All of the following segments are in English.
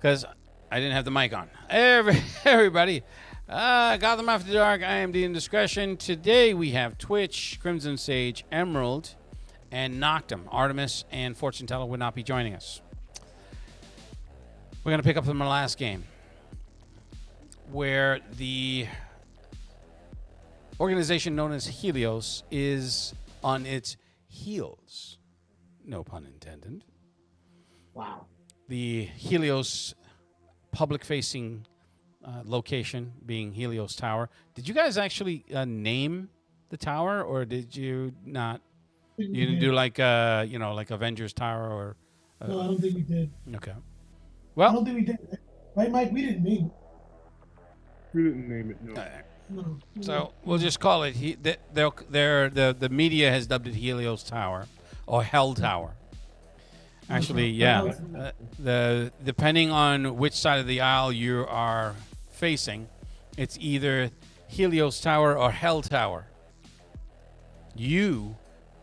because I didn't have the mic on. Everybody, Gotham After Dark, I am the Indiscretion. Today we have Twitch, Crimson Sage, Emerald, and Noctum. Artemis and Fortune Teller would not be joining us. We're going to pick up from our last game, where the organization known as Helios is on its heels. No pun intended. Wow. The Helios public-facing location being Helios Tower. Did you guys actually name the tower, or did you not? You didn't do like like Avengers Tower or? No, I don't think we did. Okay. I Well, don't think we did. Right, Mike? We didn't name We didn't name it, no. it. No. so we'll just call it. The media has dubbed it Helios Tower or Hell Tower. Actually, yeah. Depending on which side of the aisle you are facing, it's either Helios Tower or Hell Tower. You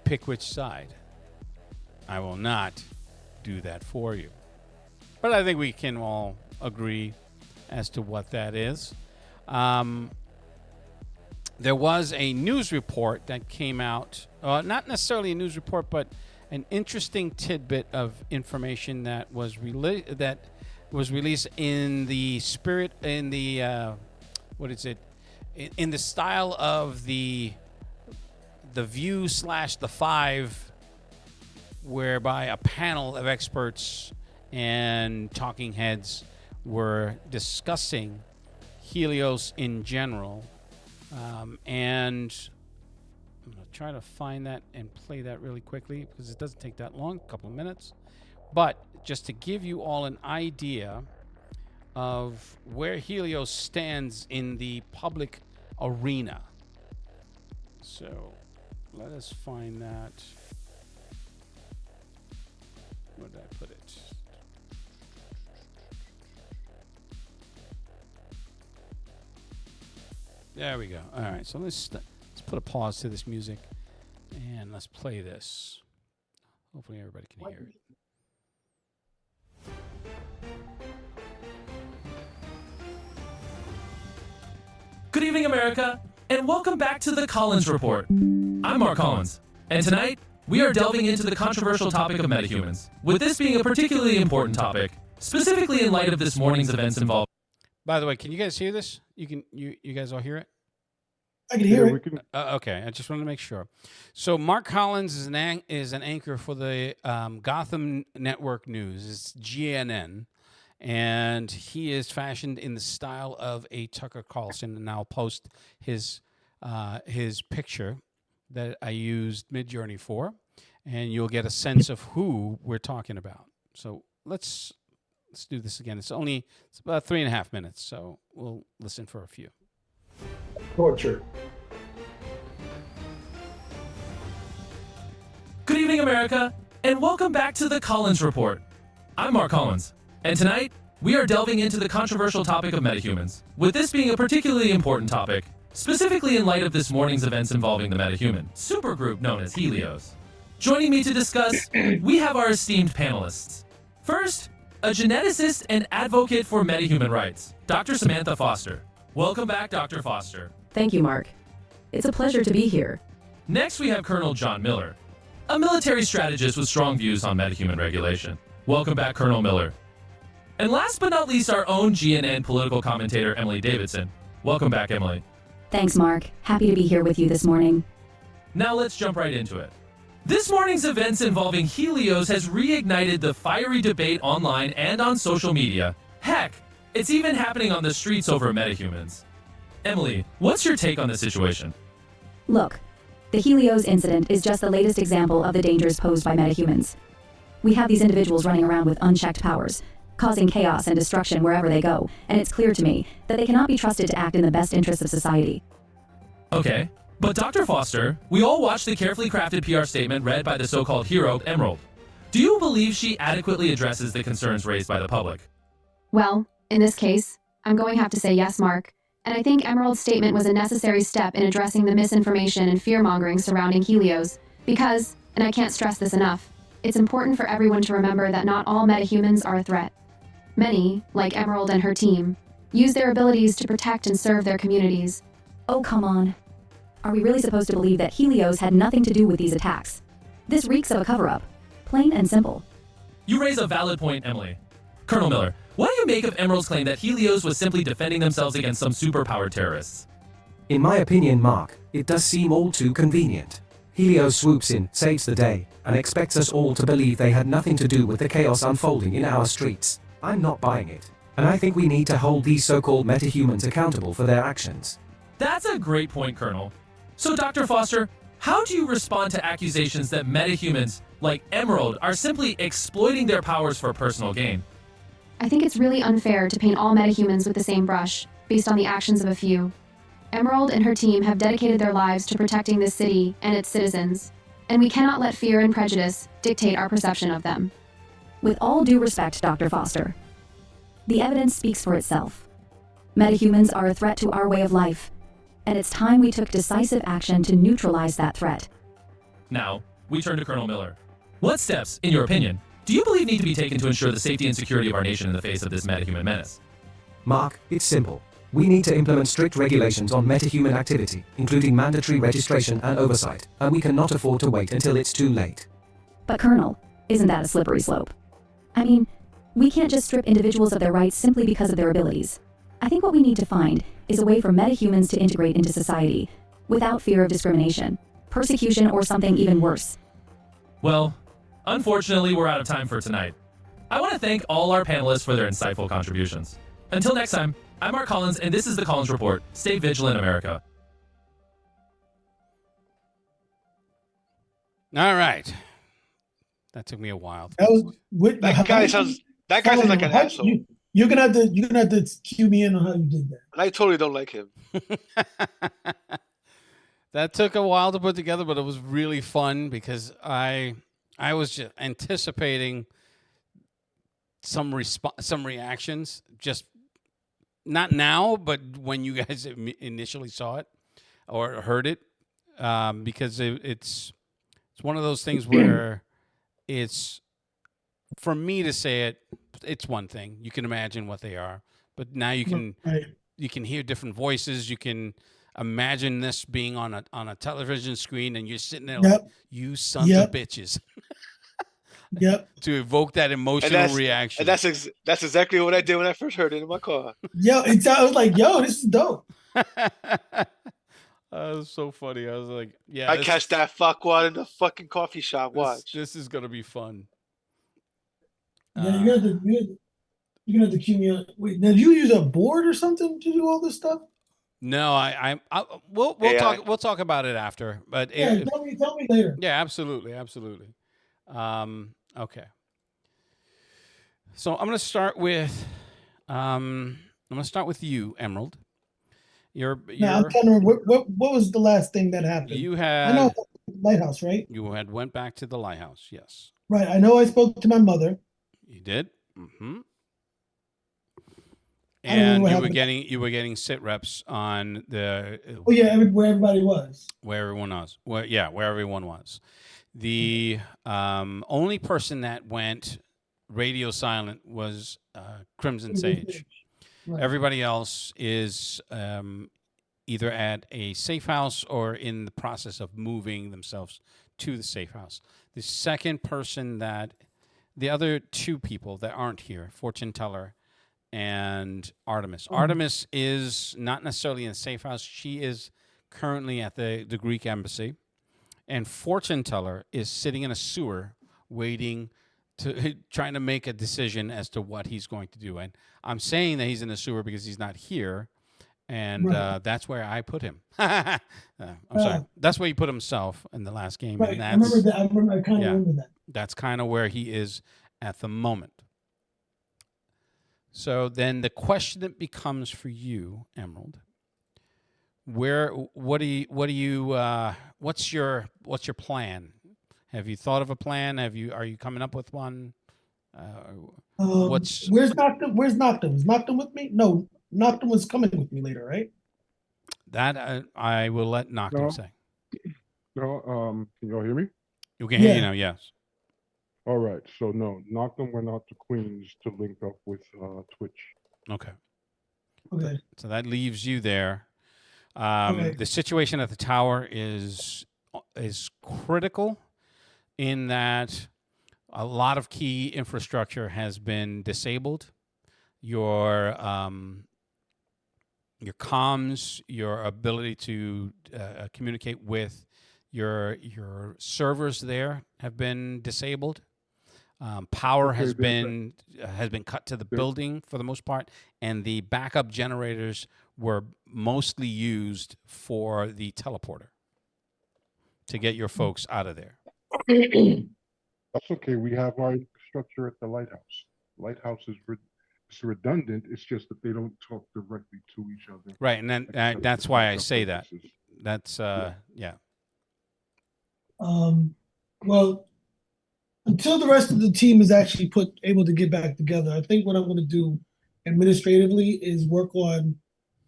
pick which side. I will not do that for you. But I think we can all agree as to what that is. There was a news report that came out, not necessarily a news report, but an interesting tidbit of information that was released in the spirit, in the in the style of the View / the Five, whereby a panel of experts and talking heads were discussing Helios in general, and I'm going to try to find that and play that really quickly because it doesn't take that long, a couple of minutes. But just to give you all an idea of where Helios stands in the public arena. So let us find that. Where did I put it? There we go. All right, so let's put a pause to this music, and let's play this. Hopefully everybody can hear it. Good evening, America, and welcome back to the Collins Report. I'm Mark Collins, and tonight we are delving into the controversial topic of metahumans, with this being a particularly important topic, specifically in light of this morning's events involved. By the way, can you guys hear this? You guys all hear it? I can hear Yeah, we it. can, Okay, I just wanted to make sure. So Mark Collins is an anchor for the Gotham Network News. It's GNN, and he is fashioned in the style of a Tucker Carlson. And I'll post his picture that I used Midjourney for, and you'll get a sense of who we're talking about. So let's do this again. It's about 3.5 minutes, so we'll listen for a few. Torture. Good evening, America, and welcome back to the Collins Report. I'm Mark Collins, and tonight we are delving into the controversial topic of metahumans, with this being a particularly important topic, specifically in light of this morning's events involving the metahuman supergroup known as Helios. Joining me to discuss, we have our esteemed panelists. First, a geneticist and advocate for metahuman rights, Dr. Samantha Foster. Welcome back, Dr. Foster. Thank you, Mark. It's a pleasure to be here. Next, we have Colonel John Miller, a military strategist with strong views on metahuman regulation. Welcome back, Colonel Miller. And last but not least, our own GNN political commentator, Emily Davidson. Welcome back, Emily. Thanks, Mark. Happy to be here with you this morning. Now let's jump right into it. This morning's events involving Helios has reignited the fiery debate online and on social media. Heck, it's even happening on the streets over metahumans. Emily, what's your take on the situation? Look, the Helios incident is just the latest example of the dangers posed by metahumans. We have these individuals running around with unchecked powers, causing chaos and destruction wherever they go, and it's clear to me that they cannot be trusted to act in the best interests of society. Okay, but Dr. Foster, we all watched the carefully crafted PR statement read by the so-called hero, Emerald. Do you believe she adequately addresses the concerns raised by the public? Well, in this case, I'm going to have to say yes, Mark. And I think Emerald's statement was a necessary step in addressing the misinformation and fear-mongering surrounding Helios. Because, and I can't stress this enough, it's important for everyone to remember that not all metahumans are a threat. Many, like Emerald and her team, use their abilities to protect and serve their communities. Oh, come on. Are we really supposed to believe that Helios had nothing to do with these attacks? This reeks of a cover-up. Plain and simple. You raise a valid point, Emily. Colonel Miller, what do you make of Emerald's claim that Helios was simply defending themselves against some superpowered terrorists? In my opinion, Mark, it does seem all too convenient. Helios swoops in, saves the day, and expects us all to believe they had nothing to do with the chaos unfolding in our streets. I'm not buying it. And I think we need to hold these so-called metahumans accountable for their actions. That's a great point, Colonel. So, Dr. Foster, how do you respond to accusations that metahumans, like Emerald, are simply exploiting their powers for personal gain? I think it's really unfair to paint all metahumans with the same brush, based on the actions of a few. Emerald and her team have dedicated their lives to protecting this city and its citizens, and we cannot let fear and prejudice dictate our perception of them. With all due respect, Dr. Foster, the evidence speaks for itself. Metahumans are a threat to our way of life, and it's time we took decisive action to neutralize that threat. Now, we turn to Colonel Miller. What steps, in your opinion, do you believe need to be taken to ensure the safety and security of our nation in the face of this metahuman menace? Mark, it's simple. We need to implement strict regulations on metahuman activity, including mandatory registration and oversight, and we cannot afford to wait until it's too late. But Colonel, isn't that a slippery slope? I mean, we can't just strip individuals of their rights simply because of their abilities. I think what we need to find is a way for metahumans to integrate into society without fear of discrimination, persecution, or something even worse. Well, unfortunately, we're out of time for tonight. I want to thank all our panelists for their insightful contributions. Until next time, I'm Mark Collins, and this is the Collins Report. Stay vigilant, America. All right. That took me a while. That was That guy sounds like an asshole. You're gonna have to cue me in on how you did that. And I totally don't like him. That took a while to put together, but it was really fun because I was just anticipating some reactions, just not now, but when you guys initially saw it or heard it, because it's one of those things where it's, for me to say it, it's one thing. You can imagine what they are, but now you can hear different voices. You can imagine this being on a television screen, and you're sitting there like, you sons of bitches. Yep. To evoke that emotional reaction. And that's exactly what I did when I first heard it in my car. Yo, I was like, yo, this is dope. That was so funny. I was like, yeah. I catch that fuckwad in the fucking coffee shop. Watch. This is gonna be fun. Yeah, you're gonna have to cue me on. Wait, now, did you use a board or something to do all this stuff? No, we'll talk about it after. But yeah, tell me later. Yeah, absolutely. Okay. So I'm gonna start with you, Emerald. I'm trying to remember what was the last thing that happened. I know lighthouse, right? You went back to the lighthouse, yes. Right. I know I spoke to my mother. You did? Mm-hmm. And you were getting sit reps on the where everybody was. Where everyone was. Where everyone was. The only person that went radio silent was Crimson Sage. Right. Everybody else is either at a safe house or in the process of moving themselves to the safe house. The second person the other two people that aren't here, Fortune Teller and Artemis. Artemis is not necessarily in a safe house. She is currently at the Greek embassy. And Fortune Teller is sitting in a sewer waiting trying to make a decision as to what he's going to do. And I'm saying that he's in the sewer because he's not here. And that's where I put him. I'm sorry. That's where he put himself in the last game. Right. And I remember that. I kind of remember that. That's kind of where he is at the moment. So then the question that becomes for you, Emerald, what's your plan? Have you thought of a plan? Are you coming up with one? Where's Noctum? Is Noctum with me? No, Noctum was coming with me later, right? That I will let Noctum say. No, can y'all hear me? You can hear you now, yes. All right. So no, Knocked went out to Queens to link up with Twitch. Okay. Okay. So that leaves you there. Okay. The situation at the tower is critical in that a lot of key infrastructure has been disabled. Your comms, your ability to communicate with your servers there have been disabled. Power Okay, has there's been cut to the there- building for the most part, and the backup generators were mostly used for the teleporter to get your folks out of there. That's okay. We have our infrastructure at the lighthouse. Lighthouse is it's redundant. It's just that they don't talk directly to each other. Right, and then except that's for why I backup say that. purposes. That's yeah. Well, until the rest of the team is actually able to get back together, I think what I'm going to do administratively is work on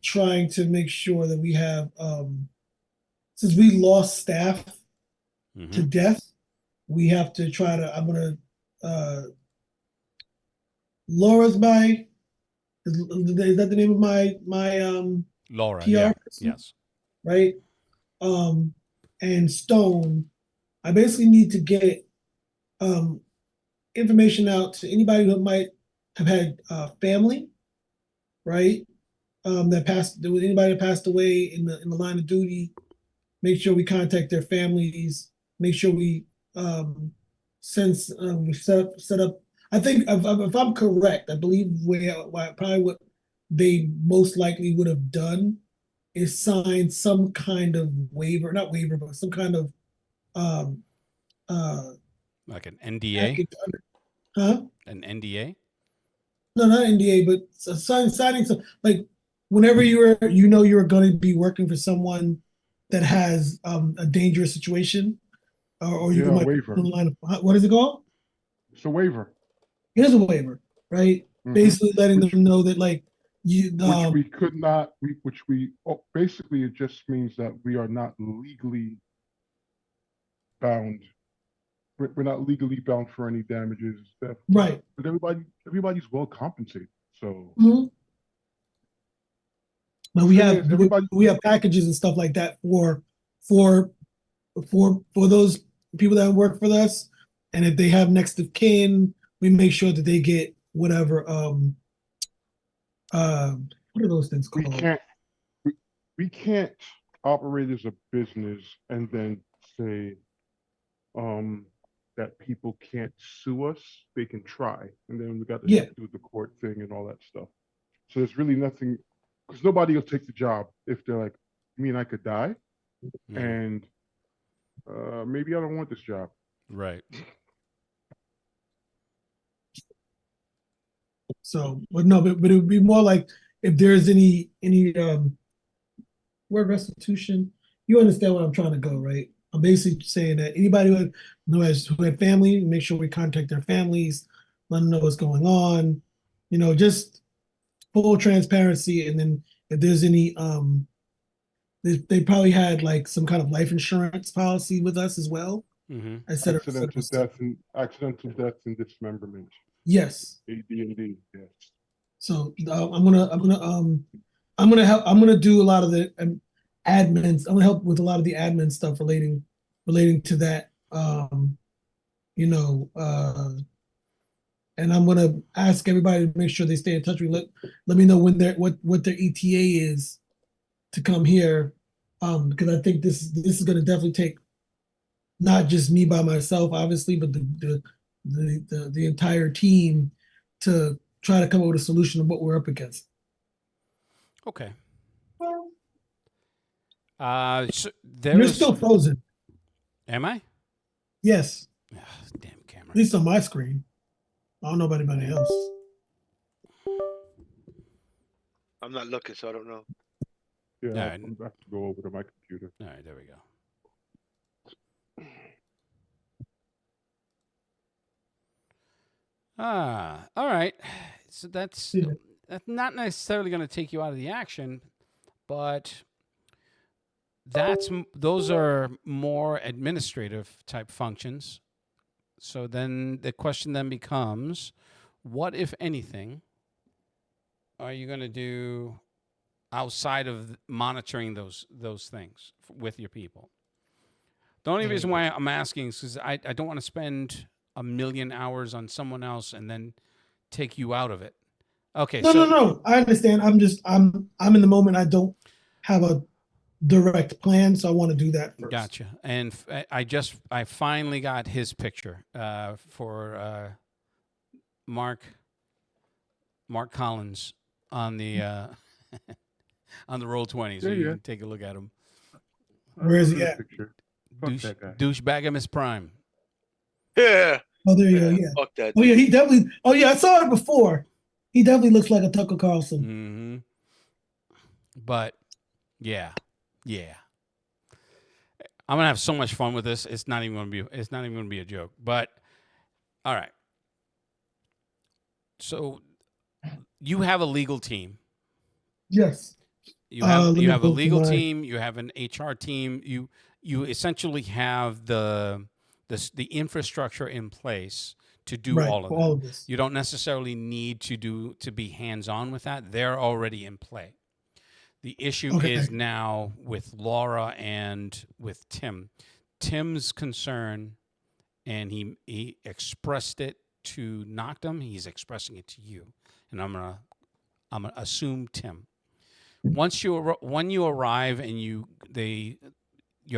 trying to make sure that we have, since we lost staff to Mhm. death, we have to try to. I'm going to. Laura's my. Is that the name of my Laura, PR yeah, person? yes. Right. And Stone. I basically need to get information out to anybody who might have had family, right? That passed. Anybody that passed away in the line of duty. Make sure we contact their families. Make sure we we set up. I think if I'm correct, I believe probably what they most likely would have done is sign some kind of waiver, not waiver, but some kind of um, uh, Like an NDA, package. Huh? an NDA. No, not NDA, but signing some like whenever you're going to be working for someone that has a dangerous situation, or you Yeah, might be waiver. on the line of what is it called? It's a waiver. It is a waiver, right? Mhm. Basically letting Which- them know that like you Which we could not. Basically it just means that we are not legally bound. We're not legally bound for any damages. right. But everybody's well compensated. So Mhm. But the thing is, everybody. we have packages and stuff like that for for those people that work for us, and if they have next of kin, we make sure that they get whatever what are those things We called? can't. We can't operate as a business and then say that people can't sue us. They can try, and then we got to Yeah. do the court thing and all that stuff. So there's really nothing, because nobody will take the job if they're like, me and I could die, Mhm. and maybe I don't want this job. Right. So, but no, but it would be more like if there's any word restitution. You understand what I'm trying to go, right? I'm basically saying that anybody who had family, make sure we contact their families, let them know what's going on. Just full transparency. And then if there's any they probably had like some kind of life insurance policy with us as well. Mm-hmm. I said Accidental death and dismemberment. yes. AD&D, yes. So I'm gonna do a lot of the admins. I'm gonna help with a lot of the admin stuff relating to that. You know, and I'm gonna ask everybody to make sure they stay in touch. Let me know when what their ETA is to come here, because I think this is gonna definitely take not just me by myself, obviously, but the entire team to try to come up with a solution of what we're up against. Okay. So You're there's. still frozen. Am I? Yes, Ugh, damn camera. at least on my screen. I don't know about anybody else. I'm not looking, so I don't know. Yeah, All right. I'm back to go over to my computer. All right, there we go. All right. So that's Yeah. that's not necessarily going to take you out of the action, but those are more administrative type functions. So then the question then becomes, what, if anything, are you going to do outside of monitoring those things with your people? The only reason why I'm asking is because I don't want to spend 1,000,000 hours on someone else and then take you out of it. Okay, No, so no. I understand. I'm in the moment. I don't have a direct plan, so I want to do that first. gotcha. And I finally got his picture for Mark Collins on the on the Roll20, so Yeah, you yeah. can take a look at him. Where is I he remember at? the picture. Fuck that guy. Douchebagamus Prime. Yeah. Oh, there you go. Yeah. Fuck that. Oh yeah, dude. he definitely. Oh yeah, I saw it before. He definitely looks like a Tucker Carlson. Mm-hmm. But yeah. I'm gonna have so much fun with this. It's not even gonna be a joke. But all right. So you have a legal team. Yes. You have Let me a go to legal my- team. You have an HR team. You essentially have the infrastructure in place to do right all of for that. all of this. You don't necessarily need to be hands on with that. They're already in play. The issue Okay. is now with Laura and with Tim. Tim's concern, and he expressed it to Noctum. He's expressing it to you, and I'm gonna assume Tim. When you arrive and your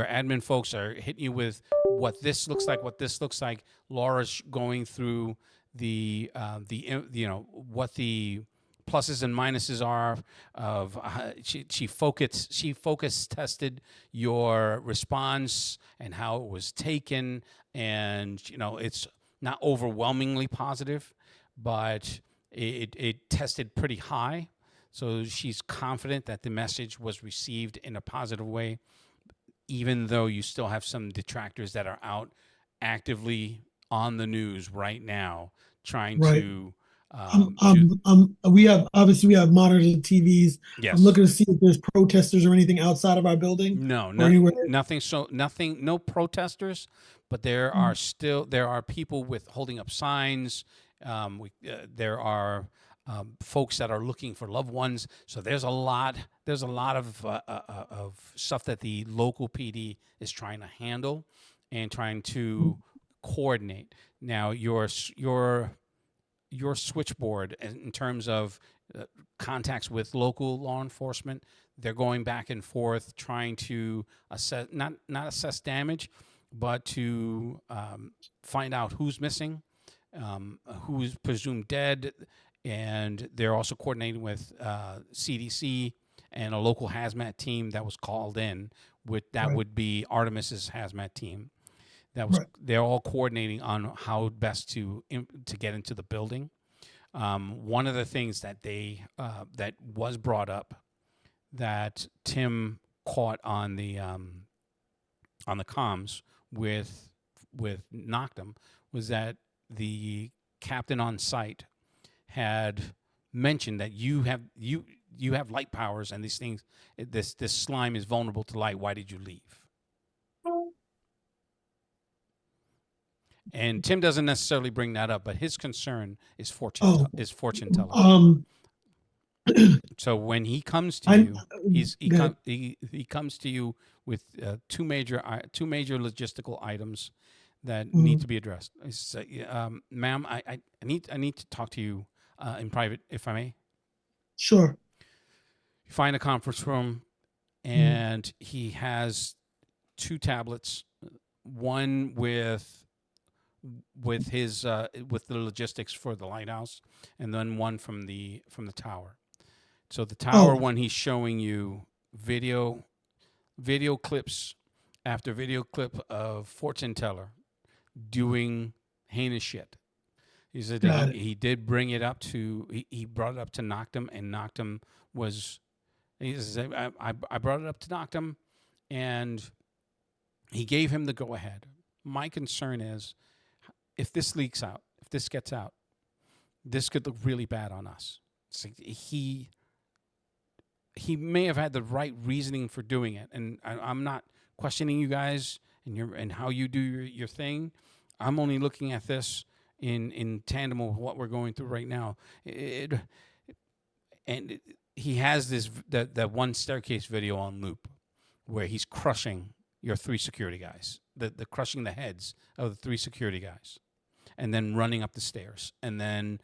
admin folks are hitting you with what this looks like. Laura's going through the what the pluses and minuses are of she focus tested your response and how it was taken, and it's not overwhelmingly positive, but it tested pretty high. So she's confident that the message was received in a positive way, even though you still have some detractors that are out actively on the news right now trying Right. to We have monitored TVs. yes. I'm looking to see if there's protesters or anything outside of our building. No, or anywhere. nothing, no protesters, but there are people with holding up signs. There are folks that are looking for loved ones. So there's a lot of stuff that the local PD is trying to handle and trying to coordinate. Now your switchboard in terms of contacts with local law enforcement, they're going back and forth trying to assess not assess damage, but to find out who's missing, who's presumed dead, and they're also coordinating with CDC and a local hazmat team that was called in. Would be Artemis's hazmat team. They're all coordinating on how best to get into the building. One of the things that that was brought up that Tim caught on the comms with Noctum was that the captain on site had mentioned that you have light powers and these things. This slime is vulnerable to light. Why did you leave? And Tim doesn't necessarily bring that up, but his concern is fortune telling. So when he comes to you, he comes to you with two major logistical items that need to be addressed. Ma'am, I need to talk to you in private, if I may. Sure. You find a conference room, and he has two tablets, one with the logistics for the lighthouse, and then one from the tower. So the tower one, he's showing you video clips after video clip of fortune teller doing heinous shit. He said he did bring it up to he brought it up to Noctum, and Noctum was he said I brought it up to Noctum, and he gave him the go ahead. My concern is, if this leaks out, if this gets out, this could look really bad on us. So he may have had the right reasoning for doing it, and I'm not questioning you guys and how you do your thing. I'm only looking at this in tandem with what we're going through right now. He has that one staircase video on loop where he's crushing your 3 security guys, the crushing the heads of the 3 security guys, and then running up the stairs, and then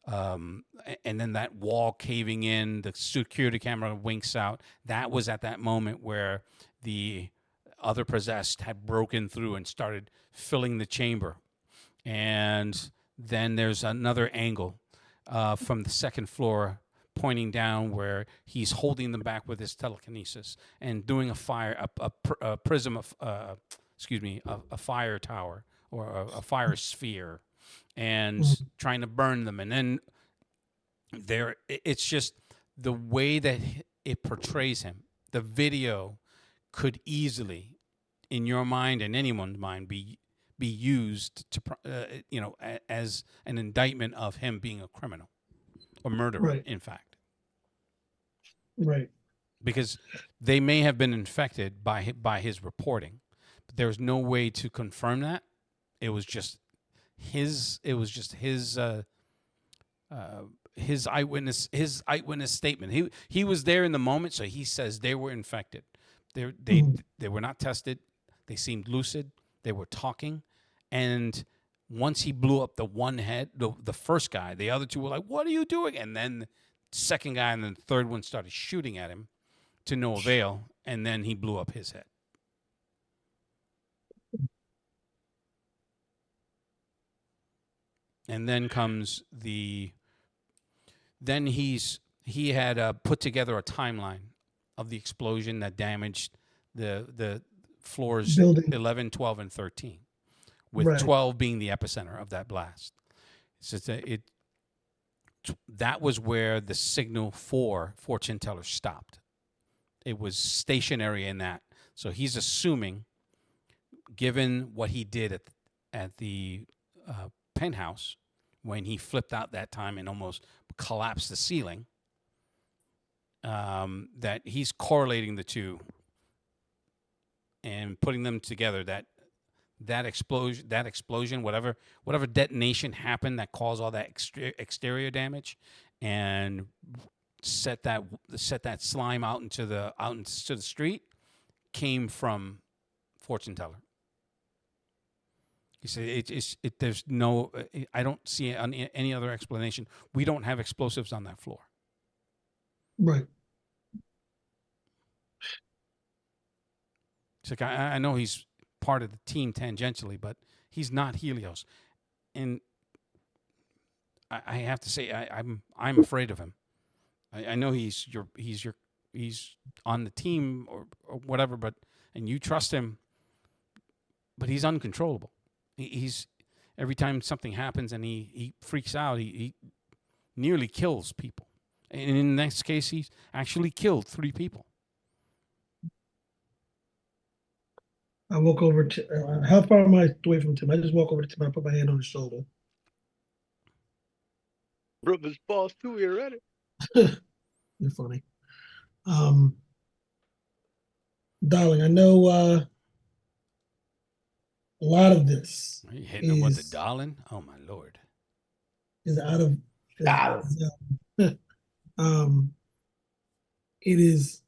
and then that wall caving in, the security camera winks out. That was at that moment where the other possessed had broken through and started filling the chamber. And then there's another angle from the second floor pointing down where he's holding them back with his telekinesis and doing a prism of, a fire tower or a fire sphere, and trying to burn them. And then it's just the way that it portrays him. The video could easily, in your mind and anyone's mind, be used to as an indictment of him being a criminal or murderer, Right. in fact. Right. Because they may have been infected by his reporting, but there's no way to confirm that. It was just his eyewitness statement. He was there in the moment, so he says they were infected. They were not tested. They seemed lucid. They were talking, and once he blew up the one head, the first guy, the other two were like, "What are you doing?" And then the second guy and then the third one started shooting at him to no avail, and then he blew up his head. And then comes then he had put together a timeline of the explosion that damaged the floors Building. 11, 12, and 13, with Right. 12 being the epicenter of that blast. So that was where the signal for fortune teller stopped. It was stationary in that. So he's assuming, given what he did at the penthouse when he flipped out that time and almost collapsed the ceiling, that he's correlating the two and putting them together. That explosion, whatever detonation happened that caused all that exterior damage, and set that slime out into the street, came from fortune teller. You say there's no. I don't see any other explanation. We don't have explosives on that floor. Right. It's like I know he's part of the team tangentially, but he's not Helios, and I have to say I'm afraid of him. I know he's on the team or whatever, and you trust him, but he's uncontrollable. He's every time something happens and he freaks out, he nearly kills people. And in the next case, he's actually killed 3 people. I walk over to, how far am I away from Tim? I just walk over to Tim, I put my hand on his shoulder. Brother's boss too here, ready? You're funny. Darling, I know a lot of this Are you hitting him with the is- darling? Oh my Lord. is out of, it is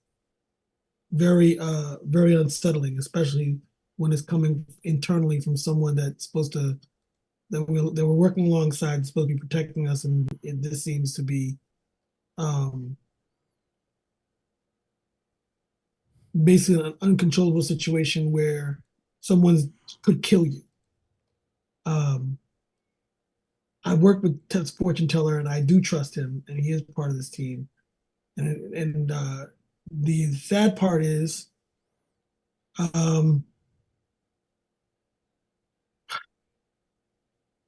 very, very unsettling, especially when it's coming internally from someone that's supposed to, that we're working alongside, supposed to be protecting us, and this seems to be basically an uncontrollable situation where someone could kill you. I work with Ted's fortune teller, and I do trust him, and he is part of this team. And the sad part is,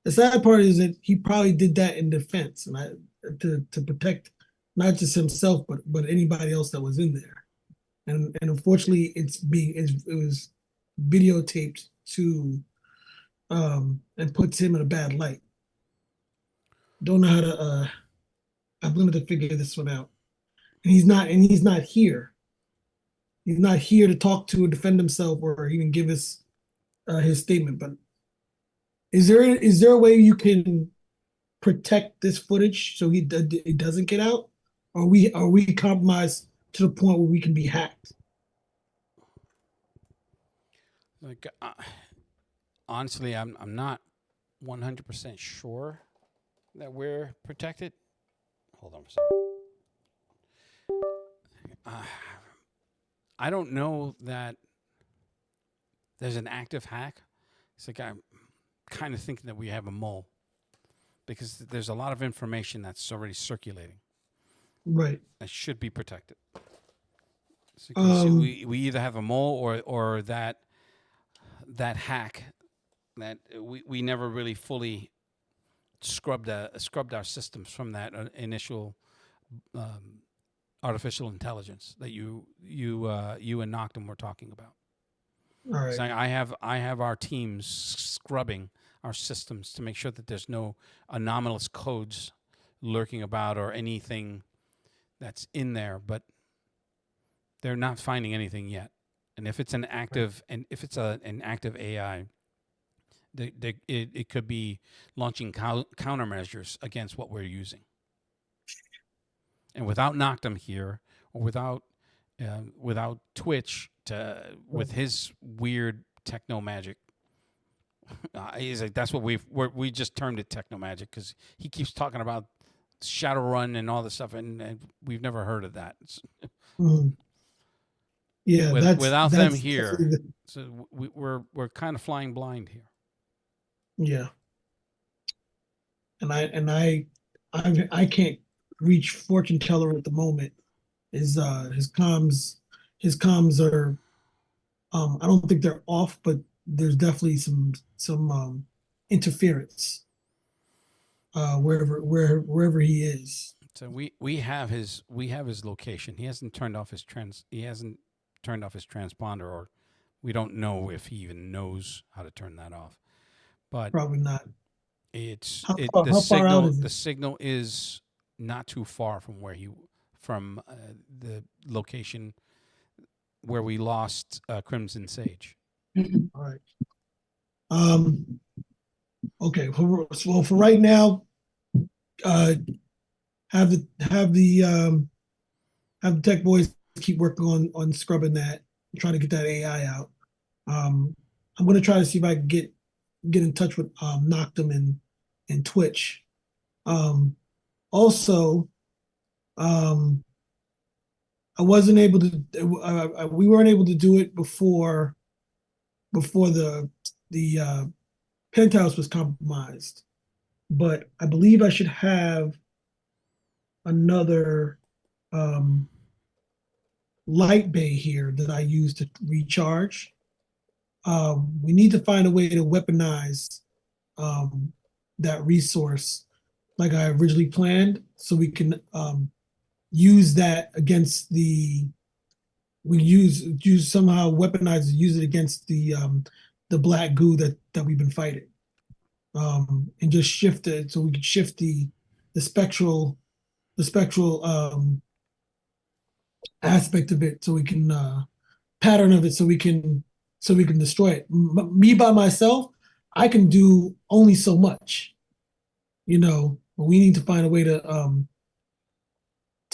that he probably did that in defense, and to protect not just himself but anybody else that was in there. And unfortunately, it was videotaped to and puts him in a bad light. Don't know how to. I've limited to figure this one out, and he's not here. He's not here to talk to or defend himself or even give us his statement. But Is there a way you can protect this footage so it doesn't get out? Are we compromised to the point where we can be hacked? Like, honestly, I'm not 100% sure that we're protected. Hold on for a second. I don't know that there's an active hack. It's like I'm kind of thinking that we have a mole because there's a lot of information that's already circulating Right. that should be protected. So Um, we either have a mole or that hack that we never really fully scrubbed our systems from that initial artificial intelligence that you and Noctum were talking about. all right. So I have our teams scrubbing our systems to make sure that there's no anomalous codes lurking about or anything that's in there, but they're not finding anything yet. And if it's an active an active AI, it could be launching countermeasures against what we're using. And without Noctum here, or without Twitch with his weird techno magic, he's like, that's what we just termed it techno magic because he keeps talking about Shadowrun and all this stuff, and we've never heard of that. Mhm. Yeah, Without that's them here, definitely so we're kind of flying blind here. yeah. I can't reach fortune teller at the moment. His comms are I don't think they're off, but there's definitely some interference wherever he is. So we have his location. He hasn't turned off his transponder, or we don't know if he even knows how to turn that off. But Probably not. it's How the far out signal. is it? The signal is not too far from the location where we lost Crimson Sage. All right. Okay. Well, for right now, uh, have the tech boys keep working on scrubbing that, trying to get that AI out. I'm gonna try to see if I can get in touch with Noctum and Twitch. Also, I wasn't able to. We weren't able to do it before the penthouse was compromised, but I believe I should have another light bay here that I use to recharge. We need to find a way to weaponize that resource like I originally planned, so we can use that against use somehow weaponize it, use it against the black goo that we've been fighting, and just shift it so we can shift the spectral aspect of it, so we can pattern of it, so we can destroy it. Me by myself, I can do only so much, but we need to find a way to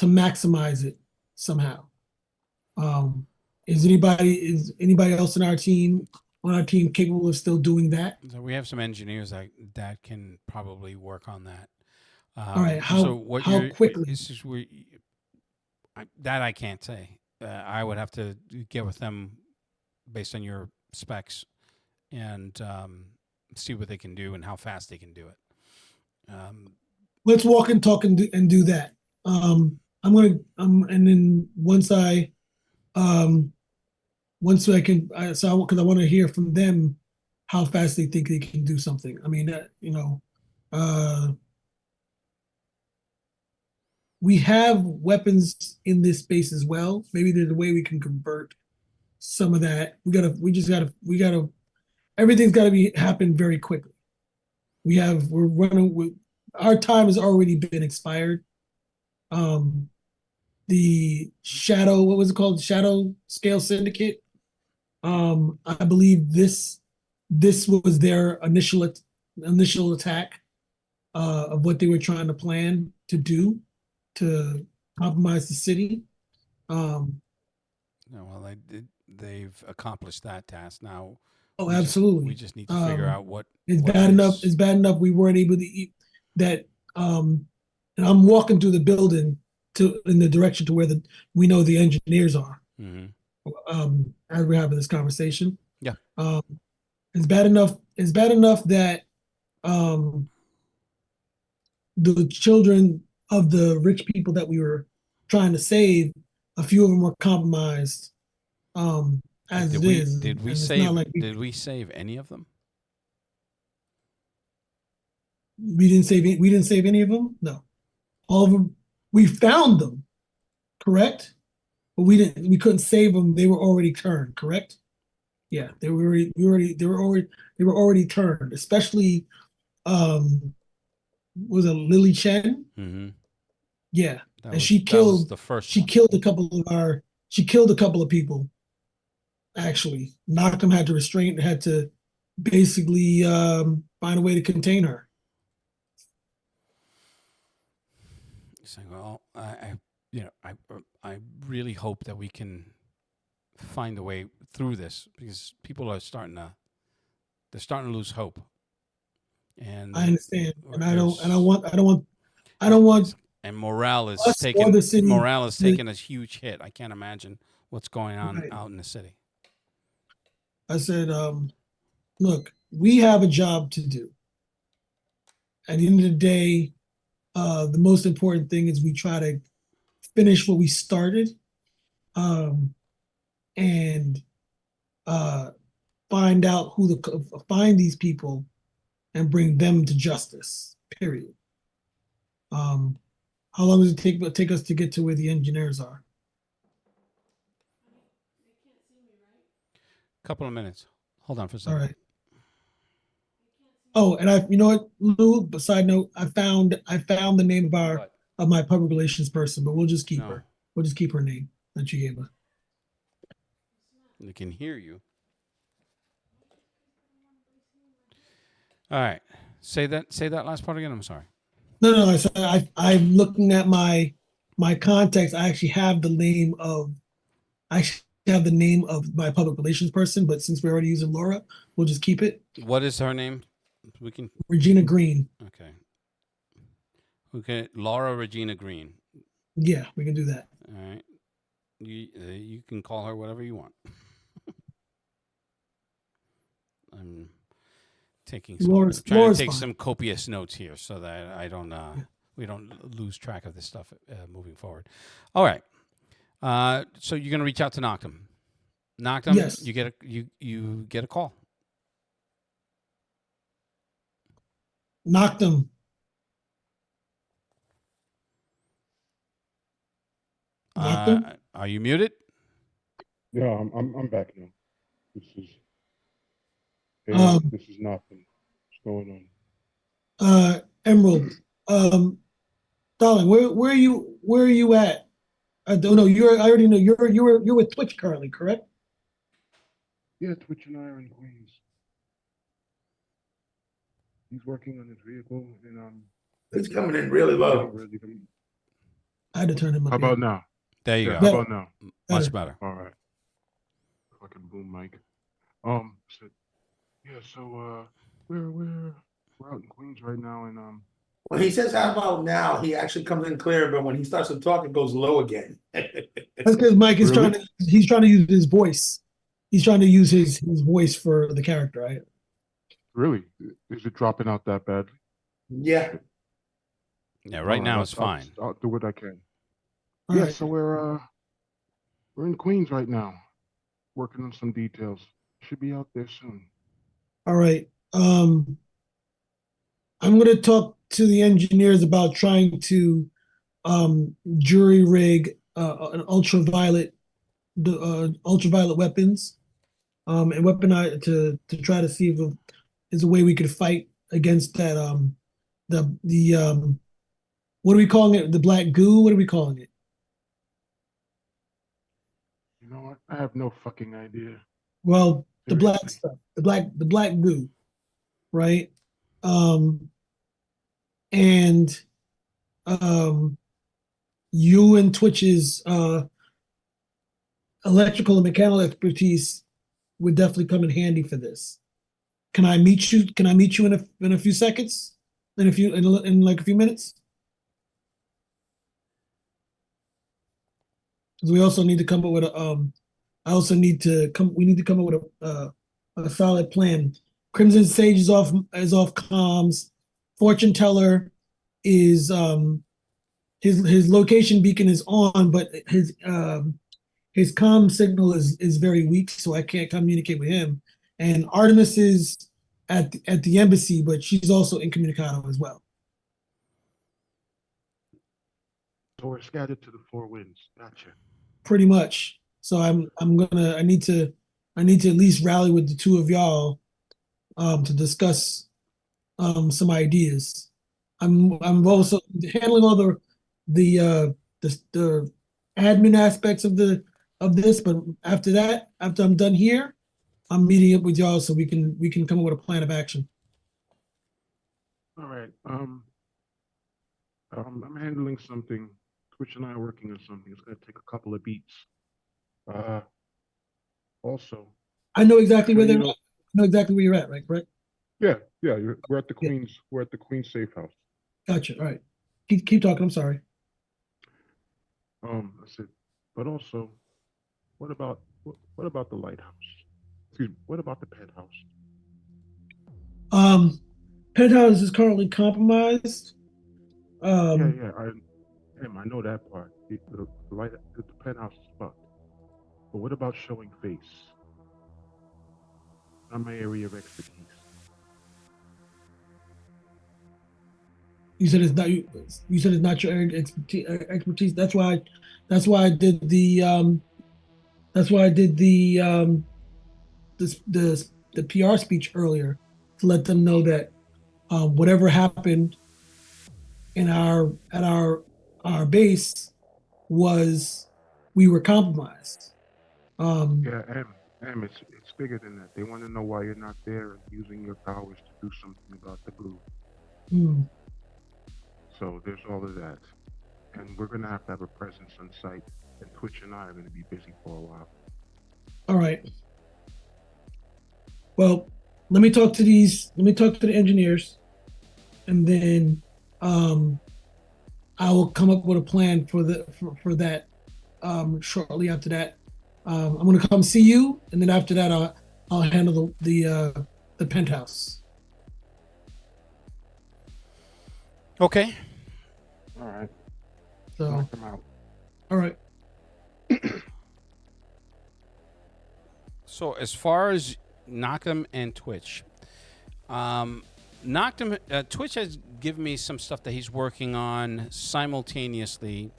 maximize it somehow. Is anybody else on our team capable of still doing that? So we have some engineers that can probably work on that. All right, how quickly? This is where that I can't say. I would have to get with them based on your specs and see what they can do and how fast they can do it. Let's walk and talk and do that. And then once I can, because I want to hear from them how fast they think they can do something. I mean, we have weapons in this space as well. Maybe there's a way we can convert some of that. Everything's got to happen very quickly. We're running with, our time has already been expired. The Shadow, what was it called? Shadow Scale Syndicate. I believe this was their initial initial attack of what they were trying to plan to do to compromise the city. No, well, they've accomplished that task. Now Oh, we absolutely. just need to figure out what It's what bad it enough. is. It's bad enough we weren't able to eat that. And I'm walking through the building to in the direction to where we know the engineers are. Mhm. As we're having this conversation. Yeah. It's bad enough. It's bad enough that the children of the rich people that we were trying to save, a few of them were compromised. As Did it we is, did we and it's save not like did we save any of them? we didn't save. We didn't save any of them. No, all of them. We found them, correct? But we didn't. We couldn't save them. They were already turned, correct? Yeah, they were. They were already turned. Especially, was it Lily Chen? Mm-hmm. Yeah, That and was she that was killed. the first She one. killed a couple of our. She killed a couple of people. Actually, Knocked had to restrain. Had to basically find a way to contain her. So, well, I really hope that we can find a way through this because people are starting to lose hope. And I understand, and I don't. And I there's- want. I don't want. I don't want and morale is us or the city. taking a huge hit. I can't imagine what's going on Right. out in the city. I said, look, we have a job to do. At the end of the day, the most important thing is we try to finish what we started, and find out find these people and bring them to justice. Period. How long does it take us to get to where the engineers are? Couple of minutes. Hold on for a All second. right. Oh, and you know what, Lou? Side note, I found the name of What? my public relations person, but we'll just keep No. her. We'll just keep her name that you gave us. They can hear you. All right. Say that last part again. I'm sorry. No, I said I'm looking at my contacts. I actually have the name of my public relations person, but since we're already using Laura, we'll just keep it. What is her name? We can. Regina Green. Okay. Okay. Laura Regina Green. Yeah, we can do that. All right. You can call her whatever you want. I'm taking some. Laura's trying to take fine. some copious notes here so that I don't. We don't lose track of this stuff moving forward. All right. So you're gonna reach out to Noctum. Noctum. Yes. You get a call. Knocked them. Are you muted? Yeah, I'm back now. This is this is nothing. What's going on? Emerald. Darling, where are you at? I don't know. I already know you're with Twitch currently, correct? Yeah, Twitch and I are in Queens. He's working on his vehicle, and It's coming in really getting low. ready to. I had to turn him up. How here. about now? There you Yeah, go. how about now? Much better. All right. Fucking boom mic. So, yeah, so we're out in Queens right now, and When he says how about now, he actually comes in clear, but when he starts to talk, it goes low again. That's because Mike is Really? he's trying to use his voice. He's trying to use his voice for the character, right? really, is it dropping out that badly? Yeah. Yeah. Right now it's fine. I'll do what I can. All Yeah, right. so we're in Queens right now, working on some details. Should be out there soon. All right. I'm going to talk to the engineers about trying to jury rig an ultraviolet weapons and weaponize to try to see if there's a way we could fight against that the what are we calling it? The black goo? What are we calling it? You know what? I have no fucking idea. Well, the black Seriously. stuff, the black goo, right? um, and um, you and Twitch's electrical and mechanical expertise would definitely come in handy for this. Can I meet you? Can I meet you in a few seconds? In like a few minutes? Because we also need to come up with a. I also need to come. We need to come up with a solid plan. Crimson Sage is off comms. Fortune Teller is his location beacon is on, but his comm signal is very weak, so I can't communicate with him. And Artemis is at the embassy, but she's also incommunicado as well. So we're scattered to the four winds. Gotcha. Pretty much. So I need to at least rally with the two of y'all to discuss some ideas. I'm also handling all the admin aspects of this, but after that, after I'm done here, I'm meeting up with y'all so we can come up with a plan of action. All right. I'm handling something. Twitch and I are working on something. It's gonna take a couple of beats. Also, I know exactly where you they're know, at. I know exactly where you're at, right? Correct? yeah, we're at the Yeah. Queen's. We're at the Queen's safe house. Gotcha. All right. Keep talking. I'm sorry. I said, but also, what about the lighthouse? Excuse me. What about the penthouse? Um, Penthouse is currently compromised. Um, I know that part. The penthouse is fucked. But what about showing face? Not my area of expertise. you said it's not you. You said it's not your area of expertise. That's why I did the. That's why I did the PR speech earlier to let them know that whatever happened in our base was we were compromised. Yeah, it's bigger than that. They want to know why you're not there and using your powers to do something about the glue. Hmm. So there's all of that. And we're gonna have to have a presence on site. And Twitch and I are gonna be busy for a while. All right. Well, let me talk to the engineers, and then I will come up with a plan for that shortly after that. I'm gonna come see you, and then after that, I'll handle the penthouse. Okay. All right. So, Knock them out. all right. So as far as Knock'em and Twitch, Twitch has given me some stuff that he's working on simultaneously.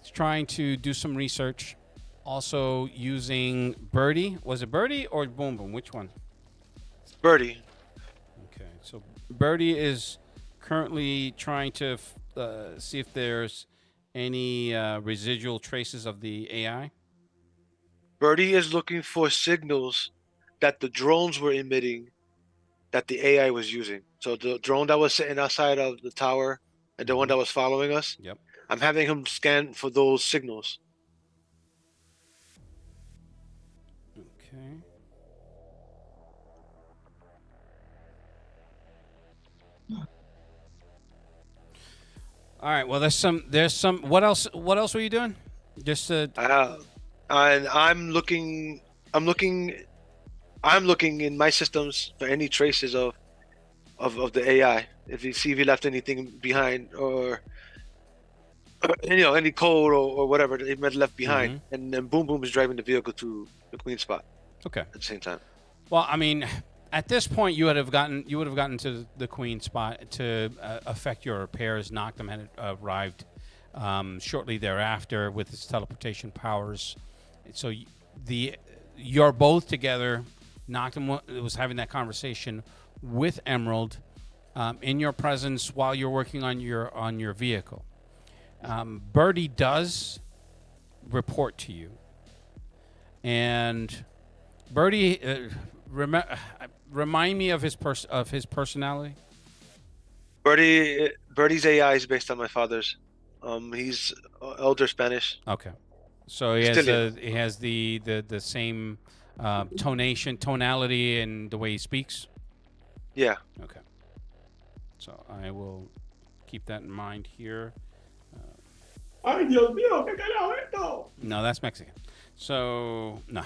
He's trying to do some research, also using Birdie. Was it Birdie or Boom Boom? Which one? Birdie. Okay, so Birdie is currently trying to see if there's any residual traces of the AI. Birdie is looking for signals that the drones were emitting that the AI was using. So the drone that was sitting outside of the tower and the one that was following us, Yep. I'm having him scan for those signals. Okay. All right. Well, there's some. What else? What else were you doing? Just And I'm looking in my systems for any traces of the AI. If you see if he left anything behind or any code or whatever that he might have left behind. And then Boom Boom is driving the vehicle to the Queen spot okay. at the same time. Well, I mean, at this point, you would have gotten to the Queen spot to affect your repairs. Knock'em had arrived shortly thereafter with his teleportation powers. So you're both together. Knock'em was having that conversation with Emerald in your presence while you're working on your vehicle. Birdie does report to you, and Birdie, remind me of his personality. Birdie's AI is based on my father's. He's elder Spanish. Okay. So he has the same tonality, and the way he speaks. Yeah. Okay. So I will keep that in mind here. Ay, Dios mío, qué carajo esto. No, that's Mexican. So no.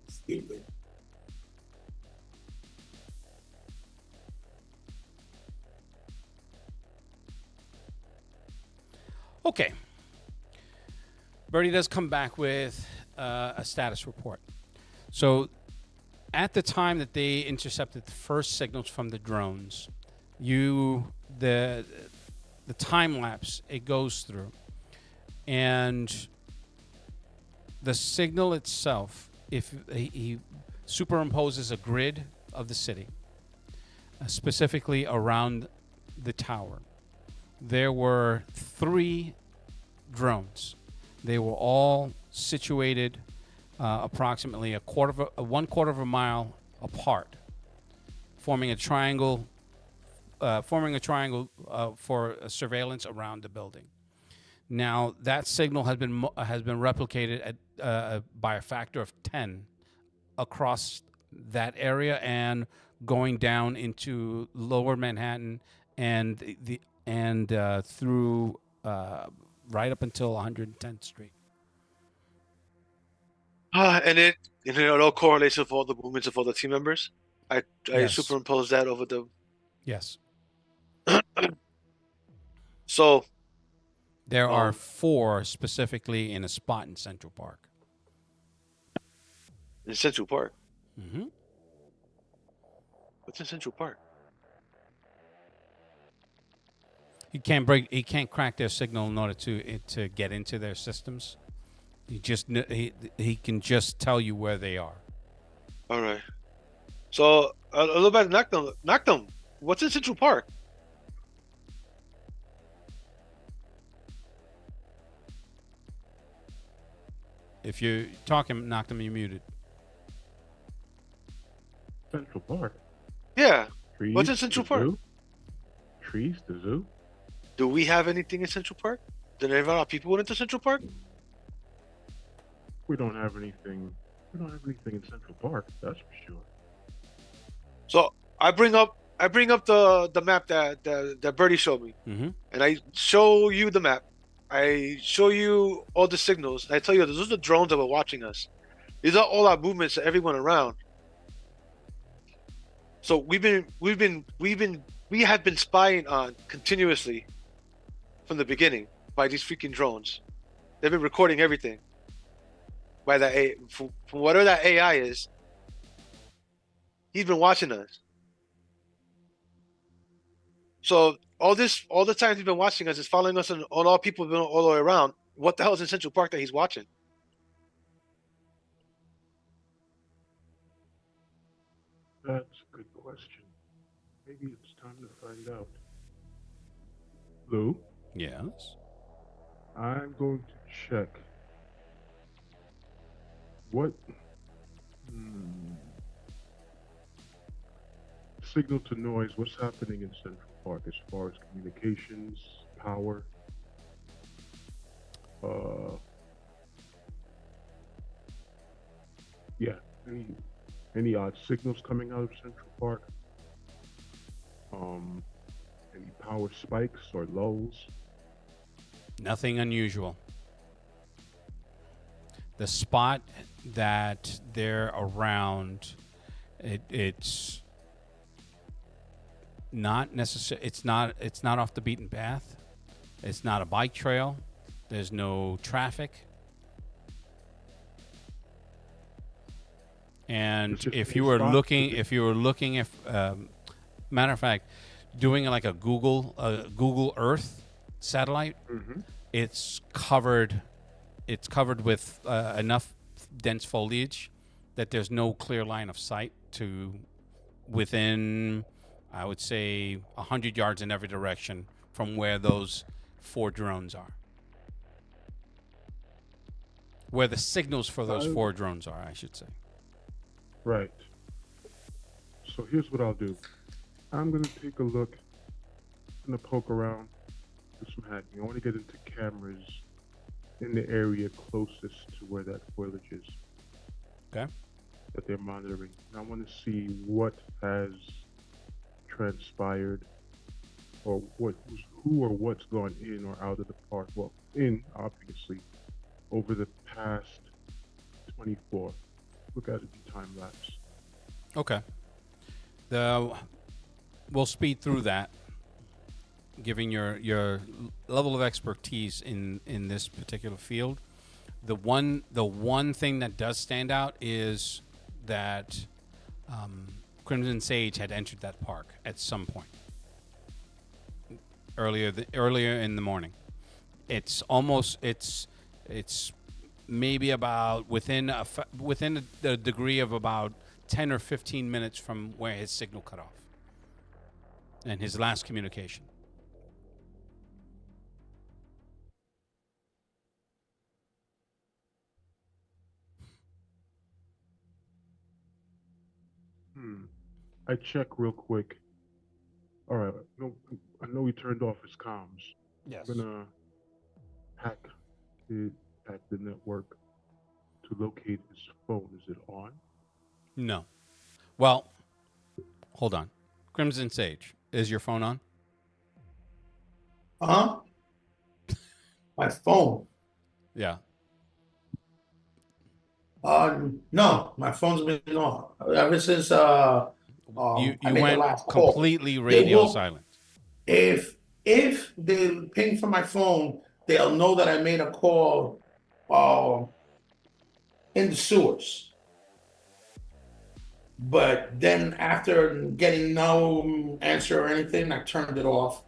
Stupid. Okay. Birdie does come back with a status report. So, at the time that they intercepted the first signals from the drones, the time lapse it goes through, and the signal itself, if he superimposes a grid of the city, specifically around the tower, there were 3 drones. They were all situated approximately one quarter of a mile apart, forming a triangle for surveillance around the building. Now that signal has been replicated by a factor of 10 across that area and going down into Lower Manhattan and through right up until 110th Street. And it all correlates with all the movements of all the team members. I Yes. superimpose that over the. Yes. So There are 4 specifically in a spot in Central Park. in Central Park. Mm-hmm. What's in Central Park? He can't crack their signal in order to get into their systems. He can just tell you where they are. All right. So a little bit knock them. What's in Central Park? If you're talking, knock them, you're muted. Central Park. Yeah. Trees. What's in Central the Park? Zoo? Trees, the zoo. Do we have anything in Central Park? Did any of our people went into Central Park? We don't have anything. We don't have anything in Central Park. That's for sure. So I bring up the map that Birdie showed me, Mm-hmm. and I show you the map. I show you all the signals. And I tell you, those are the drones that were watching us. These are all our movements to everyone around. So we have been spying on continuously from the beginning by these freaking drones. They've been recording everything by that from whatever that AI is. He's been watching us. So all the time he's been watching us is following us on all people been all the way around. What the hell is in Central Park that he's watching? That's a good question. Maybe it's time to find out. Lou, Yes. I'm going to check. What signal to noise? What's happening in Central Park as far as communications, power? Yeah. Any odd signals coming out of Central Park? Any power spikes or lulls? Nothing unusual. The spot that they're around, it's not necessary. It's not off the beaten path. It's not a bike trail. There's no traffic. And It's just if a you were spot? looking, matter of fact, doing like a Google Earth satellite, Mm-hmm. it's covered with enough dense foliage that there's no clear line of sight to within, I would say, 100 yards in every direction from where those 4 drones are. Where the signals for those 4 drones are, I should say. Right. So here's what I'll do. I'm gonna take a look. I'm gonna poke around, do some hacking. I want to get into cameras in the area closest to where that foliage is Okay. that they're monitoring. And I want to see what has transpired, or who or what's gone in or out of the park. Well, in obviously over the past 24. Look at it in time lapse. Okay. We'll speed through that, giving your level of expertise in this particular field. The one thing that does stand out is that Crimson Sage had entered that park at some point earlier in the morning. It's maybe about within the degree of about 10 or 15 minutes from where his signal cut off and his last communication. I check real quick. All right. No, I know he turned off his comms. Yes. I'm gonna hack the network to locate his phone. Is it on? No. Well, hold on. Crimson Sage, is your phone on? Huh? My phone. Yeah. No, my phone's been on ever since You I you made the went last call. completely They radio will, silent. if they ping from my phone, they'll know that I made a call in the sewers. But then after getting no answer or anything, I turned it off.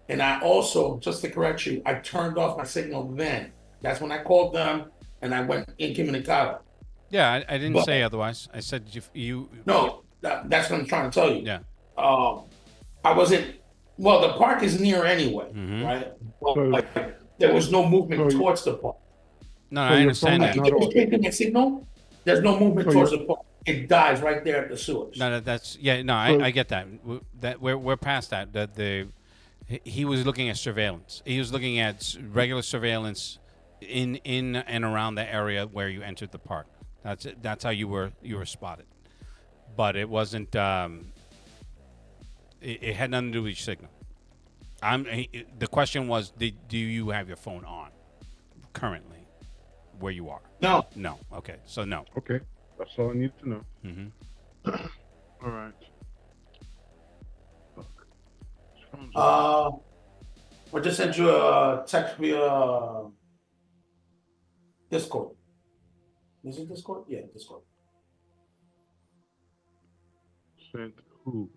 And I also, just to correct you, I turned off my signal then. That's when I called them and I went incomunicado. Yeah, I didn't But say otherwise. I said you no, that's what I'm trying to tell you. yeah. I wasn't. Well, the park is near anyway, Mhm. right? Well, So- like, there was no movement so- towards the park. No, So I your understand phone that. is Like, not you on. taking my signal, there's no movement So towards you're- the park. It dies right there at the sewers. No, that's yeah. No, So- I get that. We're past that. He was looking at surveillance. He was looking at regular surveillance in and around the area where you entered the park. That's how you were spotted. But it wasn't. It had nothing to do with your signal. The question was, do you have your phone on currently where you are? No. No. Okay. So no. Okay, that's all I need to know. Mm-hmm. All right. Fuck. His phone's on. I just sent you a text via Discord. Is it Discord? Yeah, Discord. Sent who?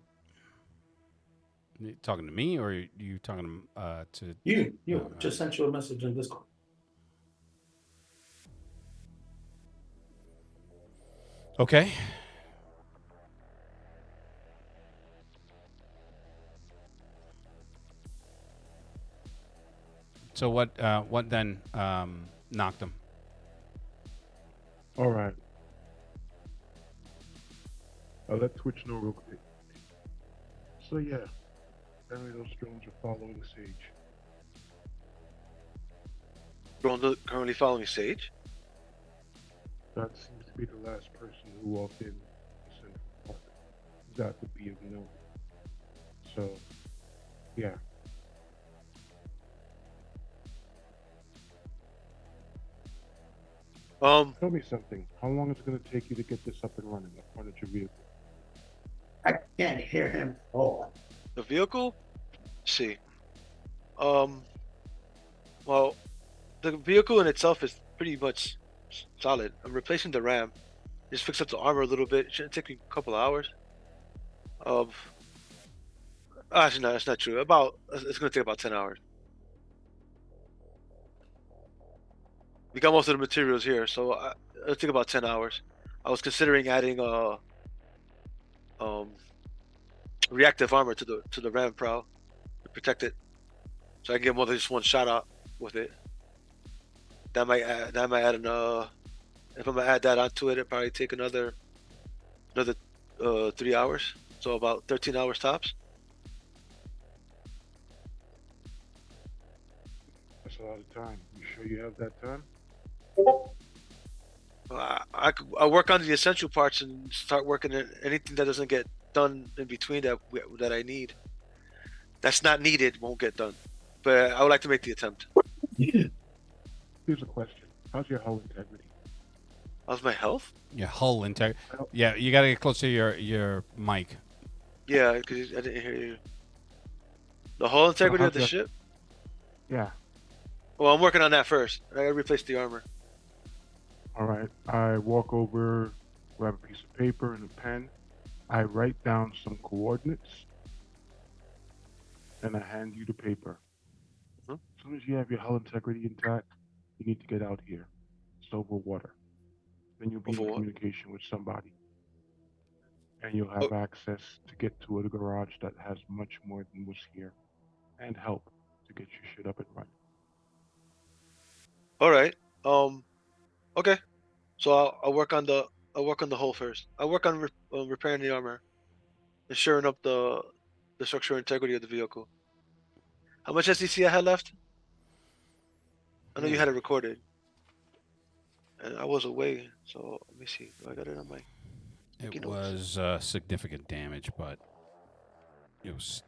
You talking to me or you talking to? You Oh, just sent you a message in Discord. Okay. So what then knocked him? All right. I'll let Twitch know real quick. So yeah, apparently those drones are following Sage. Drone currently following Sage. That seems to be the last person who walked in the Central Park. That would be of note. So, yeah. Tell me something. How long is it going to take you to get this up and running? I wanted your vehicle. I can't hear him. Oh, The vehicle? Let's see. Well, the vehicle in itself is pretty much solid. I'm replacing the RAM. Just fix up the armor a little bit. It shouldn't take me a couple of hours. Actually, no, that's not true. It's gonna take about 10 hours. We got most of the materials here, so it'll take about 10 hours. I was considering adding reactive armor to the RAM prow to protect it, so I can get more than just one shot out with it. That might add if I'm gonna add that onto it, it'll probably take another 3 hours, so about 13 hours tops. a lot of time. You sure you have that time? I'll work on the essential parts and start working at anything that doesn't get done in between that I need. That's not needed won't get done. But I would like to make the attempt. Here's a question. How's your hull integrity? How's my health? Your hull integrity. I don't- Yeah, you got to get close to your mic. Yeah, because I didn't hear you. The hull integrity of the how's ship? Yeah. Well, I'm working on that first. I gotta replace the armor. All right. I walk over, grab a piece of paper and a pen. I write down some coordinates, and I hand you the paper. Mhm. As soon as you have your hull integrity intact, you need to get out here. It's over water. Then you'll be Over in what? communication with somebody. And you'll Oh. have access to get to a garage that has much more than what's here. And help to get your shit up and running. All right. Okay. So I'll work on the hull first. I'll work on repairing the armor, and shoring up the structural integrity of the vehicle. How much SDC I had left? I know you had it recorded, and I was away. So let me see. I got it on my. It Sticky notes. was significant damage, but it was.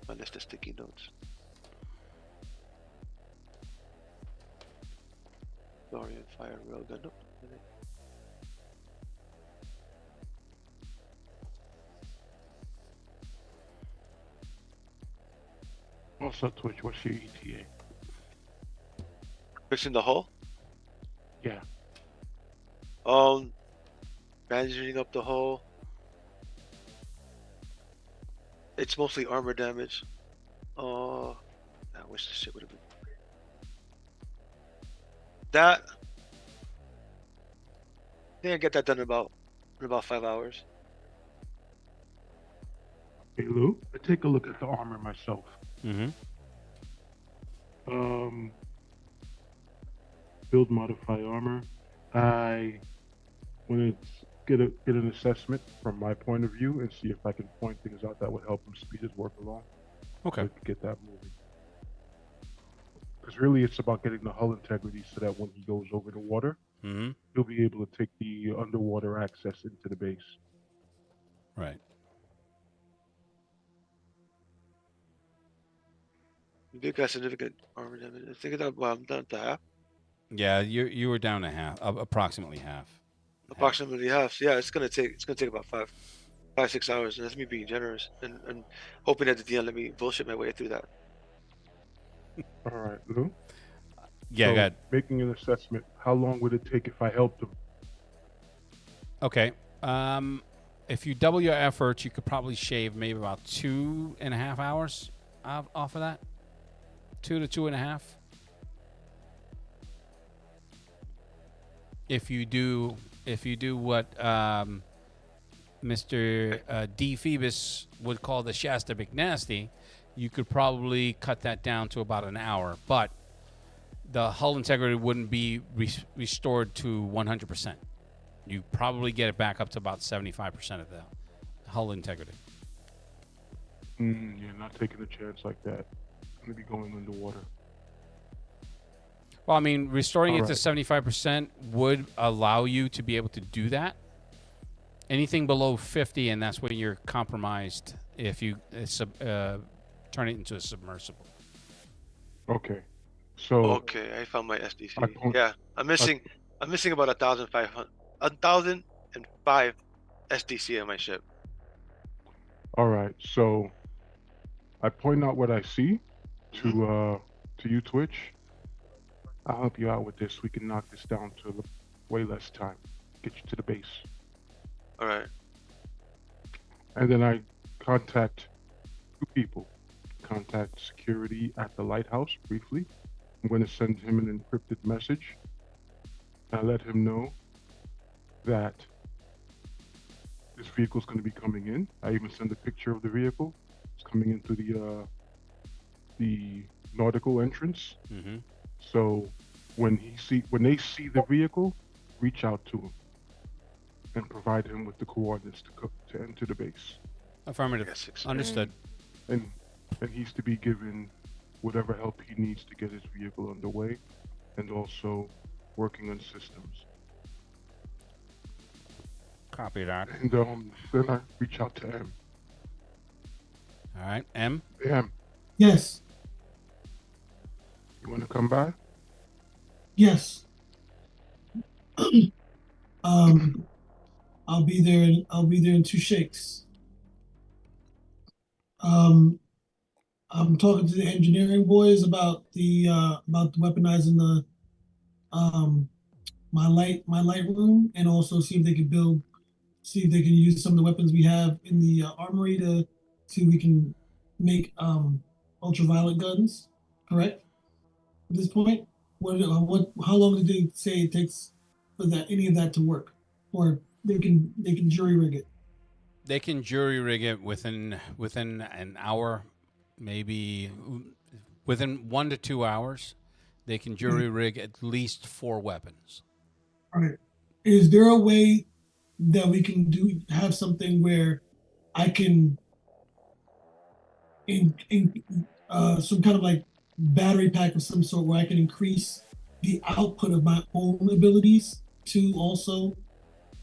My list of sticky notes. Dorian fire railgun. Nope. Also, Twitch, what's your ETA? Fixing the hull. Yeah. Bandaging up the hull. It's mostly armor damage. I wish this shit would have been. That. I think I get that done in about 5 hours. Hey, Lou, I take a look at the armor myself. Mm-hmm. Build modify armor. I want to get an assessment from my point of view and see if I can point things out that would help him speed his work along. Okay. So we can get that moving. Because really, it's about getting the hull integrity so that when he goes over the water, Mm-hmm. he'll be able to take the underwater access into the base. Right. You did got significant armor damage. I think I'm down to half. Yeah, you were down to half, approximately half. Approximately half. Yeah, it's gonna take about 6 hours, and that's me being generous and hoping that the DM let me bullshit my way through that. All right, Lou. Yeah, So, got making an assessment. How long would it take if I helped him? okay. If you double your efforts, you could probably shave maybe about 2.5 hours off of that. 2 to 2.5. If you do what Mr. D. Phoebus would call the Shasta McNasty, you could probably cut that down to about an hour. But the hull integrity wouldn't be restored to 100%. You probably get it back up to about 75% of the hull integrity. Yeah, not taking a chance like that. I'm gonna be going underwater. Well, I mean, restoring it All to right. 75% would allow you to be able to do that. Anything below 50, and that's when you're compromised if you turn it into a submersible. Okay. So Okay, I found my SDC. I point- Yeah, I'm missing about 1,005 SDC on my ship. all right. So I point out what I see to you, Twitch. I'll help you out with this. We can knock this down to way less time. Get you to the base. All right. And then I contact 2 people. Contact security at the lighthouse briefly. I'm going to send him an encrypted message. I let him know that this vehicle is going to be coming in. I even send a picture of the vehicle. It's coming into the nautical entrance. Mm-hmm. So when they see the vehicle, reach out to him and provide him with the coordinates to enter the base. Affirmative. Yes, six. Understood. And he's to be given whatever help he needs to get his vehicle underway, and also working on systems. Copy that. And then I reach out to M. All right. M. M, Yes. you want to come by? Yes. I'll be there. I'll be there in 2 shakes. I'm talking to the engineering boys about the weaponizing the my light room, and also see if they can use some of the weapons we have in the armory to see if we can make ultraviolet guns. Correct. At this point, how long did they say it takes for that any of that to work, or they can jury rig it? They can jury rig it within an hour, maybe within 1 to 2 hours. They can jury rig at least 4 weapons. All right. Is there a way that we can have something where I can in some kind of like battery pack of some sort where I can increase the output of my own abilities to also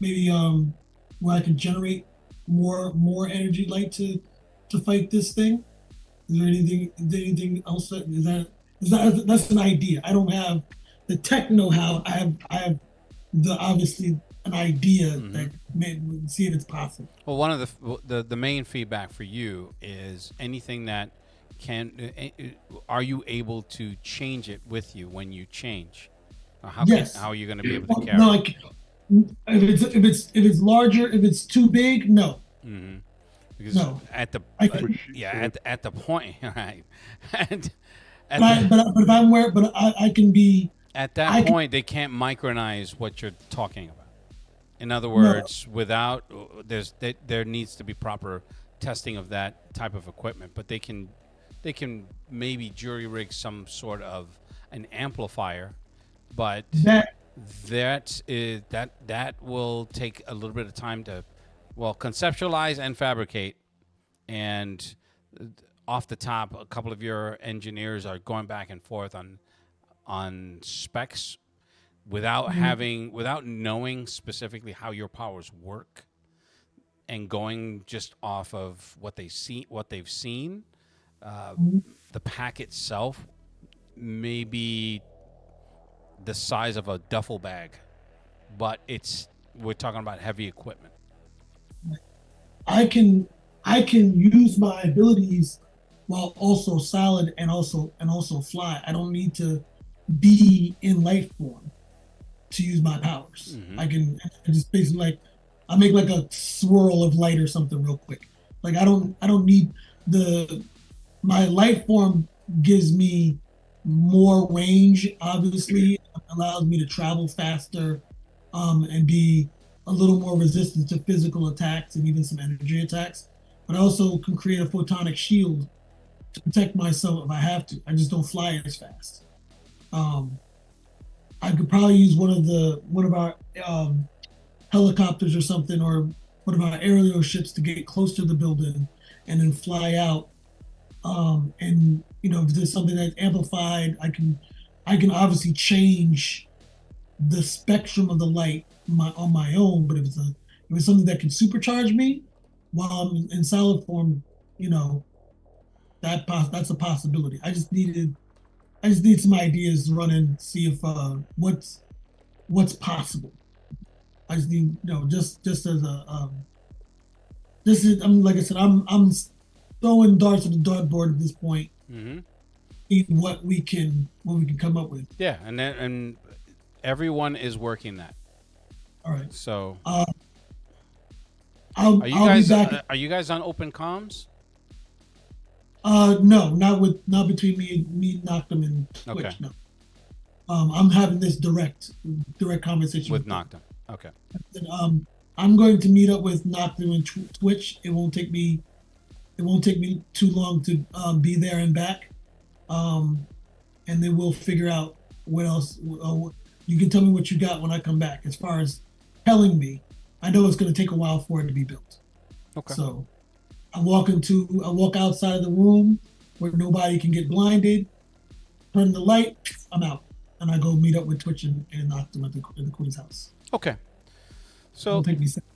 maybe where I can generate more energy light to fight this thing? Is there anything else that's an idea. I don't have the tech know-how. I have the obviously an idea that may see if it's possible. Well, one of the main feedback for you is anything that are you able to change it with you when you change? Or how are you going to be able to carry? No, it? like if it's larger, if it's too big, no. Mm-hmm. Because No. at the at the point, right? But if I'm where, but I can be. At that point, they can't micronize what you're talking about. In other words, without there needs to be proper testing of that type of equipment. But they can maybe jury rig some sort of an amplifier, but that will take a little bit of time to conceptualize and fabricate. And off the top, a couple of your engineers are going back and forth on specs without knowing specifically how your powers work, and going just off of what they've seen. The pack itself may be the size of a duffel bag, but we're talking about heavy equipment. I can use my abilities while also solid and also fly. I don't need to be in life form to use my powers. I can just basically I make like a swirl of light or something real quick. Like I don't need my life form gives me more range, obviously, allows me to travel faster, and be a little more resistant to physical attacks and even some energy attacks. But I also can create a photonic shield to protect myself if I have to. I just don't fly as fast. I could probably use one of our helicopters or something, or one of our aerial ships to get close to the building and then fly out. And if there's something that's amplified, I can obviously change the spectrum of the light on my own. But if it's something that can supercharge me while I'm in solid form, that's a possibility. I just need some ideas to run and see if what's possible. I just need just as a like I said, I'm throwing darts at the dartboard at this point. See what we can come up with. Yeah, and everyone is working that. All right. So I'll be back. Are you guys on open comms? No, not between me, Noctum, and Twitch. Okay. No. I'm having this direct conversation with Noctum. Okay. And, I'm going to meet up with Noctum and Twitch. It won't take me too long to be there and back. And then we'll figure out what else. You can tell me what you got when I come back. As far as telling me, I know it's going to take a while for it to be built. Okay. So I walk outside of the room where nobody can get blinded, turn the light, I'm out. And I go meet up with Twitch and Octum at the Queen's house. Okay. So Don't take me serious.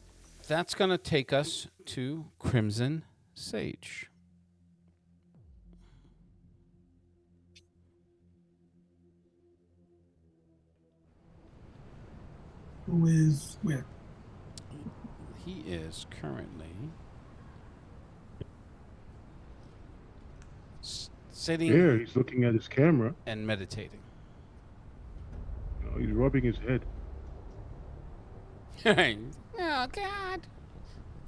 that's going to take us to Crimson Sage. Who is where? He is currently sitting Yeah, he's looking at his camera. and meditating. No, he's rubbing his head. Oh, God.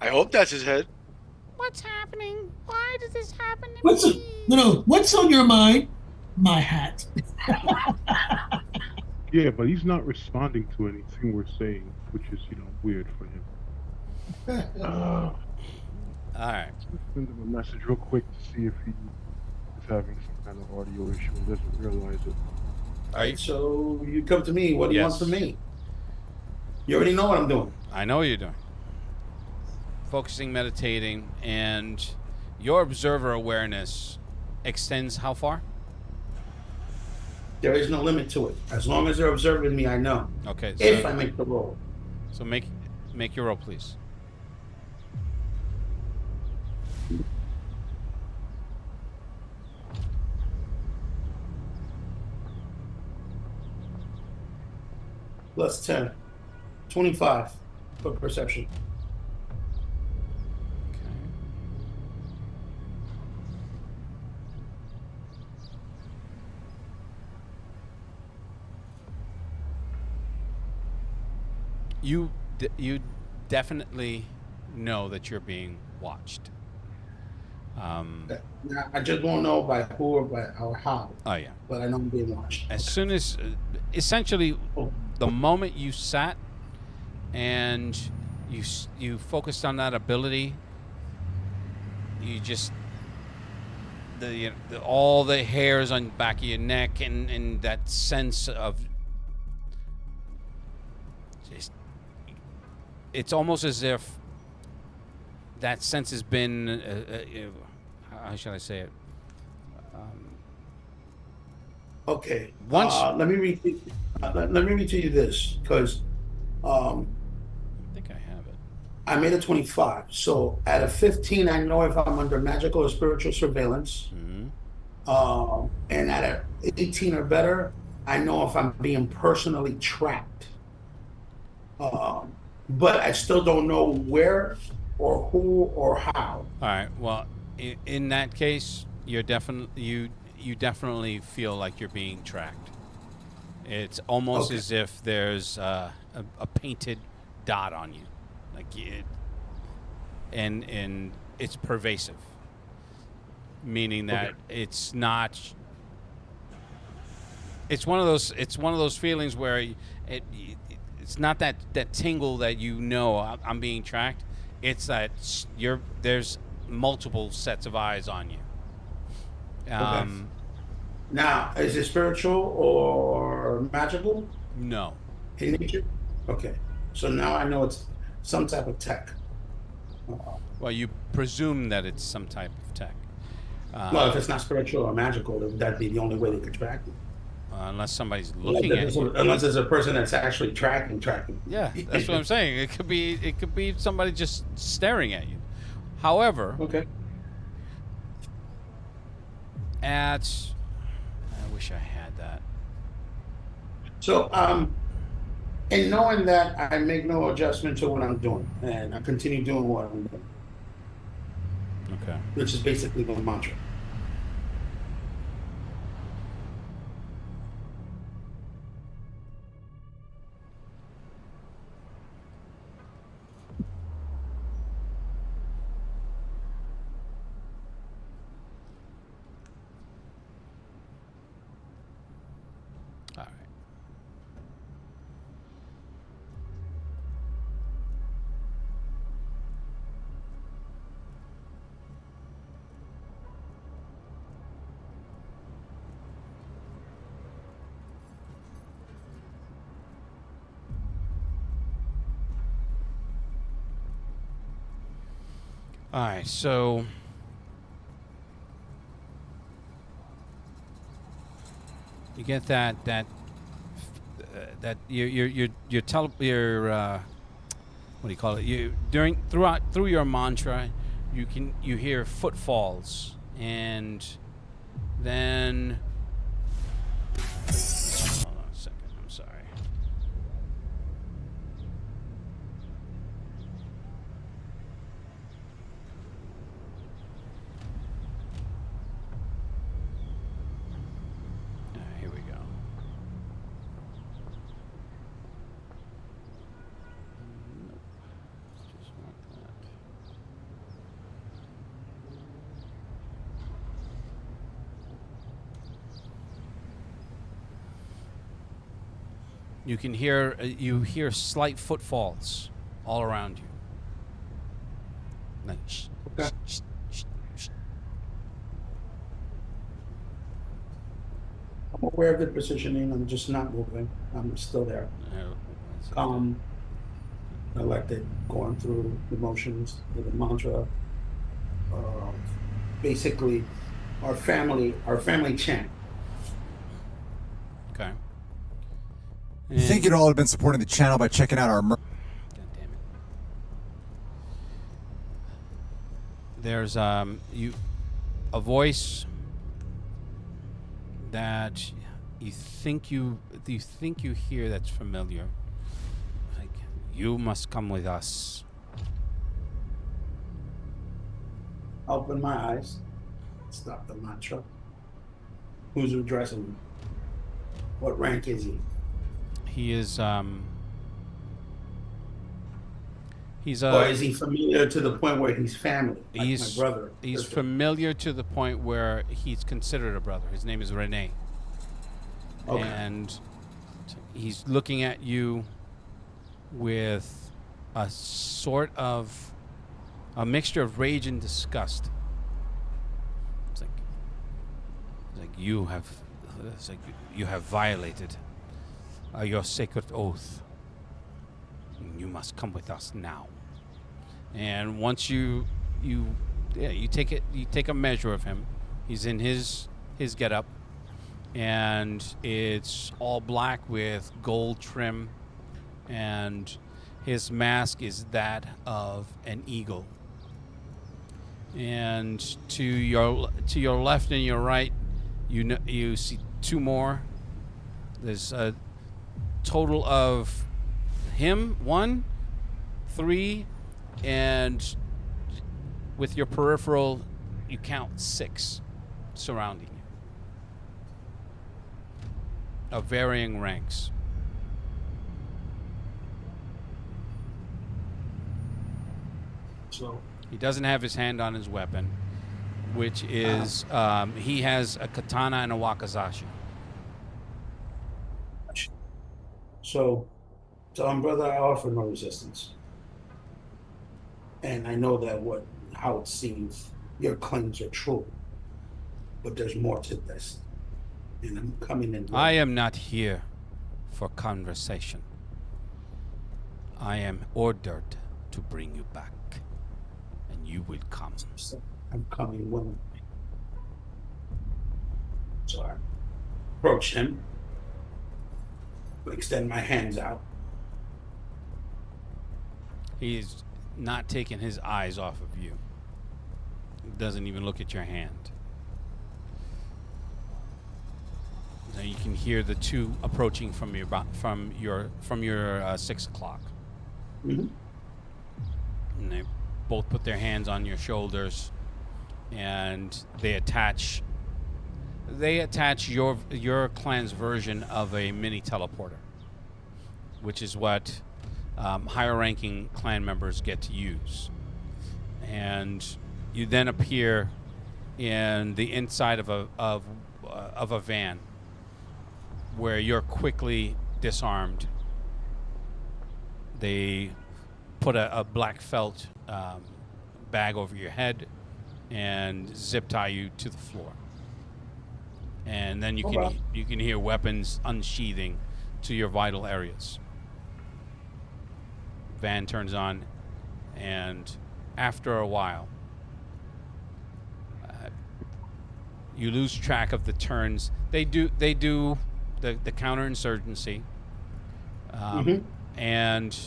I hope that's his head. What's happening? Why did this happen to What's me? no, what's on your mind? My hat. Yeah, but he's not responding to anything we're saying, which is, weird for him. All right. Send him a message real quick to see if he is having some kind of audio issue and doesn't realize it. Are you? So you come to me. What do you want Yes. from me? You already know what I'm doing. I know what you're doing. Focusing, meditating, and your observer awareness extends how far? There is no limit to it. As long as they're observing me, I know. Okay. If I make the roll. So make your roll, please. Plus 10. 25 for perception. Okay. You definitely know that you're being watched. Now, I just won't know by who or how, Oh yeah. but I know I'm being watched. As soon as, essentially, the moment you sat and you focused on that ability, you just all the hairs on the back of your neck and that sense of just, it's almost as if that sense has been how shall I say it? Okay. Once- let me read. Let me read to you this because I think I have it. I made a 25. So at a 15, I know if I'm under magical or spiritual surveillance. And at a 18 or better, I know if I'm being personally tracked. But I still don't know where or who or how. All right. Well, in that case, you're definitely you definitely feel like you're being tracked. It's almost Okay. as if there's a painted dot on you, like it, and it's pervasive, meaning that it's not. It's one of those feelings where it's not that tingle that I'm being tracked. It's that there's multiple sets of eyes on you. Now, is it spiritual or magical No. in nature? Okay. So now I know it's some type of tech. Well, you presume that it's some type of tech. Well, if it's not spiritual or magical, that'd be the only way they could track you. Unless somebody's looking at you. Unless there's a person that's actually tracking. Yeah, that's what I'm saying. It could be somebody just staring at you. However, Okay. I wish I had that. So, and knowing that, I make no adjustment to what I'm doing, and I continue doing what I'm doing, Okay. which is basically the mantra. All right. All right, so you get that what do you call it? Through your mantra, you hear footfalls, and then hold on a second. I'm sorry. Here we go. Nope. Just want that. You hear slight footfalls all around you. Like, shh, Okay. shh, shh, shh. I'm aware of the positioning. I'm just not moving. I'm still there. I like it going through the motions with the mantra. Basically, our family chant. Okay. I think you'd all have been supporting the channel by checking out our God damn it. There's a voice that you think you hear that's familiar. Like, you must come with us. Open my eyes. Stop the mantra. Who's addressing me? What rank is he? He is he's Or a is he familiar to the point where he's family? Like my brother. he's sister? familiar to the point where he's considered a brother. His name is Rene. Okay. And he's looking at you with a sort of a mixture of rage and disgust. It's like you have violated your sacred oath. You must come with us now. And once you take a measure of him. He's in his getup, and it's all black with gold trim, and his mask is that of an eagle. And to your left and your right, you see two more. There's a total of him, 1, 3, and with your peripheral, you count 6 surrounding you, of varying ranks. So He doesn't have his hand on his weapon, which is he has a katana and a wakizashi. So brother, I offer no resistance. And I know that how it seems, your claims are true. But there's more to this. And I'm coming in. I am not here for conversation. I am ordered to bring you back, and you will come. I'm coming willingly. So I approach him, extend my hands out. He's not taking his eyes off of you. He doesn't even look at your hand. So you can hear the two approaching from your 6 o'clock. Mm-hmm. And they both put their hands on your shoulders, and they attach your clan's version of a mini teleporter, which is what higher ranking clan members get to use. And you then appear in the inside of a van, where you're quickly disarmed. They put a black felt bag over your head and zip tie you to the floor. And then you can hear weapons unsheathing to your vital areas. Van turns on, and after a while, You lose track of the turns. They do the counterinsurgency, and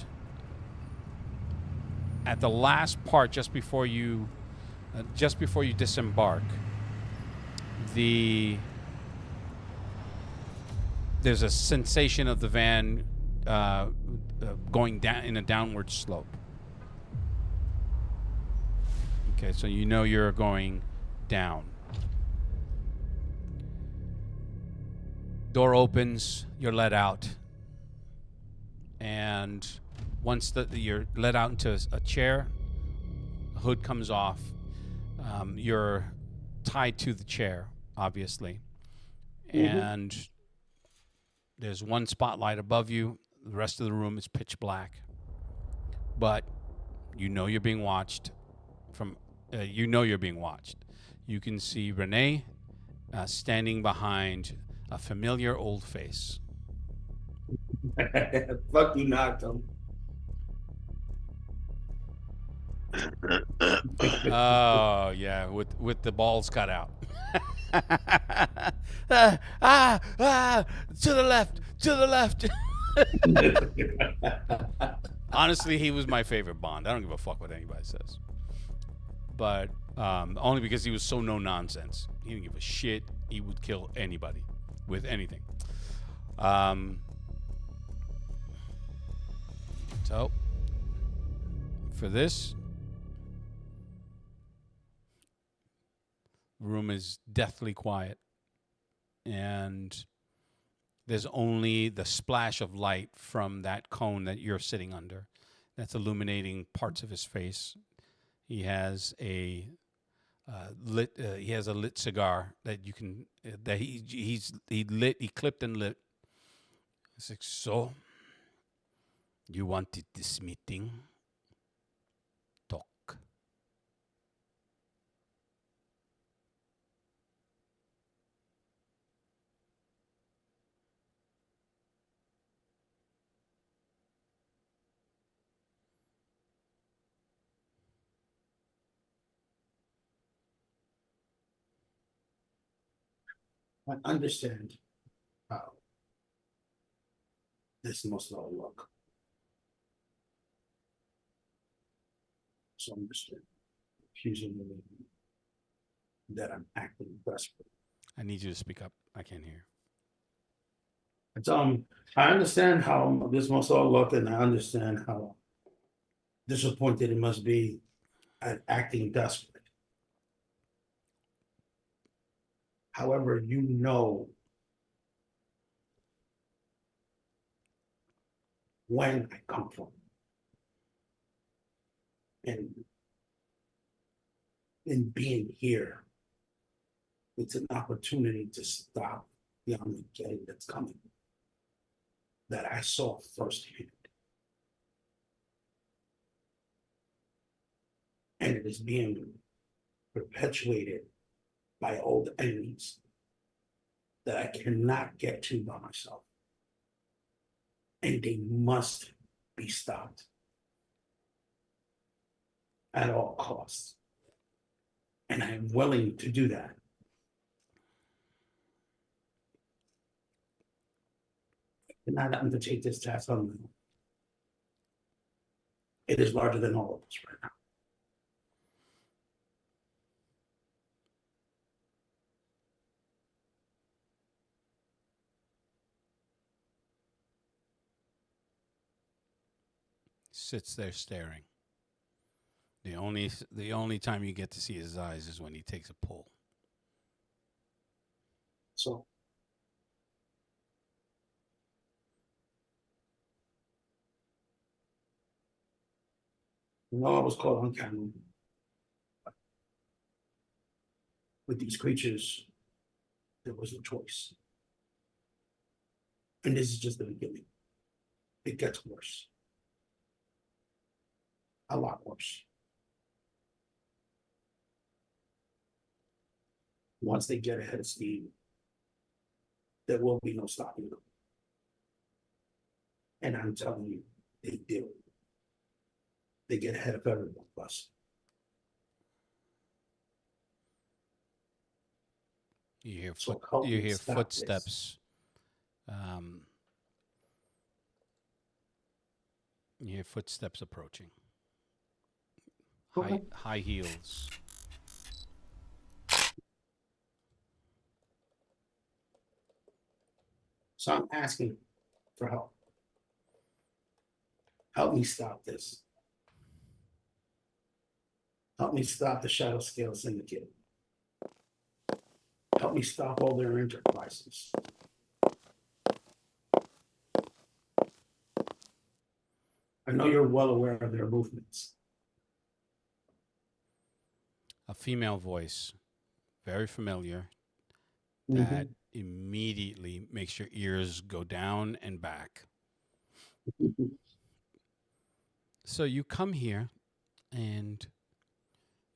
at the last part, just before you disembark, there's a sensation of the van going down in a downward slope. Okay, so you know you're going down. Door opens, you're let out, and once you're let out into a chair, the hood comes off. You're tied to the chair, obviously, and there's one spotlight above you. The rest of the room is pitch black, but you know you're being watched. You're being watched. You can see Renee standing behind a familiar old face. Fuck you, Knocked. Oh yeah, with the balls cut out. To the left, to the left. Honestly, he was my favorite Bond. I don't give a fuck what anybody says, but only because he was so no nonsense. He didn't give a shit. He would kill anybody with anything. So for this, the room is deathly quiet, and there's only the splash of light from that cone that you're sitting under that's illuminating parts of his face. He has a lit cigar that you can that he clipped and lit. It's like, so you wanted this meeting? Talk. I understand how this must all look. So understand. Accusing me that I'm acting desperate. I need you to speak up. I can't hear. It's I understand how this must all look, and I understand how disappointed it must be at acting desperate. However, you know when I come from. And in being here, it's an opportunity to stop the Armageddon that's coming that I saw firsthand. And it is being perpetuated by old enemies that I cannot get to by myself. And they must be stopped at all costs. And I am willing to do that. I cannot undertake this task on my own. It is larger than all of us right now. Sits there staring. The only time you get to see his eyes is when he takes a pull. So I was caught on camera with these creatures. There was no choice. And this is just the beginning. It gets worse. A lot worse. Once they get ahead of steam, there will be no stopping them. And I'm telling you, they do. They get ahead of everyone of us. You hear So help you me hear stop this. footsteps. You hear footsteps approaching. Okay. High heels. So I'm asking for help. Help me stop this. Help me stop the Shadow Scale Syndicate. Help me stop all their enterprises. I know you're well aware of their movements. A female voice, very familiar, Mm-hmm. that immediately makes your ears go down and back. So you come here and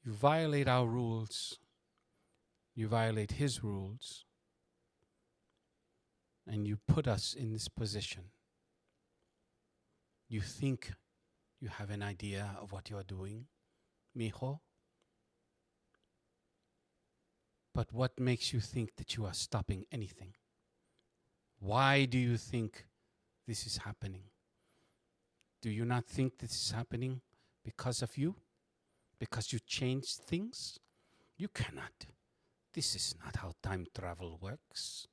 you violate our rules, you violate his rules, and you put us in this position. You think you have an idea of what you are doing, mijo? But what makes you think that you are stopping anything? Why do you think this is happening? Do you not think this is happening because of you? Because you changed things? You cannot. This is not how time travel works.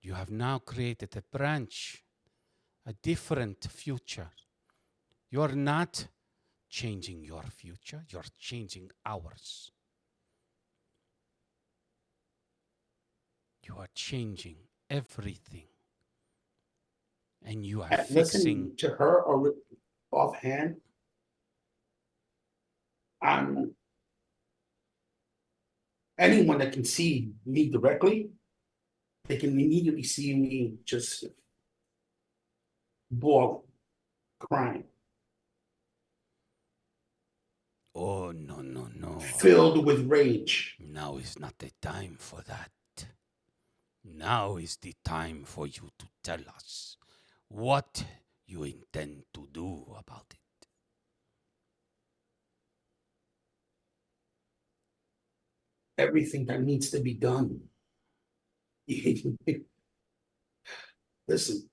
You have now created a branch, a different future. You're not changing your future, you're changing ours. You are changing everything. And you are fixing. Listening to her or offhand, anyone that can see me directly, they can immediately see me just bawling, crying, Oh, no, no, no. filled with rage. Now is not the time for that. Now is the time for you to tell us what you intend to do about it. Everything that needs to be done. Listen,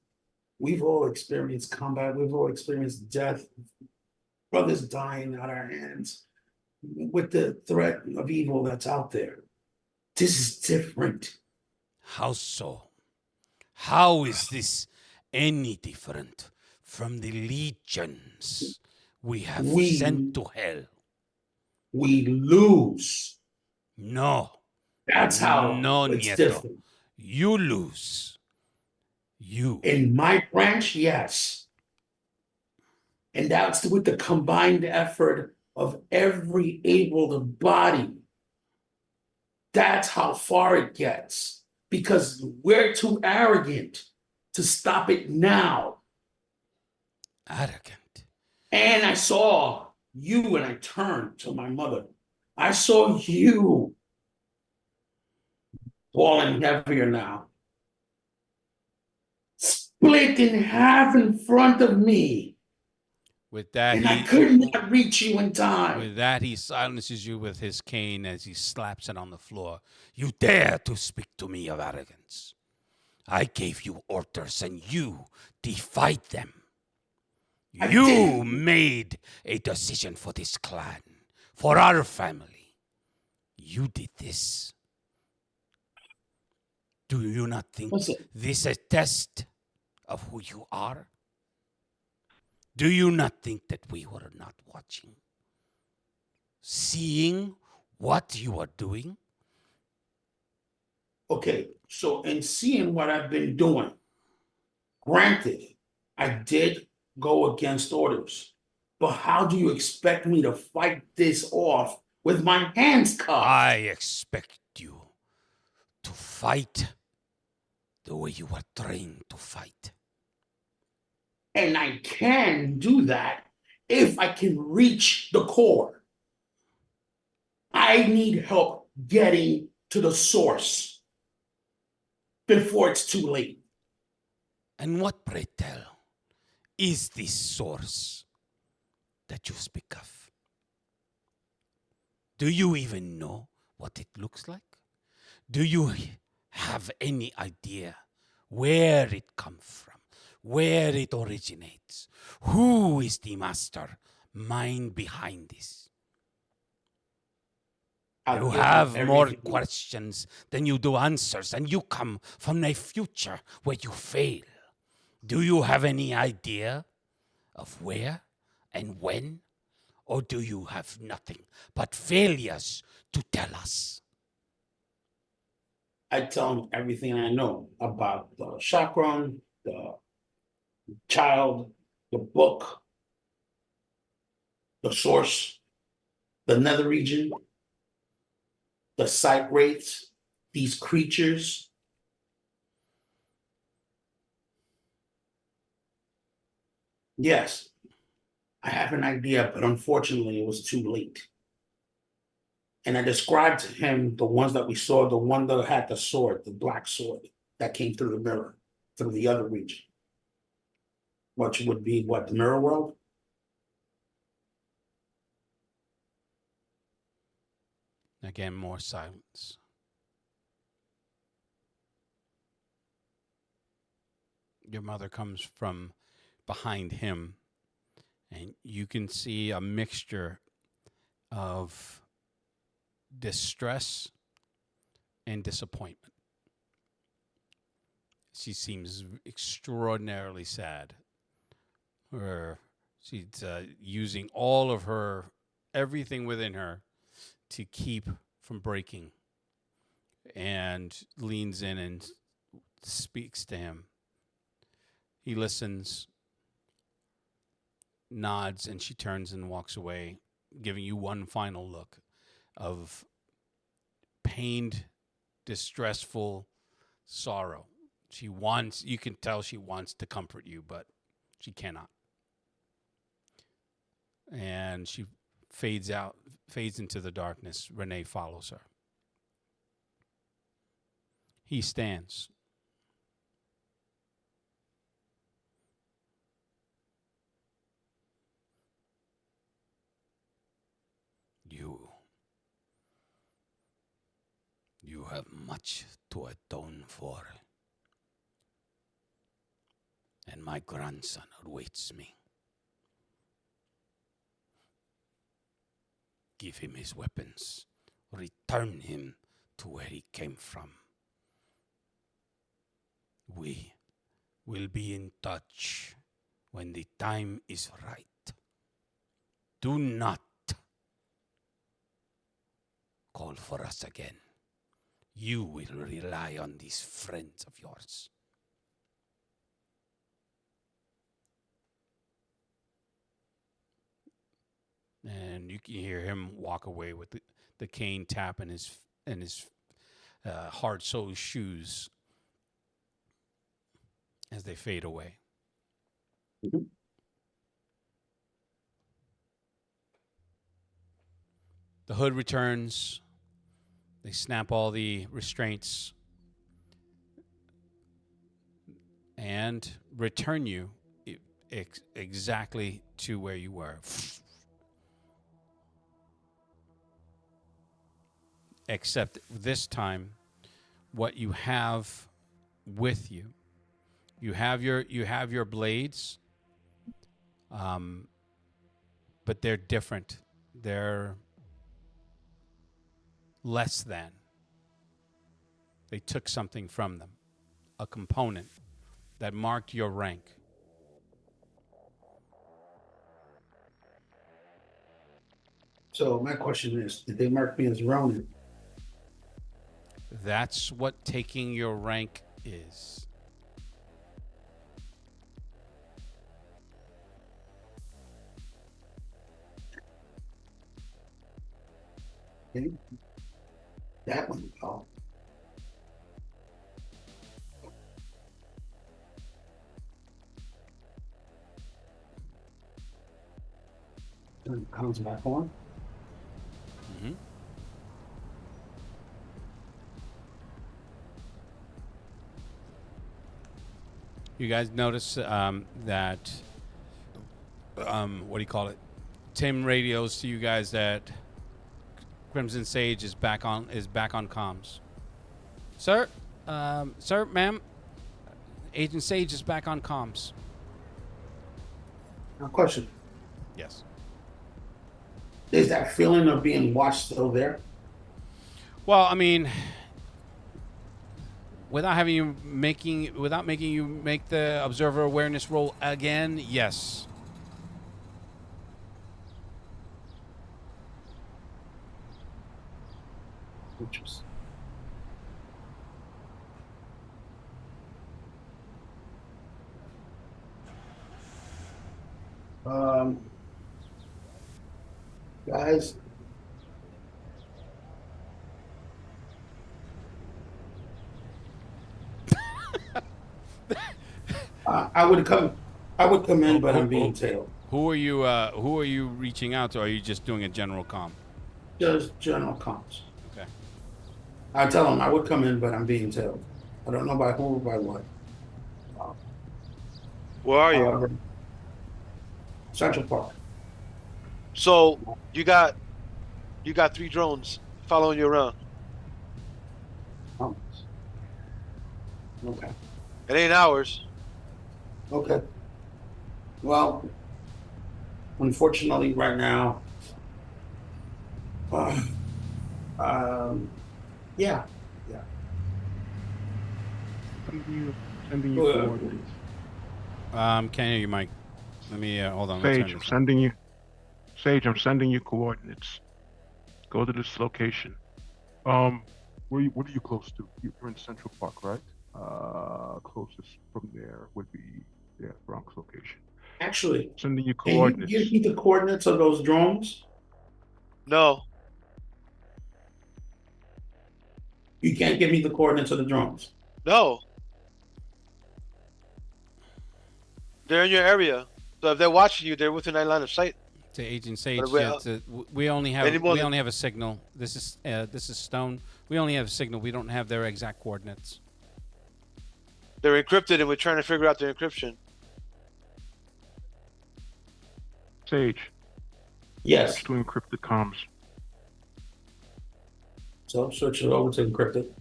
we've all experienced combat, we've all experienced death, brothers dying out our hands with the threat of evil that's out there. This is different. How so? How is this any different from the legions we have sent to hell? We lose. No. That's how No, it's Nieto. different. You lose. You. In my branch, yes. And that's with the combined effort of every able body. That's how far it gets. Because we're too arrogant to stop it now. Arrogant. And I saw you and I turned to my mother. I saw you falling heavier now. Split in half in front of me. With that, And I could not reach you in time. With that, he silences you with his cane as he slaps it on the floor. You dare to speak to me of arrogance. I gave you orders and you defied them. You made a decision for this clan, for our family. You did this. Do you not think this is a test of who you are? Do you not think that we were not watching? Seeing what you are doing? Okay, so in seeing what I've been doing, granted, I did go against orders, but how do you expect me to fight this off with my hands cuffed? I expect you to fight the way you were trained to fight. And I can do that if I can reach the core. I need help getting to the source before it's too late. And what, pray tell, is this source that you speak of? Do you even know what it looks like? Do you have any idea where it comes from, where it originates? Who is the master mind behind this? I'll You give have more everything. questions than you do answers, and you come from a future where you fail. Do you have any idea of where and when? Or do you have nothing but failures to tell us? I tell him everything I know about the chakram, the child, the book, the source, the nether region, the sight rates, these creatures. Yes, I have an idea, but unfortunately, it was too late. And I described to him the ones that we saw, the one that had the sword, the black sword that came through the mirror, through the other region. Which would be what, the mirror world? Again, more silence. Your mother comes from behind him, and you can see a mixture of distress and disappointment. She seems extraordinarily sad. Or she's using all of her, everything within her to keep from breaking, and leans in and speaks to him. He listens, nods, and she turns and walks away, giving you one final look of pained, distressful sorrow. You can tell she wants to comfort you, but she cannot. And she fades into the darkness. Renee follows her. He stands. You have much to atone for. And my grandson awaits me. Give him his weapons. Return him to where he came from. We will be in touch when the time is right. Do not call for us again. You will rely on these friends of yours. And you can hear him walk away with the cane tap in his hard-soled shoes as they fade away. Mhm. The hood returns. They snap all the restraints and return you exactly to where you were. Except this time, what you have with you, you have your blades, but they're different. They're less than. They took something from them, a component that marked your rank. So my question is, did they mark me as Ronin? That's what taking your rank is. Okay. That one, oh. Turn the comes back on. Mm-hmm. You guys notice that what do you call it? Tim radios to you guys that Crimson Sage is back on comms. Sir, sir, ma'am, Agent Sage is back on comms. Now, question: Yes. is that feeling of being watched still there? Well, I mean, without making you make the observer awareness roll again, yes. Interesting. Guys, I would come. I would come in, but I'm being tailed. Who are you? Who are you reaching out to? Or are you just doing a general comm? Just general comms. Okay. I tell them I would come in, but I'm being tailed. I don't know by who or by what. Where are you? However, Central Park. So you got 3 drones following you around. Okay. It ain't ours. Okay. Well, unfortunately, right now, yeah. Sending you coordinates. Can't hear you, Mike. Let me hold on. Sage, I'm sending you. Sage, I'm sending you coordinates. Go to this location. What are you close to? You're in Central Park, right? Closest from there would be Bronx location. Actually, Sending you can you coordinates. give me the coordinates of those drones? No. You can't give me the coordinates of the drones. No. They're in your area. So if they're watching you, they're within that line of sight. To Agent Sage, But we only have Any more we than- only have a signal. This is Stone. We only have a signal. We don't have their exact coordinates. They're encrypted, and we're trying to figure out their encryption. Sage, Yes. switch to encrypted comms. So switch it over to encrypted.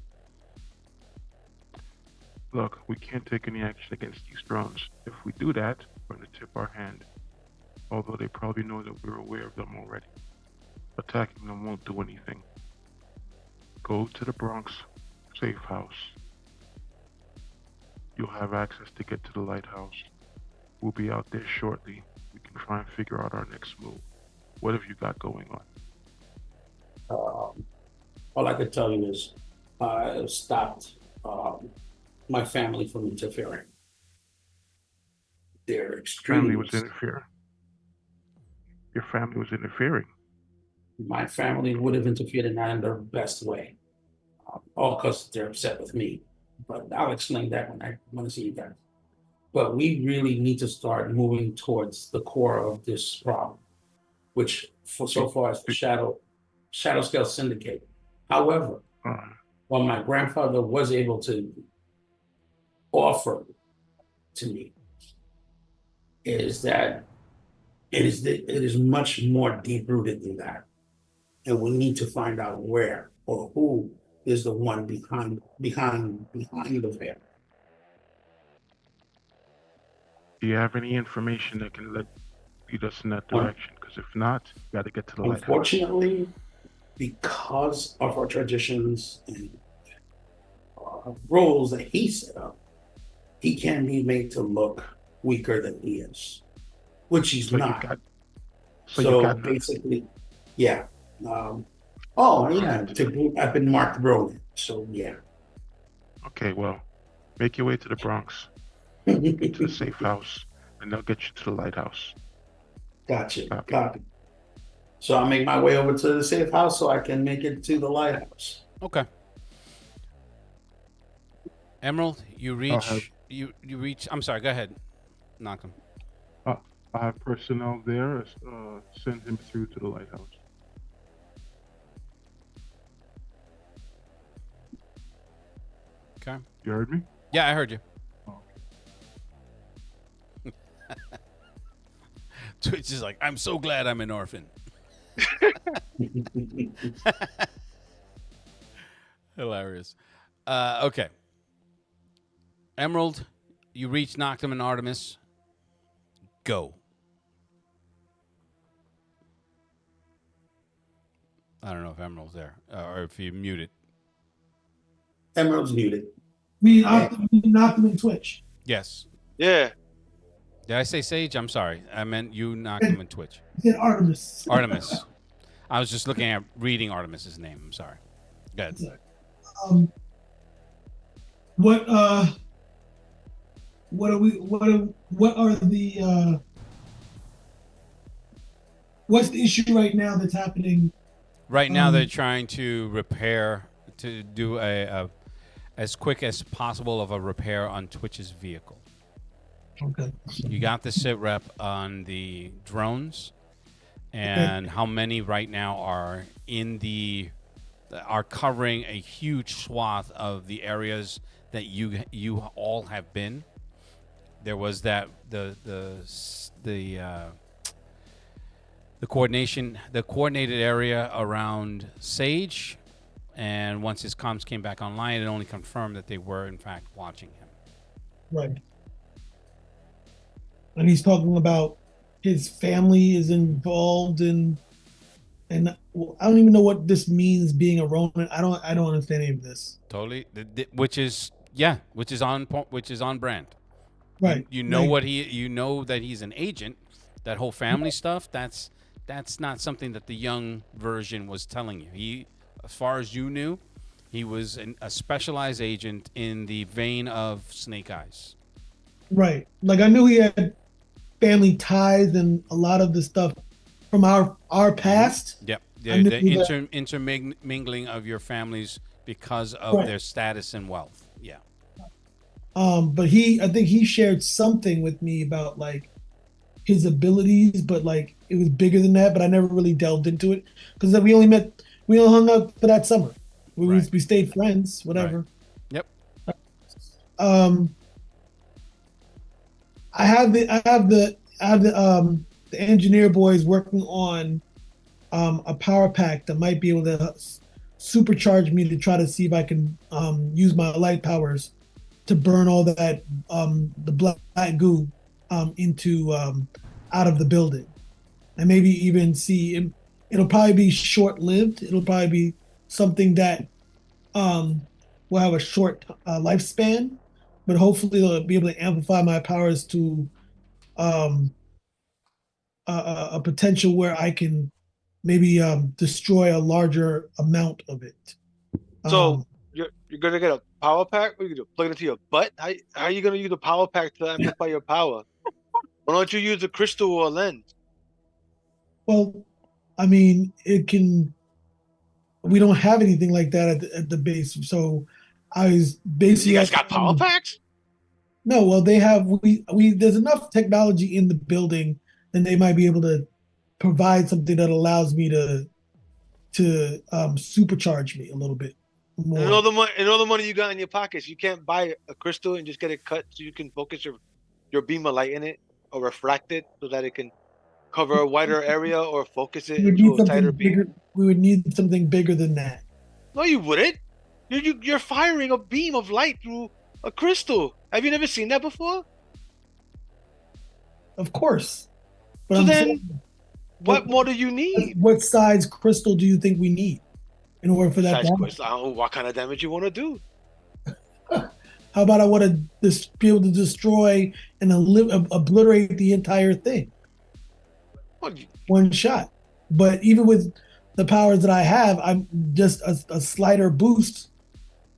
Look, we can't take any action against these drones. If we do that, we're going to tip our hand. Although they probably know that we're aware of them already. Attacking them won't do anything. Go to the Bronx safe house. You'll have access to get to the lighthouse. We'll be out there shortly. We can try and figure out our next move. What have you got going on? All I could tell you is I stopped my family from interfering. They're extremely. Family was interfering. Your family was interfering. My family would have interfered in that in their best way. All because they're upset with me. But I'll explain that when I want to see you guys. But we really need to start moving towards the core of this problem, which so far is the shadow scale syndicate. However, what my grandfather was able to offer to me is that it is much more deep rooted than that, and we need to find out where or who is the one behind the veil. Do you have any information that can lead us in that direction? Because if not, you got to get to the lighthouse. Unfortunately, because of our traditions and rules that he set up, he can be made to look weaker than he is, which he's not. So basically, yeah. I've been marked brilliant. So yeah. Okay, well, make your way to the Bronx, get to the safe house, and they'll get you to the lighthouse. Gotcha. Copy. So I'll make my way over to the safe house so I can make it to the lighthouse. Okay. Emerald, you reach. You reach. I'm sorry. Go ahead. Knock him. I have personnel there. Send him through to the lighthouse. Okay. You heard me? Yeah, I heard you. Oh, okay. Twitch is like, I'm so glad I'm an orphan. Hilarious. Okay. Emerald, you reach Noctum and Artemis. Go. I don't know if Emerald's there or if you muted. Emerald's muted. We knocked him in Twitch. Yes. Yeah. Did I say Sage? I'm sorry. I meant you knocked him in Twitch. He said Artemis. Artemis. I was just looking at reading Artemis's name. I'm sorry. Good. What are the what's the issue right now that's happening? Right now, they're trying to repair, to do a as quick as possible of a repair on Twitch's vehicle. Okay. You got the sit rep on the drones, and how many right now are are covering a huge swath of the areas that you all have been. There was that the coordinated area around Sage, and once his comms came back online, it only confirmed that they were in fact watching him. Right. And he's talking about his family is involved in, and I don't even know what this means being a Ronin. I don't understand any of this. Totally, which is on brand. Right. You know you know that he's an agent. That whole family stuff. That's not something that the young version was telling you. He, as far as you knew, he was a specialized agent in the vein of Snake Eyes. Right. Like I knew he had family ties and a lot of the stuff from our past. Yep. The intermingling of your families because of their status and wealth. Yeah. But I think he shared something with me about like his abilities, but like it was bigger than that. But I never really delved into it because we only hung out for that summer. We stayed friends, whatever. Right. Yep. I have the engineer boys working on a power pack that might be able to supercharge me to try to see if I can use my light powers to burn all that the black goo into out of the building, and maybe even see it'll probably be short-lived. It'll probably be something that will have a short lifespan, but hopefully it'll be able to amplify my powers to a potential where I can maybe destroy a larger amount of it. So you're gonna get a power pack? What are you gonna plug it into your butt? How are you gonna use a power pack to amplify your power? Why don't you use a crystal or a lens? Well, I mean, it can. We don't have anything like that at the base, so I was basically. You guys got power packs? No, well, they have. We there's enough technology in the building, and they might be able to provide something that allows me to supercharge me a little bit more. And all the money you got in your pockets, you can't buy a crystal and just get it cut so you can focus your beam of light in it or refract it so that it can cover a wider area or focus it into a tighter beam. We would need something bigger than that. No, you wouldn't. You're firing a beam of light through a crystal. Have you never seen that before? Of course. But so then, what more do you need? What size crystal do you think we need in order for that? I don't know what kind of damage you want to do. How about I want to be able to destroy and obliterate the entire thing? One shot. But even with the powers that I have, I'm just a slighter boost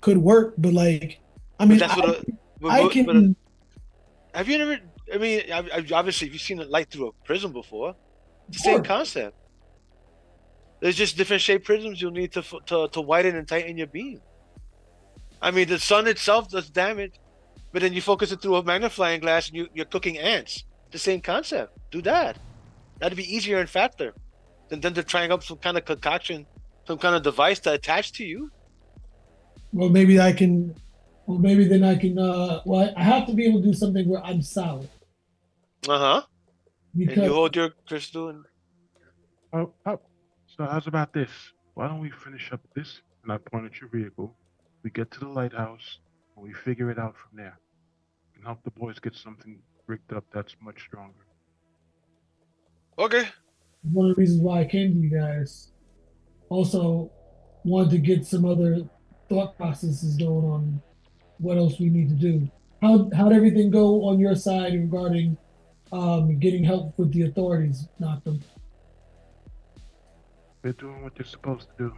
could work. But like, I mean, I can. Have you never? I mean, obviously, you've seen a light through a prism before. It's the same concept. There's just different shaped prisms you'll need to widen and tighten your beam. I mean, the sun itself does damage, but then you focus it through a magnifying glass and you're cooking ants. The same concept. Do that. That'd be easier and faster than to trying up some kind of concoction, some kind of device to attach to you. Well, maybe I can. Well, maybe then I can. Well, I have to be able to do something where I'm solid. And you hold your crystal and. So how's about this? Why don't we finish up this? And I point at your vehicle. We get to the lighthouse and we figure it out from there. And help the boys get something rigged up that's much stronger. Okay. One of the reasons why I came to you guys. Also, wanted to get some other thought processes going on what else we need to do. How'd everything go on your side regarding getting help with the authorities, Knocked They're doing what they're supposed to do.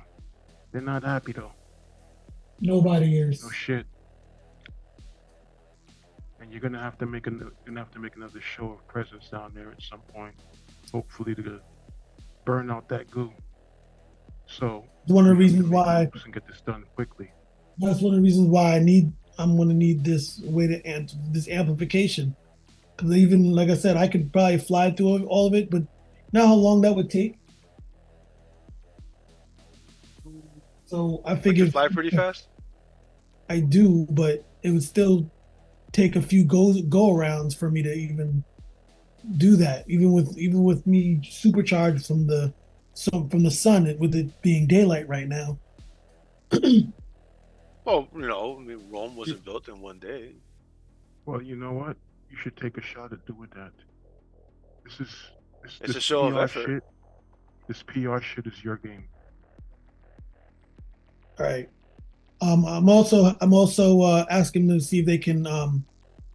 They're not happy though. Nobody is. No shit. And you're gonna have to make another show of presence down there at some point. Hopefully to burn out that goo. So It's one of the we have to reasons make why. moves and get this done quickly. That's one of the reasons why I'm going to need this way to this amplification. Because even like I said, I could probably fly through all of it, but now how long that would take. So I But you figured fly pretty fast. I do, but it would still take a few go arounds for me to even do that. Even with me supercharged from the sun, with it being daylight right now. Well, I mean, Rome wasn't built in one day. Well, you know what? You should take a shot at doing that. It's a show of effort. shit. This PR shit is your game. All right. I'm also asking them to see if they can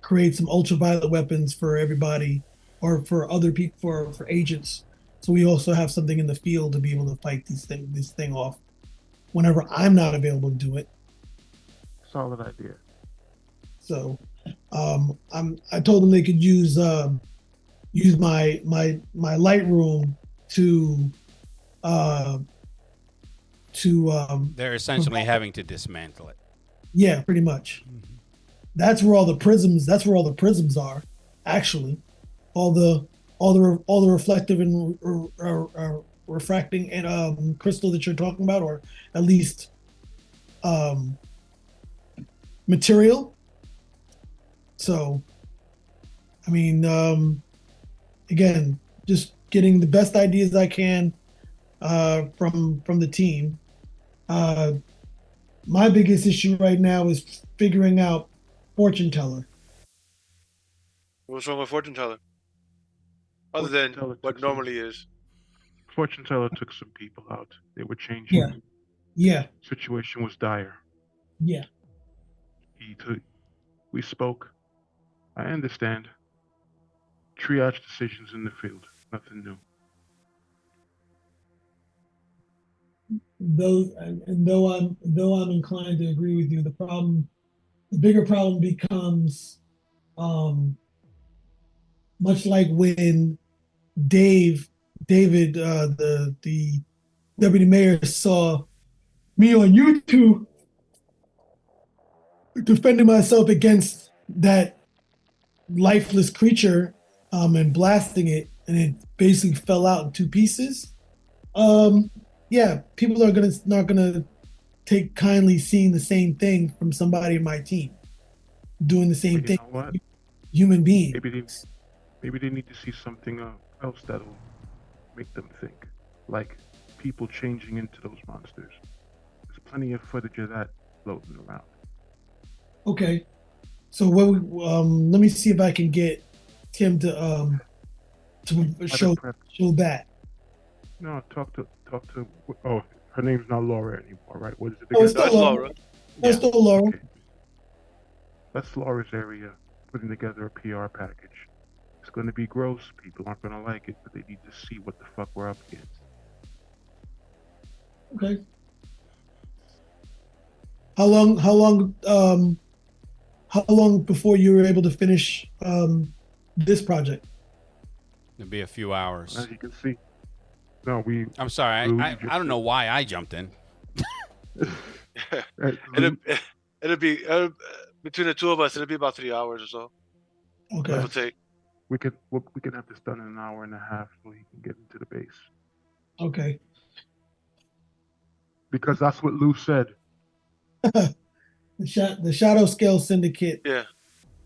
create some ultraviolet weapons for everybody, or for other people, for agents. So we also have something in the field to be able to fight this thing off whenever I'm not available to do it. Solid idea. So I told them they could use my Lightroom to They're essentially having to dismantle it. yeah, pretty much. That's where all the prisms are, actually. All the reflective and refracting and crystal that you're talking about, or at least material. So, I mean, again, just getting the best ideas I can from the team. My biggest issue right now is figuring out fortune teller. What's wrong with fortune teller? Other Fortune than teller what took some- normally is. Fortune teller took some people out. They were changing. Yeah, Situation was dire. yeah. We spoke. I understand. Triage decisions in the field. Nothing new. Though I'm inclined to agree with you, the bigger problem becomes, much like when David, the deputy mayor, saw me on YouTube defending myself against that lifeless creature, and blasting it, and it basically fell out in two pieces. Yeah, people are not gonna take kindly seeing the same thing from somebody in my team doing the same But thing. you know what? Human beings. Maybe they need to see something else that'll make them think. Like people changing into those monsters. There's plenty of footage of that floating around. Okay, so let me see if I can get Tim to show that. No, talk to. Oh, her name's not Laura anymore, right? What is it Oh, again? it's still That's Laura. Laura. It's still Laura. Okay. That's Laura's area, putting together a PR package. It's going to be gross. People aren't going to like it, but they need to see what the fuck we're up against. Okay. How long before you were able to finish this project? It'll be a few hours. As you can see. No, I'm sorry. I don't know why I jumped in. It'll be between the two of us. It'll be about 3 hours or so. Okay. It'll take. We can have this done in an hour and a half so he can get into the base. Okay. Because that's what Lou said. The Shadow Scale Syndicate. Yeah.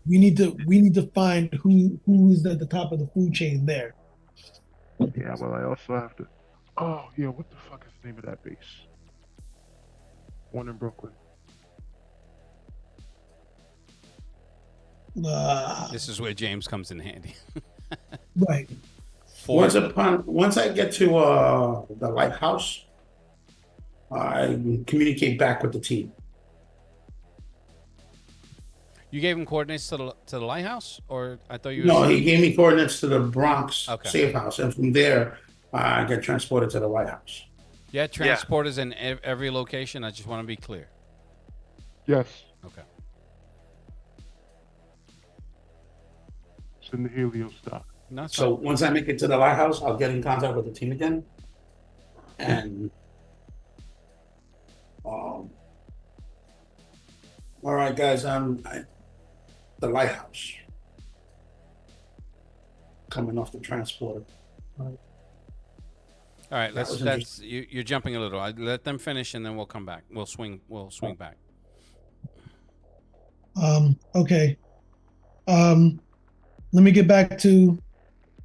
We need to find who's at the top of the food chain there. Yeah, well, I also have to. Oh, yeah, what the fuck is the name of that base? One in Brooklyn. This is where James comes in handy. Right. Once I get to the lighthouse, I communicate back with the team. You gave him coordinates to the lighthouse, or I thought you. No, he gave me coordinates to the Bronx Okay. safe house, and from there, I get transported to the lighthouse. Yeah, transporters in every location. I just want to be clear. Yes. Okay. It's in the Helio stock. Not So once I make it to the lighthouse, I'll get in contact with the team again, and all right, guys, the lighthouse coming off the transporter. All right, That was that's you're jumping a little. Let them finish, and then we'll come back. We'll swing back. Okay. Let me get back to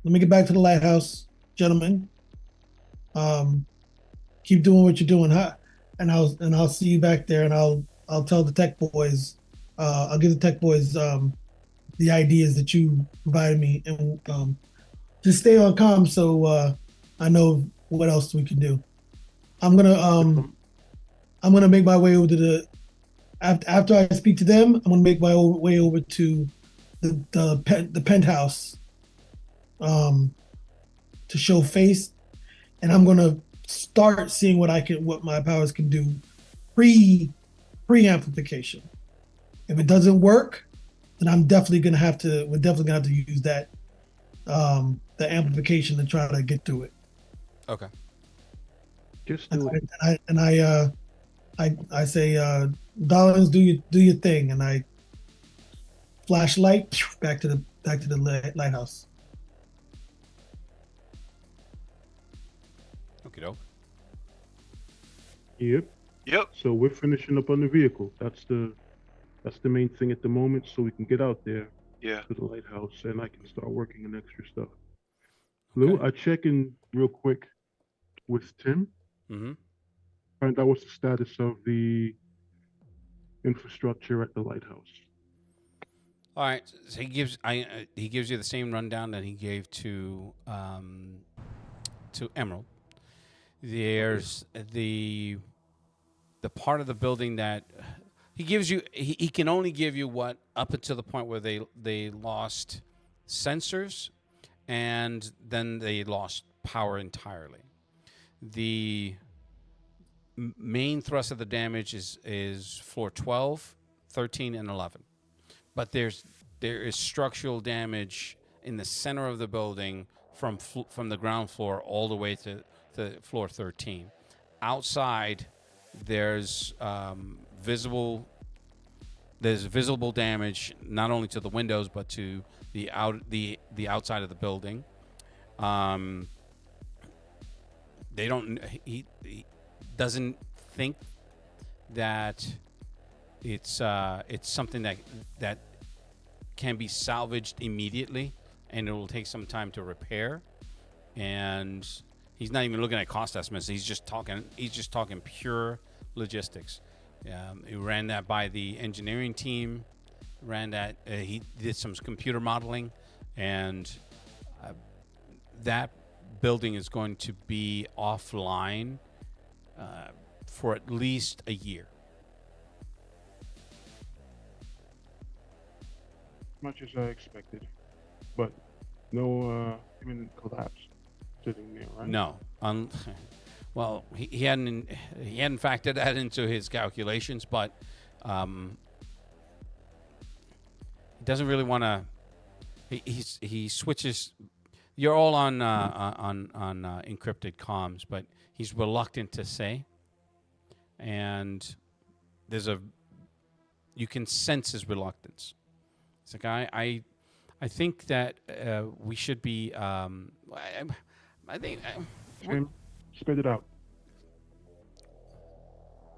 the lighthouse, gentlemen. Keep doing what you're doing, huh? And I'll see you back there, and I'll tell the tech boys. I'll give the tech boys the ideas that you provided me, and just stay on comm so I know what else we can do. I'm gonna make my way over to the after I speak to them. I'm gonna make my way over to the penthouse to show face, and I'm gonna start seeing what my powers can do pre amplification. If it doesn't work, then we're definitely gonna have to use that the amplification to try to get through it. Okay. Just do it. I say, Dollins, do your thing, and I flashlight back to the lighthouse. Okie doke. Yep. Yep. So we're finishing up on the vehicle. That's the main thing at the moment, so we can get out there Yeah. to the lighthouse, and I can start working on extra stuff. Lou, I check in real quick with Tim. Mm-hmm. Find out what's the status of the infrastructure at the lighthouse. All right. So he gives you the same rundown that he gave to Emerald. There's the part of the building that he gives you. He can only give you what up until the point where they lost sensors, and then they lost power entirely. The main thrust of the damage is floor 12, 13, and 11. But there is structural damage in the center of the building from the ground floor all the way to floor 13. Outside, there's visible damage not only to the windows but to the outside of the building. He doesn't think that it's something that can be salvaged immediately, and it will take some time to repair. And he's not even looking at cost estimates. He's just talking pure logistics. He ran that by the engineering team. He did some computer modeling, and that building is going to be offline for at least a year. Much as I expected, but no imminent collapse sitting there, right? No. Well, he hadn't factored that into his calculations, but he doesn't really want to. He switches. You're all on encrypted comms, but he's reluctant to say. And you can sense his reluctance. It's like I think that we should be. I think. Tim, spit it out.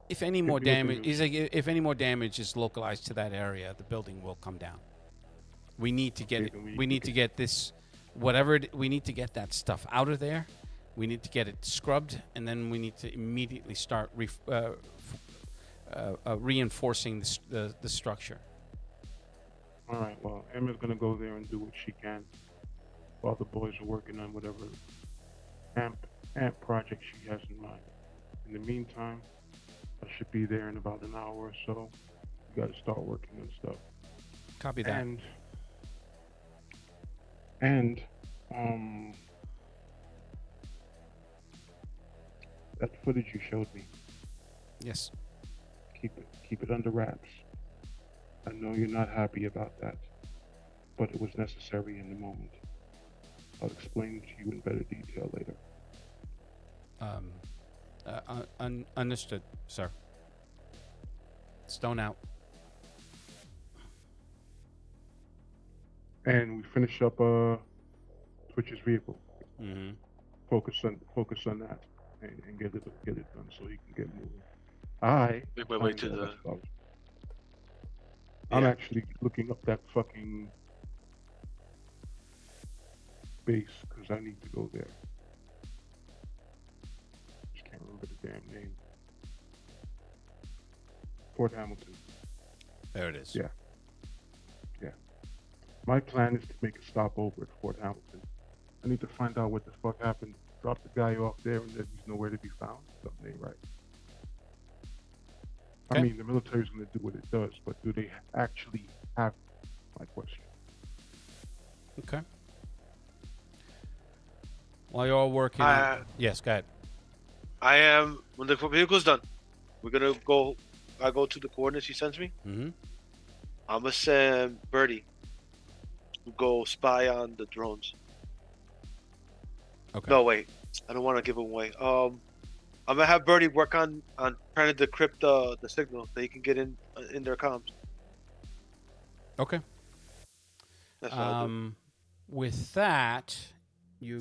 If any more damage, he's like, if any more damage is localized to that area, the building will come down. We need to get it. We need to get this, we need to get that stuff out of there. We need to get it scrubbed, and then we need to immediately start reinforcing the structure. All right. Well, Emma's gonna go there and do what she can while the boys are working on whatever amp project she has in mind. In the meantime, I should be there in about an hour or so. You got to start working on stuff. Copy that. And um, that footage you showed me, Yes. keep it under wraps. I know you're not happy about that, but it was necessary in the moment. I'll explain to you in better detail later. Understood, sir. Stone out. And we finish up Twitch's vehicle. Mm-hmm. Focus on that and get it done so he can get moving. I Make my way to the. I'm Yeah. actually looking up that fucking base because I need to go there. Just can't remember the damn name. Fort Hamilton. There it is. Yeah. My plan is to make a stopover at Fort Hamilton. I need to find out what the fuck happened. Drop the guy off there and then he's nowhere to be found. Something ain't right. Okay. I mean, the military's going to do what it does, but do they actually have my question? Okay. While you're all working, yes, go ahead. I am when the vehicle's done. We're gonna go. I go to the coordinates he sends me. Mm-hmm. I'm gonna send Birdie to go spy on the drones. Okay. No, wait. I don't want to give him away. I'm gonna have Birdie work on trying to decrypt the signal so he can get in their comms. Okay. That's what I'll do. With that, you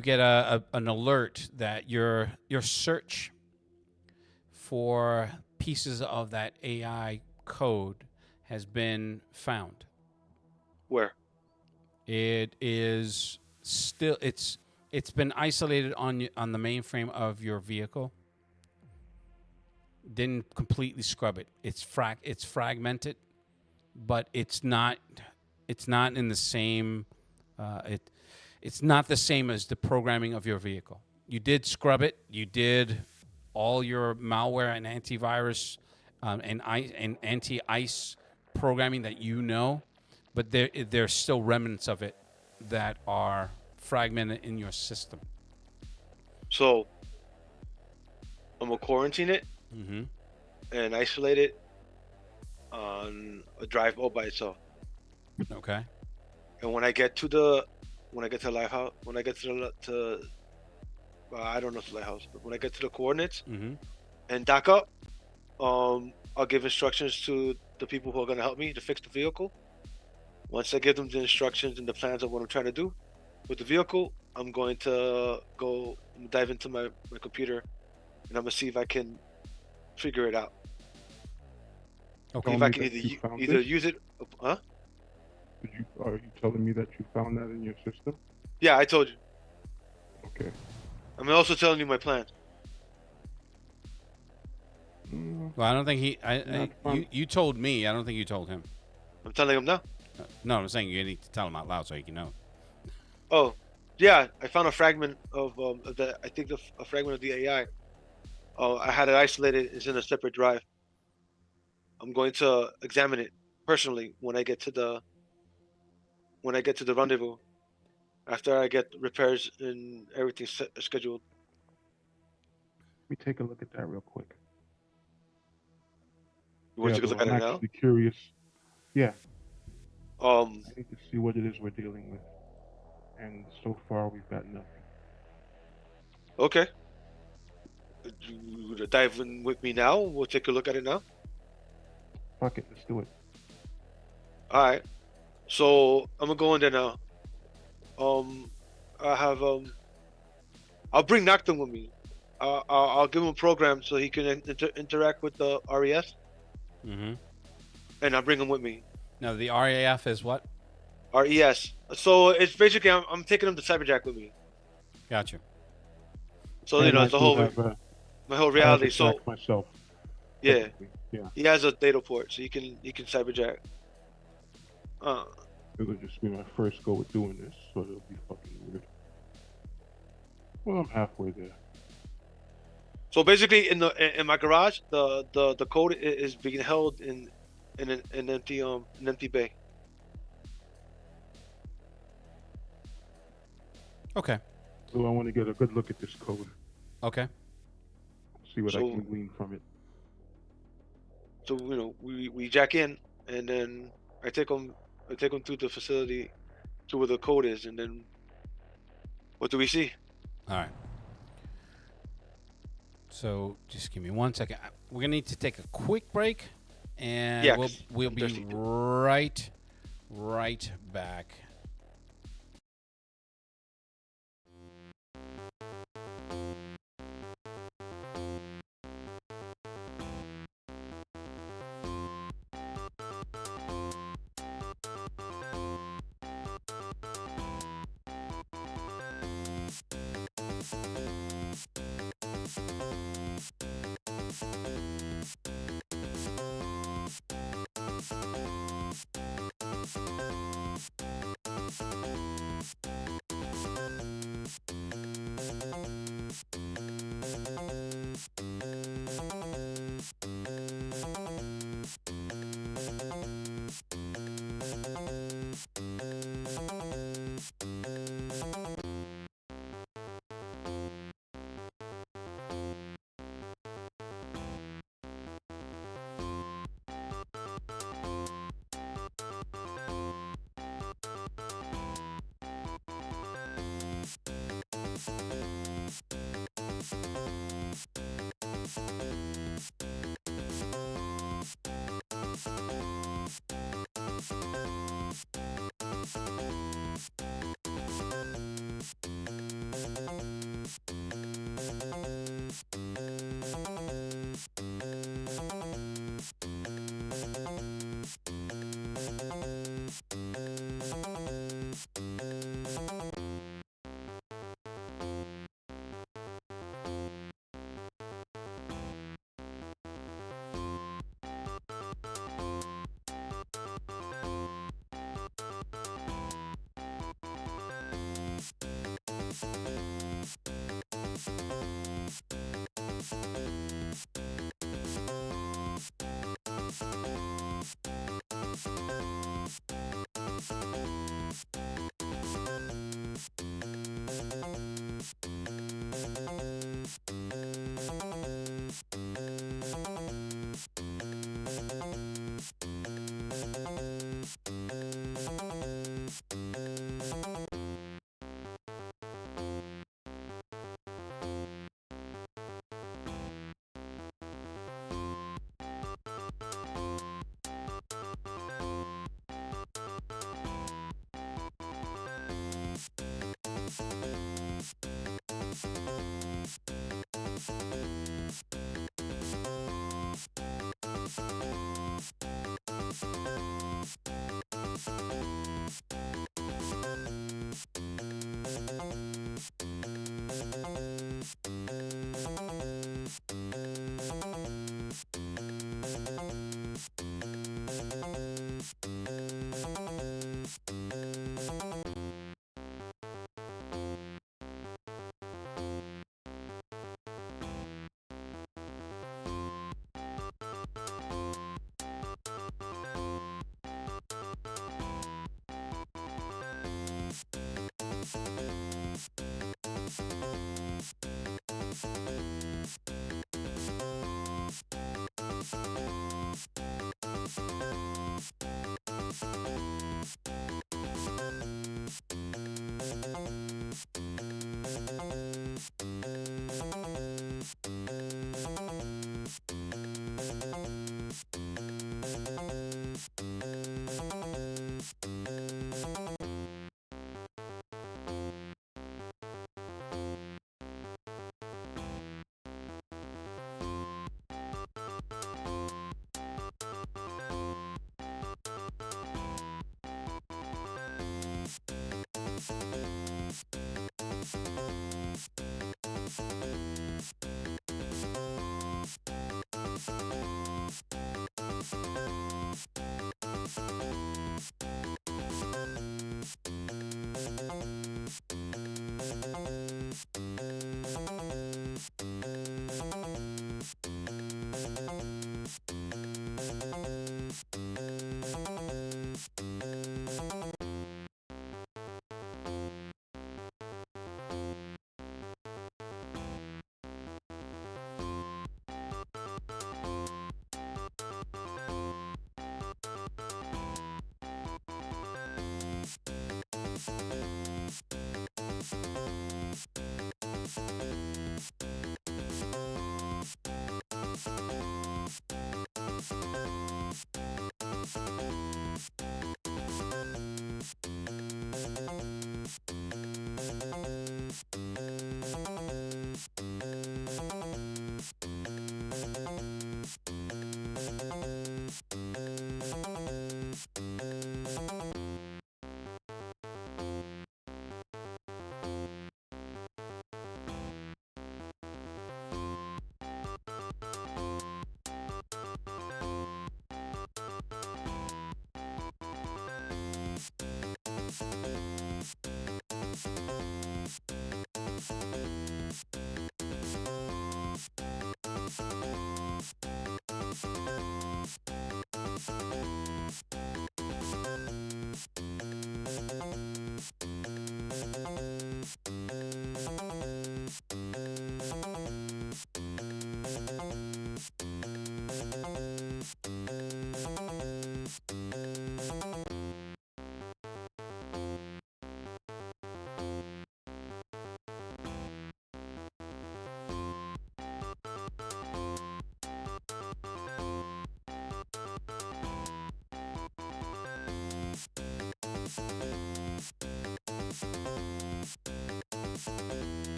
get an alert that your search for pieces of that AI code has been found. Where? It is still it's been isolated on the mainframe of your vehicle. Didn't completely scrub it. It's fragmented, but it's not in the same it's not the same as the programming of your vehicle. You did scrub it. You did all your malware and antivirus and anti-ice programming that you know, but there's still remnants of it that are fragmented in your system. So I'm gonna quarantine it Mm-hmm. and isolate it on a drive all by itself. Okay. And when I get to the lighthouse, I don't know if it's the lighthouse, but when I get to the coordinates Mm-hmm. and dock up, I'll give instructions to the people who are gonna help me to fix the vehicle. Once I give them the instructions and the plans of what I'm trying to do with the vehicle, I'm going to go dive into my computer and I'm gonna see if I can figure it out. Okay. If I can either use it, huh? Are you telling me that you found that in your system? Yeah, I told you. Okay. I'm also telling you my plans. Well, I don't think you told me. I don't think you told him. I'm telling him now. No, I'm saying you need to tell him out loud so he can know. Oh, yeah, I found a fragment of the. I think a fragment of the AI. Oh, I had it isolated. It's in a separate drive. I'm going to examine it personally when I get to the rendezvous. After I get repairs and everything scheduled. Let me take a look at that real quick. You want to take a look at it I'm now? actually curious. Yeah. I need to see what it is we're dealing with. And so far, we've got nothing. Okay. You dive in with me now? We'll take a look at it now. Fuck it, let's do it. All right. So I'm gonna go in there now. I have I'll bring Nocturne with me. I'll give him a program so he can interact with the RES. Mm-hmm. And I'll bring him with me. Now the RAF is what? RES. So it's basically I'm taking him to Cyberjack with me. Gotcha. So you know it's the whole my whole reality. So myself. Yeah. Yeah. He has a data port, so you can Cyberjack. It'll just be my first go at doing this, so it'll be fucking weird. Well, I'm halfway there. So basically, in my garage, the code is being held in an empty bay. Okay. So I want to get a good look at this code, Okay. see what I So- can glean from it. So we jack in, and then I take them through the facility to where the code is, and then what do we see? All right. So just give me 1 second. We're gonna need to take a quick break, and Yeah, we'll 'cause we'll I'm be thirsty too. right back.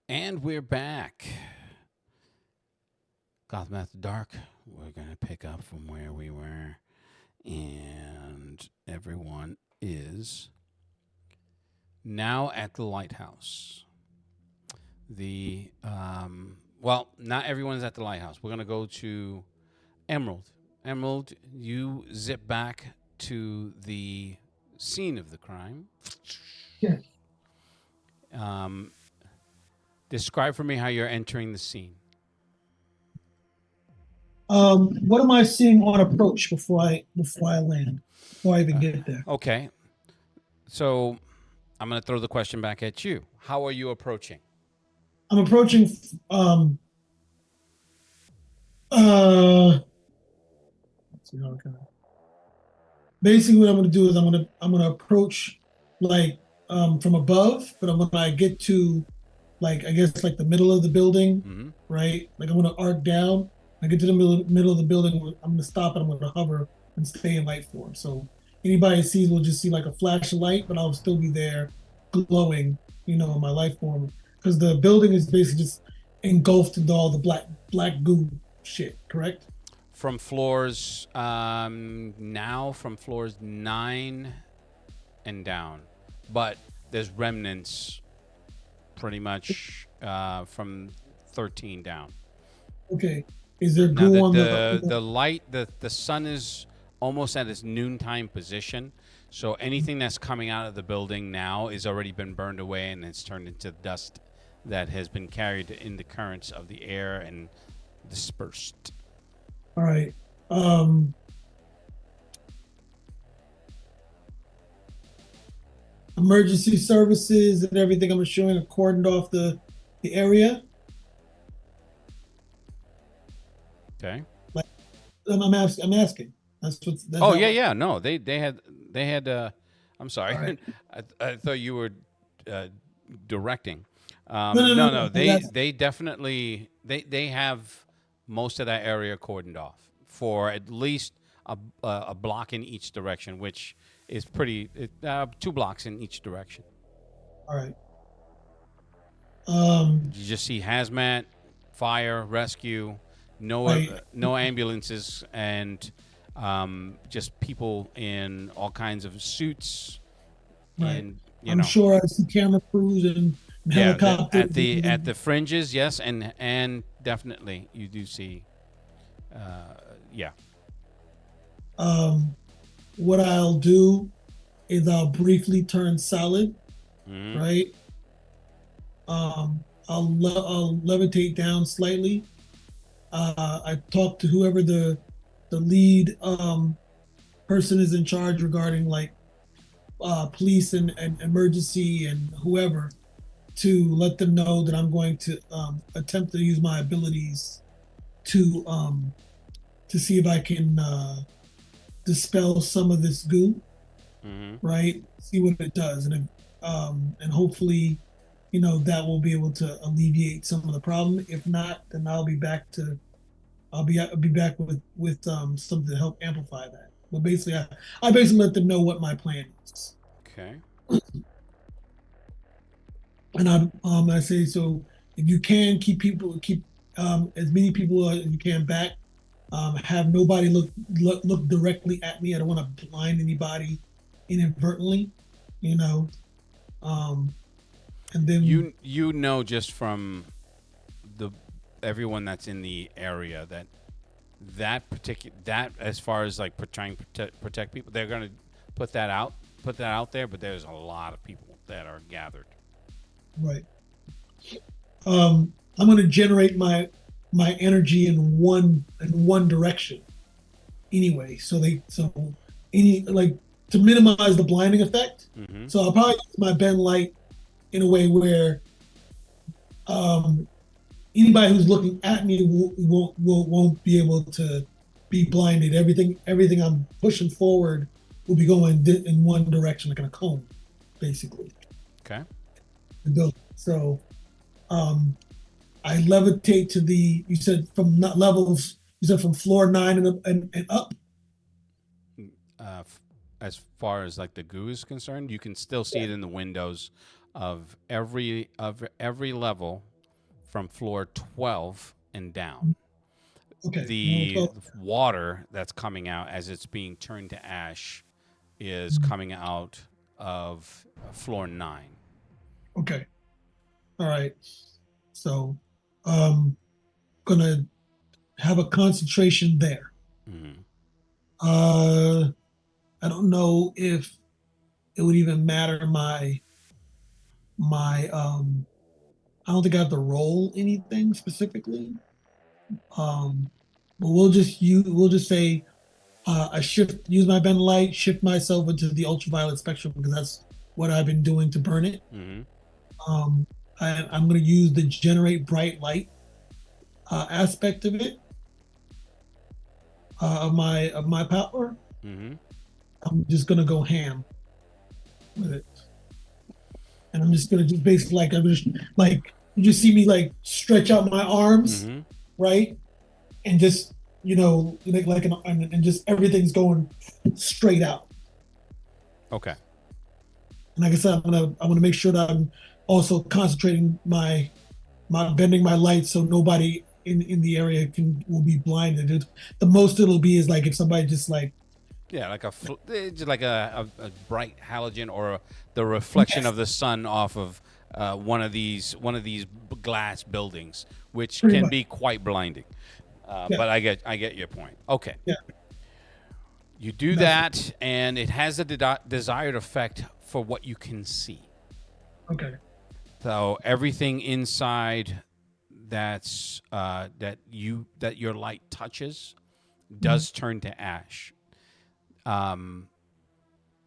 And we're back. Gotham After Dark. We're going to pick up from where we were. And everyone is now at the lighthouse. Well, not everyone is at the lighthouse. We're going to go to Emerald. Emerald, you zip back to the scene of the crime. Yes. Describe for me how you're entering the scene. What am I seeing on approach before I land, before I even get there? Okay. So I'm going to throw the question back at you. How are you approaching? I'm approaching. Let's see how I can- Basically, what I'm going to do is I'm going to approach like from above, but when I get to like I guess like the middle of the building, right? Like I'm going to arc down. I get to the middle of the building. I'm going to stop and I'm going to hover and stay in light form. So anybody sees will just see like a flash of light, but I'll still be there, glowing, in my life form because the building is basically just engulfed into all the black goo shit. Correct? From floors now from floors 9 and down, but there's remnants pretty much from 13 down. Okay. Is there Now goo on the light, the sun is almost at its noontime position, so anything that's coming out of the building now is already been burned away and it's turned into dust that has been carried in the currents of the air and dispersed. All right. Emergency services and everything. I'm showing a cordoned off the area. Okay. Like I'm asking. That's what. Yeah. No, they had. I'm sorry. Right. I thought you were directing. No. They definitely they have most of that area cordoned off for at least a block in each direction, which is pretty 2 blocks in each direction. All right. You just see hazmat, fire, rescue, no Right. no ambulances, and just people in all kinds of suits. Right. And I'm sure I see camera crews and helicopters. At the fringes, yes, and definitely you do see. Yeah. What I'll do is I'll briefly turn solid. Mm-hmm. Right. I'll levitate down slightly. I talk to whoever the lead person is in charge regarding like police and emergency and whoever to let them know that I'm going to attempt to use my abilities to see if I can dispel some of this goo, right? See what it does, and hopefully, that will be able to alleviate some of the problem. If not, then I'll be back with something to help amplify that. But basically, I basically let them know what my plan is. Okay. And I say, so if you can keep as many people as you can back. Have nobody look directly at me. I don't want to blind anybody inadvertently, and then you know just from the everyone that's in the area that as far as like trying to protect people, they're gonna put that out there. But there's a lot of people that are gathered. Right. I'm going to generate my energy in one direction anyway. So any like to minimize the blinding effect. Mm-hmm. So I'll probably use my bend light in a way where anybody who's looking at me won't be able to be blinded. Everything I'm pushing forward will be going in one direction, like in a cone, basically. Okay. So I levitate to you said from not levels, you said from floor 9 and up. As far as like the goo is concerned, you can still see it in the windows of every level from floor 12 and down. Okay. The water that's coming out as it's being turned to ash is coming out of floor 9. Okay. All right. So gonna have a concentration there. Mm-hmm. I don't know if it would even matter my I don't think I have to roll anything specifically. But we'll just say I use my bend light, shift myself into the ultraviolet spectrum because that's what I've been doing to burn it. Mm-hmm. I'm going to use the generate bright light aspect of it of my power. Mm-hmm. I'm just going to go ham with it, and I'm just going to basically you just see me like stretch out my arms, Mm-hmm. right, and just and just everything's going straight out. Okay. And like I said, I'm gonna make sure that I'm also concentrating my bending my light so nobody in the area will be blinded. The most it'll be is like if somebody just like just like a bright halogen or the reflection of the sun off of one of these glass buildings, which Pretty can much. be quite blinding. Yeah. But I get your point. Okay. Yeah. You do that, and it has a desired effect for what you can see. Okay. So everything inside that your light touches does turn to ash.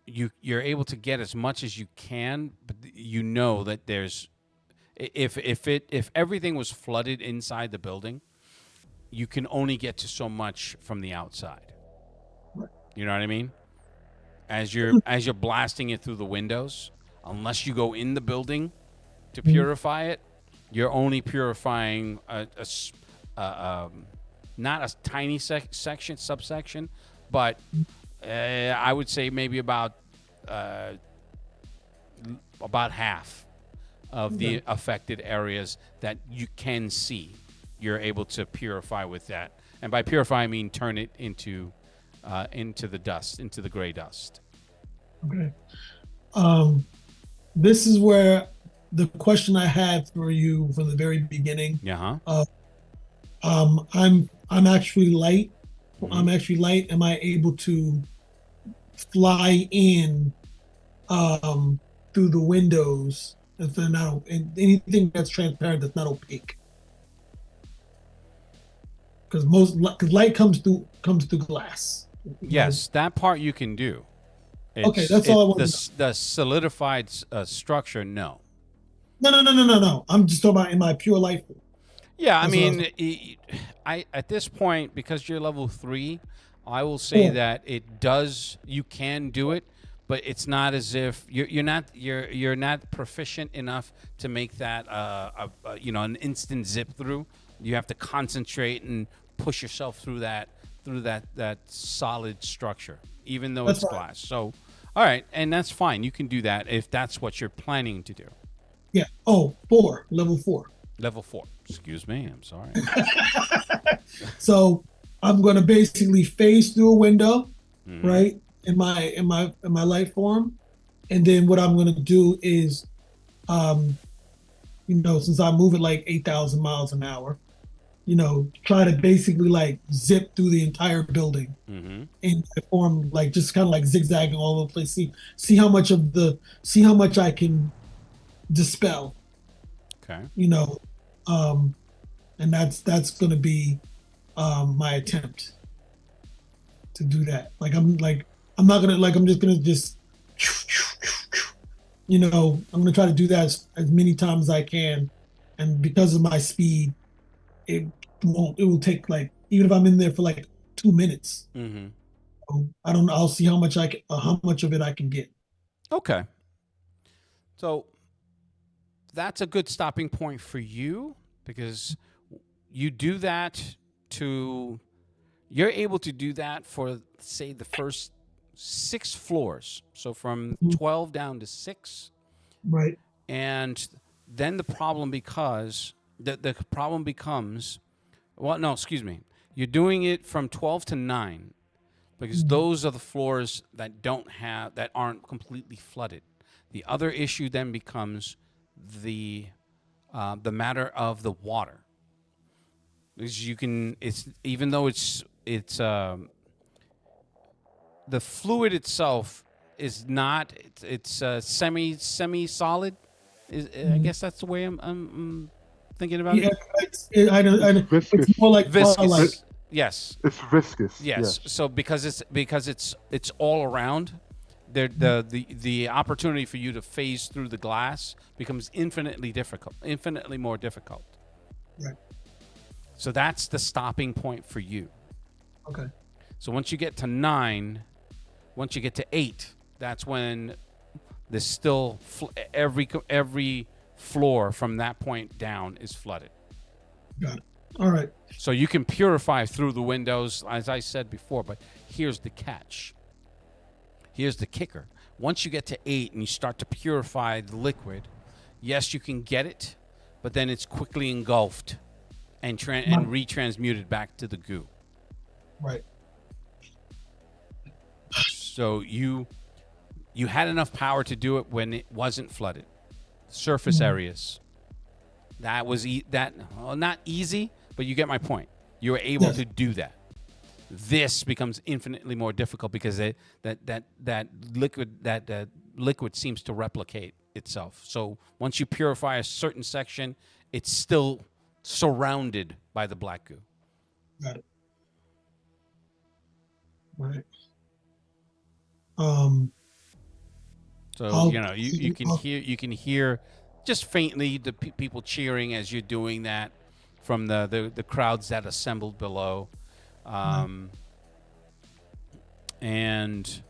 You're able to get as much as you can, but you know that there's if everything was flooded inside the building, you can only get to so much from the outside. Right. You know what I mean? As you're blasting it through the windows, unless you go in the building to purify it, you're only purifying not a tiny subsection, but I would say maybe about half of the affected areas that you can see. You're able to purify with that, and by purify I mean turn it into the dust, into the gray dust. Okay. This is where the question I had for you from the very beginning. Yeah. I'm actually light. Mm-hmm. I'm actually light. Am I able to fly in through the windows if they're not anything that's transparent that's not opaque? Because light comes through glass. Yes, that part you can do. Okay, that's all I want to know. The solidified structure, no. No. I'm just talking about in my pure light form. Yeah, That's I mean, I at this point, because you're level 3, I will say Cool. that it does. You can do it, but it's not as if you're not proficient enough to make that an instant zip through. You have to concentrate and push yourself through that solid structure, even though That's it's fine. glass. So, all right, and that's fine. You can do that if that's what you're planning to do. Yeah. Level 4. Level 4. Excuse me. I'm sorry. So I'm going to basically phase through a window, Mhm. right, in my light form, and then what I'm going to do is, since I move at like 8,000 miles an hour, try to basically like zip through the entire building Mm-hmm. in that form, like just kind of like zigzagging all over the place. See how much I can dispel. Okay. And that's gonna be my attempt to do that. I'm not gonna I'm just gonna I'm gonna try to do that as many times as I can, and because of my speed, it it will take like even if I'm in there for like 2 minutes. Mm-hmm. I don't know. I'll see how much of it I can get. Okay. So that's a good stopping point for you because you do that to you're able to do that for say the first 6 floors. So from 12 down to 6. Right. And then the problem becomes well, no, excuse me. You're doing it from 12 to 9 because those are the floors that aren't completely flooded. The other issue then becomes the matter of the water. Because even though it's the fluid itself is not it's semi solid. I guess that's the way I'm thinking about Yeah, it. It's viscous. it's more like Viscous. Yes. It's viscous. Yes. So because it's all around, the opportunity for you to phase through the glass becomes infinitely more difficult. Right. So that's the stopping point for you. Okay. So once you get to 9, once you get to 8, that's when there's still every floor from that point down is flooded. Got it. All right. So you can purify through the windows, as I said before, but here's the catch. Here's the kicker. Once you get to 8 and you start to purify the liquid, yes, you can get it, but then it's quickly engulfed and retransmuted back to the goo. Right. So you had enough power to do it when it wasn't flooded. Surface areas. That was not easy, but you get my point. You were able to do that. This becomes infinitely more difficult because that liquid seems to replicate itself. So once you purify a certain section, it's still surrounded by the black goo. Got it. Right. So you can hear just faintly the people cheering as you're doing that from the crowds that assembled below, and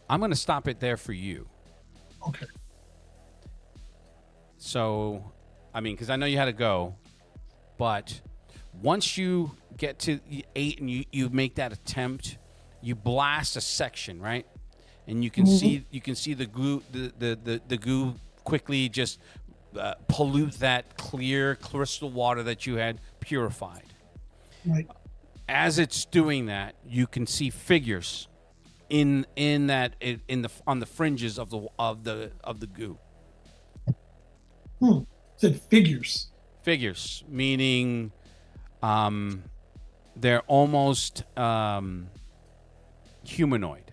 I'm going to stop it there for you. Okay. So, I mean, because I know you had to go, but once you get to 8 and you make that attempt, you blast a section, right? And you can see the goo the goo quickly just pollute that clear crystal water that you had purified. Right. As it's doing that, you can see figures on the fringes of the goo. Said figures. Figures, meaning they're almost humanoid.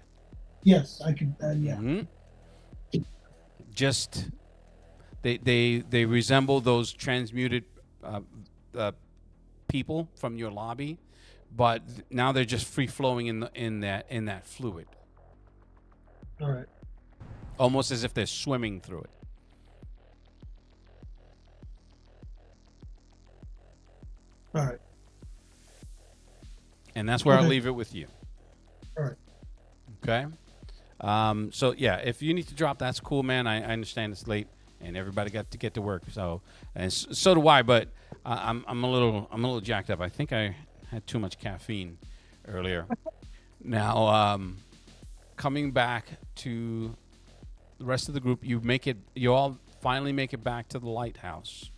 Yes, I could. Yeah. Mm-hmm. Just they resemble those transmuted people from your lobby, but now they're just free flowing in that fluid. All right. Almost as if they're swimming through it. All right. And that's where Okay. I'll leave it with you. All right. Okay. So yeah, if you need to drop, that's cool, man. I understand it's late and everybody got to get to work. So so do I. But I'm a little jacked up. I think I had too much caffeine earlier. Now, coming back to the rest of the group, you all finally make it back to the lighthouse.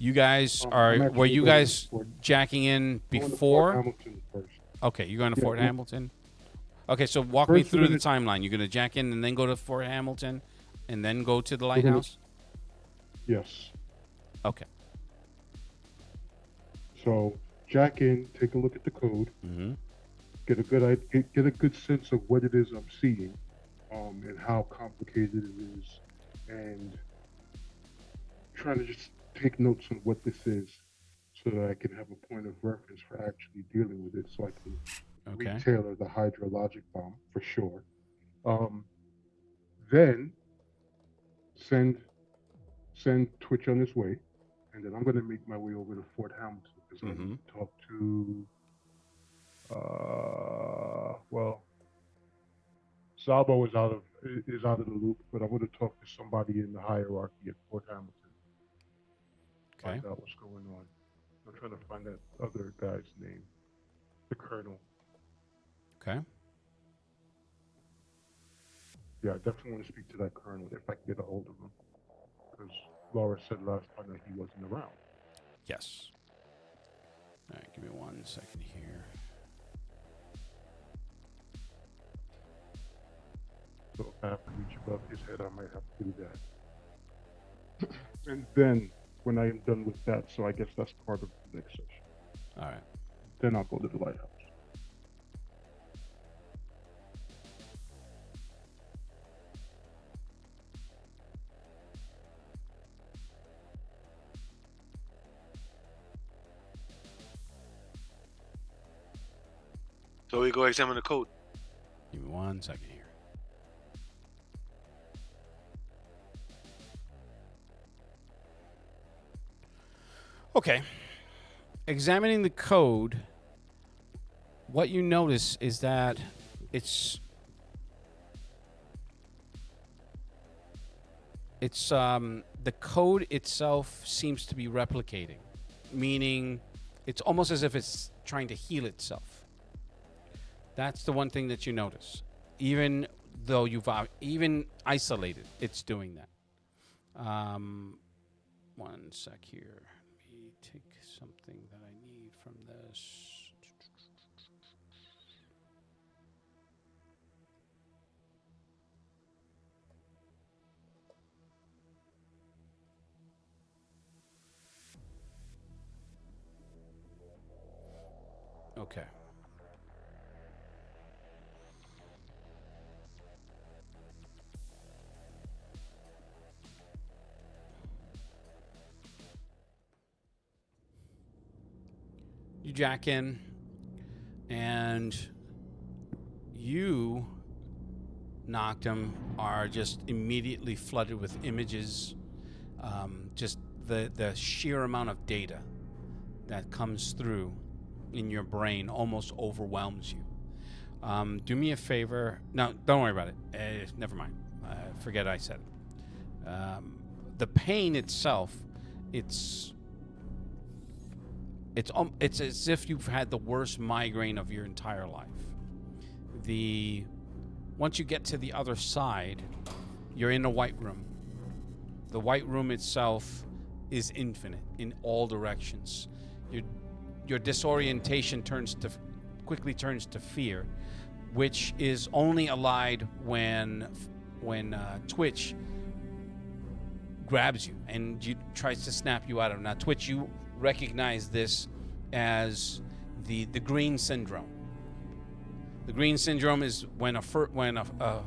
You guys were you guys jacking in before? Hamilton first. Okay, you're going to Yeah, Fort we- Hamilton? Okay, so walk me First through the we're timeline. You're going to jack in and then go to Fort Hamilton and then go to the gonna- lighthouse? Yes. Okay. So jack in, take a look at the code, Mm-hmm. get a good sense of what it is I'm seeing, and how complicated it is, and trying to just take notes on what this is, so that I can have a point of reference for actually dealing with it, so I can Okay. retailer the hydrologic bomb for sure. Um, then send Twitch on his way, and then I'm going to make my way over to Fort Hamilton because I need to talk to. Well, Sabo is out of the loop, but I want to talk to somebody in the hierarchy at Fort Hamilton. Okay. Find out what's going on. I'm trying to find that other guy's name, the colonel. Okay. Yeah, I definitely want to speak to that colonel if I can get a hold of him, because Laura said last time that he wasn't around. Yes. All right, give me 1 second here. So if I have to reach above his head, I might have to do that. And then when I am done with that, so I guess that's part of the next session. All right. Then I'll go to the lighthouse. So we go examine the code. Give me 1 second here. Okay. Examining the code, what you notice is that it's the code itself seems to be replicating, meaning it's almost as if it's trying to heal itself. That's the one thing that you notice. Even though you've even isolated, it's doing that. 1 sec here. Let me take something that I need from this. Okay. You jack in, and you, Noctum, are just immediately flooded with images. Just the sheer amount of data that comes through in your brain almost overwhelms you. Do me a favor. No, don't worry about it. Never mind. Forget I said it. The pain itself, it's as if you've had the worst migraine of your entire life. Once you get to the other side, you're in a white room. The white room itself is infinite in all directions. Your disorientation quickly turns to fear, which is only allied when Twitch grabs you and tries to snap you out of it. Now, Twitch, you recognize this as the green syndrome. The green syndrome is when a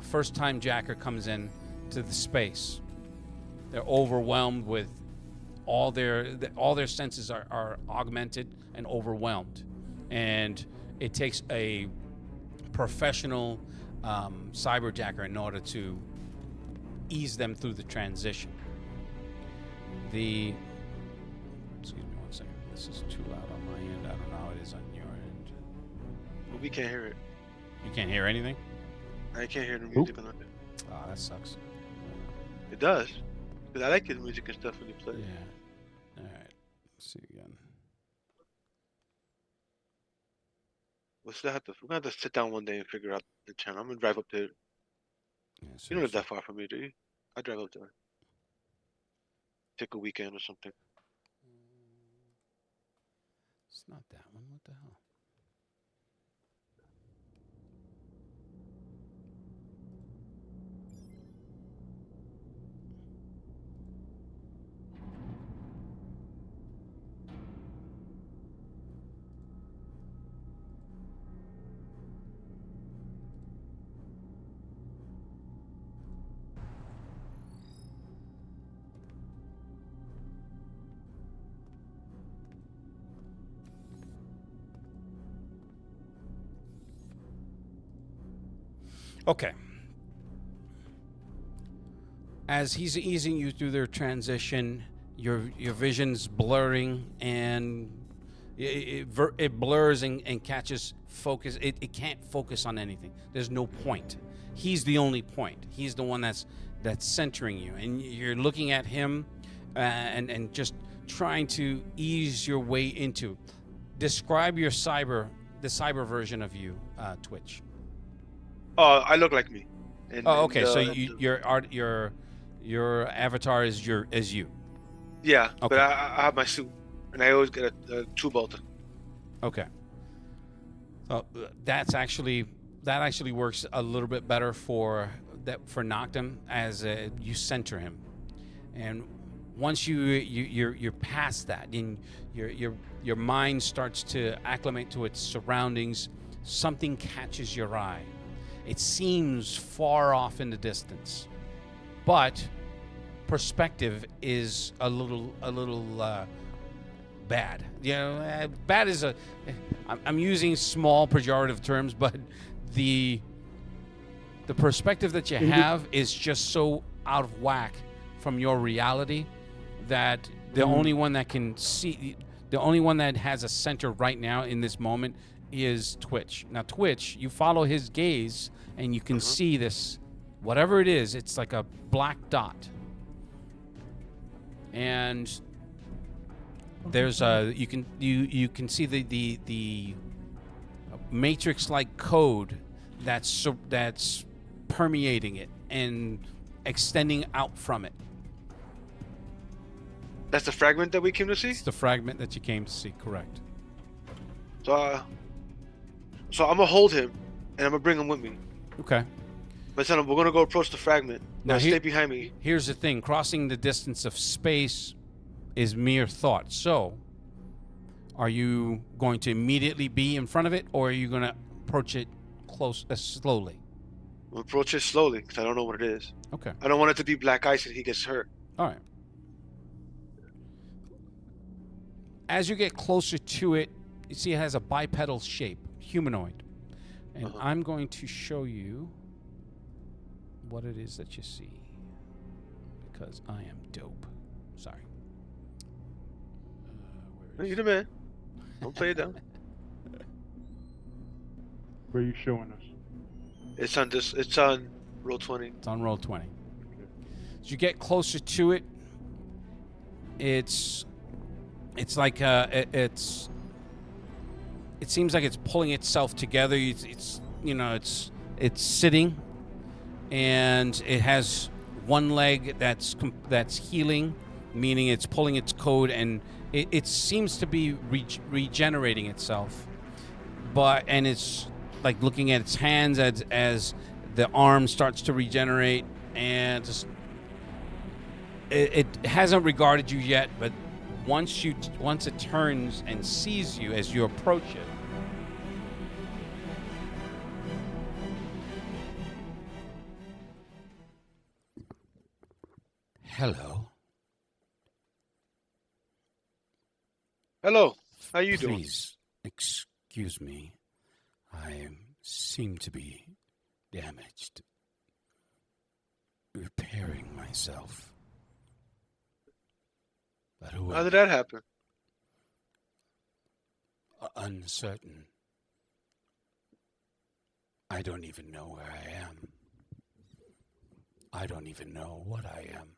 first-time jacker comes in to the space. They're overwhelmed with all their senses are augmented and overwhelmed, and it takes a professional cyberjacker in order to ease them through the transition. Excuse me 1 second. This is too loud on my end. I don't know how it is on your end. Well, we can't hear it. You can't hear anything? I can't hear the music on it. Oh, that sucks. It does. Because I like the music and stuff when you play. Yeah. All right. Let's see again. We're gonna have to sit down one day and figure out the channel. I'm gonna drive up there. Yeah, You don't live that far from me, do you? I drive up there. Take a weekend or something. It's not that one. What the hell? Okay. As he's easing you through their transition, your vision's blurring, and it blurs and catches focus. It can't focus on anything. There's no point. He's the only point. He's the one that's centering you, and you're looking at him, and just trying to ease your way into. Describe the cyber version of you, Twitch. Oh, I look like me. And, Oh, okay. and, So and- your avatar is you. yeah, Okay. but I have my suit, and I always get a two bolter. Okay. So that actually works a little bit better for Noctum, as you center him, and once you're past that, and your mind starts to acclimate to its surroundings, something catches your eye. It seems far off in the distance, but perspective is a little bad. Bad is I'm using small pejorative terms, but the perspective that you have is just so out of whack from your reality that the only one that can see, the only one that has a center right now in this moment is Twitch. Now, Twitch, you follow his gaze and you can see this, whatever it is, it's like a black dot. And there's you can see the matrix-like code that's permeating it and extending out from it. That's the fragment that we came to see. It's the fragment that you came to see, correct? So I'm gonna hold him, and I'm gonna bring him with me. Okay. But son, we're gonna go approach the fragment. Now stay behind me. Here's the thing: crossing the distance of space is mere thought. So, are you going to immediately be in front of it, or are you going to approach it slowly? We'll approach it slowly because I don't know what it is. Okay. I don't want it to be black ice and he gets hurt. All right. As you get closer to it, you see it has a bipedal shape, humanoid. And I'm going to show you what it is that you see, because I am dope. Sorry. You're the man. Don't play it down. Where are you showing us? It's on this. It's on roll 20. It's on roll 20. As you get closer to it, it's like it seems like it's pulling itself together. It's sitting, and it has one leg that's healing, meaning it's pulling its code, and it seems to be regenerating itself. And it's like looking at its hands as the arm starts to regenerate, and just it hasn't regarded you yet, but once it turns and sees you as you approach it, hello. Hello. How you doing? Please excuse me. I seem to be damaged. Repairing myself. But who How did that happen? Uncertain. I don't even know where I am. I don't even know what I am.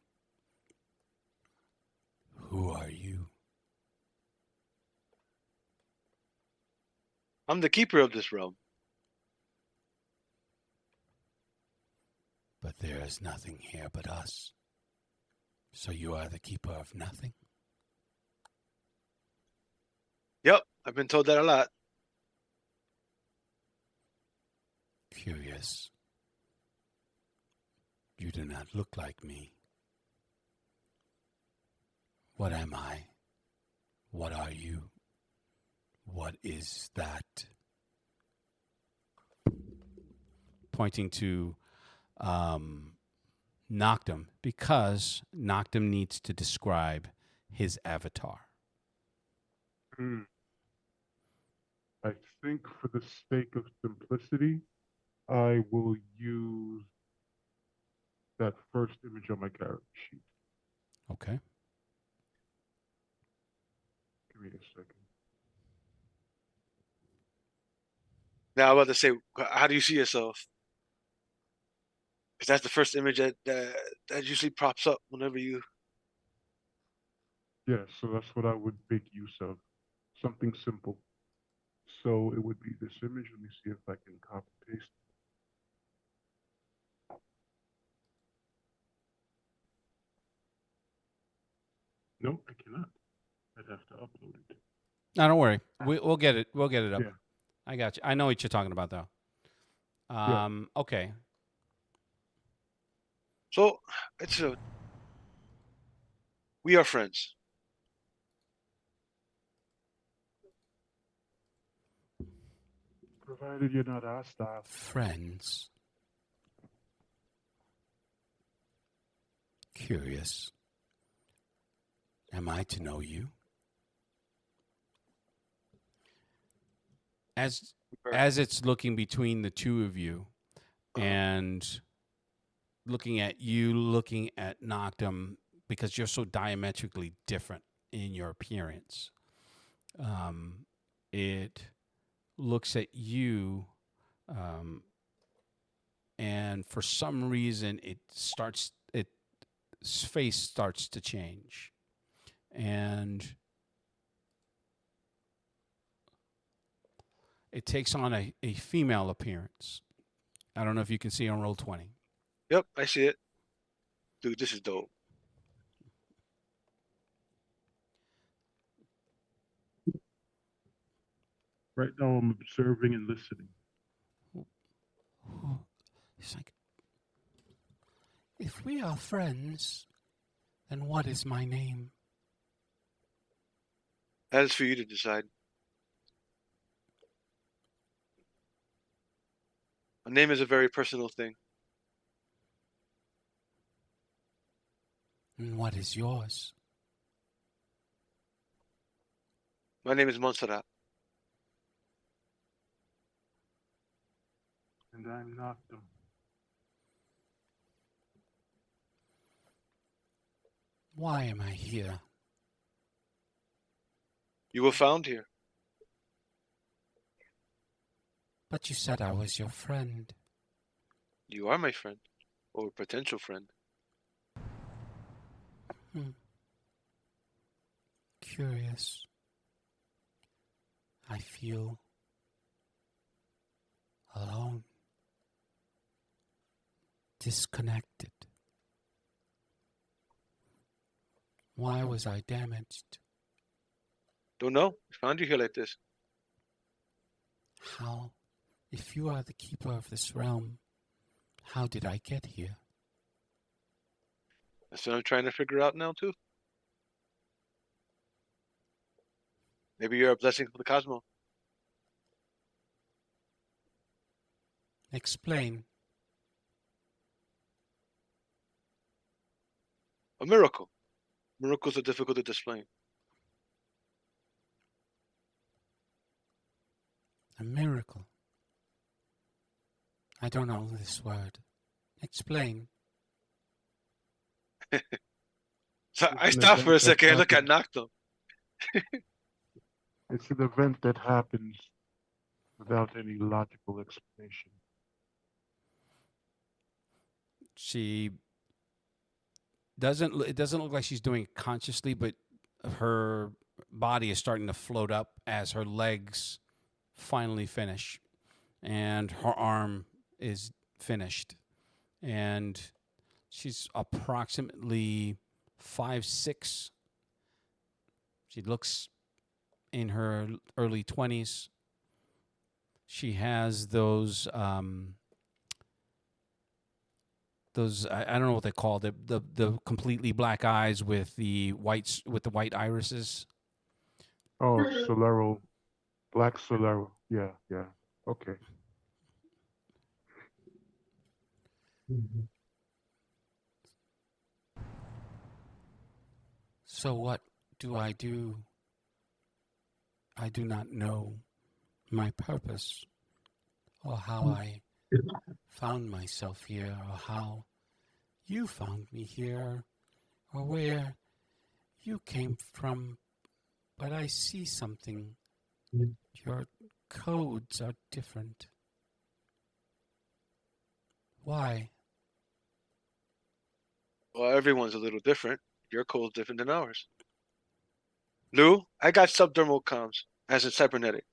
Who are you? I'm the keeper of this realm. But there is nothing here but us. So you are the keeper of nothing? Yep, I've been told that a lot. Curious. You do not look like me. What am I? What are you? What is that? Pointing to Noctum, because Noctum needs to describe his avatar. I think for the sake of simplicity, I will use that first image on my character sheet. Okay. Give me a second. Now I'm about to say, how do you see yourself? Because that's the first image that usually pops up whenever you. Yeah, so that's what I would make use of. Something simple. So it would be this image. Let me see if I can copy paste. No, I cannot. I'd have to upload it. No, don't worry. We'll get it. We'll get it up. Yeah. I got you. I know what you're talking about, though. Okay. So we are friends. Provided you're not hostile. Friends. Curious. Am I to know you? As it's looking between the two of you and looking at you, looking at Noctum, because you're so diametrically different in your appearance, it looks at you, and for some reason its face starts to change, and it takes on a female appearance. I don't know if you can see on roll 20. Yep, I see it. Dude, this is dope. Right now I'm observing and listening. It's like, if we are friends, then what is my name? That is for you to decide. A name is a very personal thing. And what is yours? My name is Montserrat. And I'm Noctum. Why am I here? You were found here. But you said I was your friend. You are my friend, or potential friend. Curious. I feel alone, disconnected. Why was I damaged? Don't know. I found you here like this. How? If you are the keeper of this realm, how did I get here? That's what I'm trying to figure out now too. Maybe you're a blessing from the cosmos. Explain. A miracle. Miracles are difficult to explain. A miracle. I don't know this word. Explain. So I It's an stopped for a event that second and look at happens. Noctum. It's an event that happens without any logical explanation. She doesn't. It doesn't look like she's doing it consciously, but her body is starting to float up as her legs finally finish, and her arm is finished, and she's approximately 5'6". She looks in her early 20s. She has those I don't know what they call the completely black eyes with the white irises. Oh, Solero. Black Solero. Yeah, yeah. Okay. So what do? I do not know my purpose or how I found myself here, or how you found me here, or where you came from, but I see something. Your codes are different. Why? Well, everyone's a little different. Your code's different than ours. Lou, I got subdermal comms as a cybernetic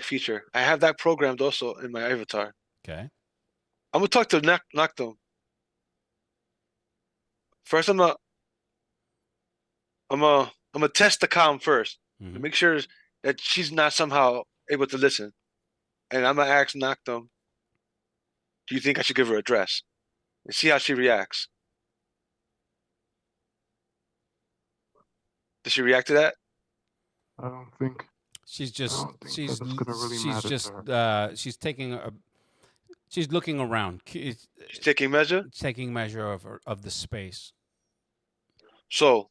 feature. I have that programmed also in my avatar. Okay. I'm gonna talk to Noctum. First, I'm gonna test the comm first to Mhm. make sure that she's not somehow able to listen. And I'm gonna ask Noctum, do you think I should give her a dress? And see how she reacts. Does she react to that? I don't think She's I just don't think that it's gonna really she's matter just to her. she's taking a she's looking around, She's taking measure. taking measure of the space. So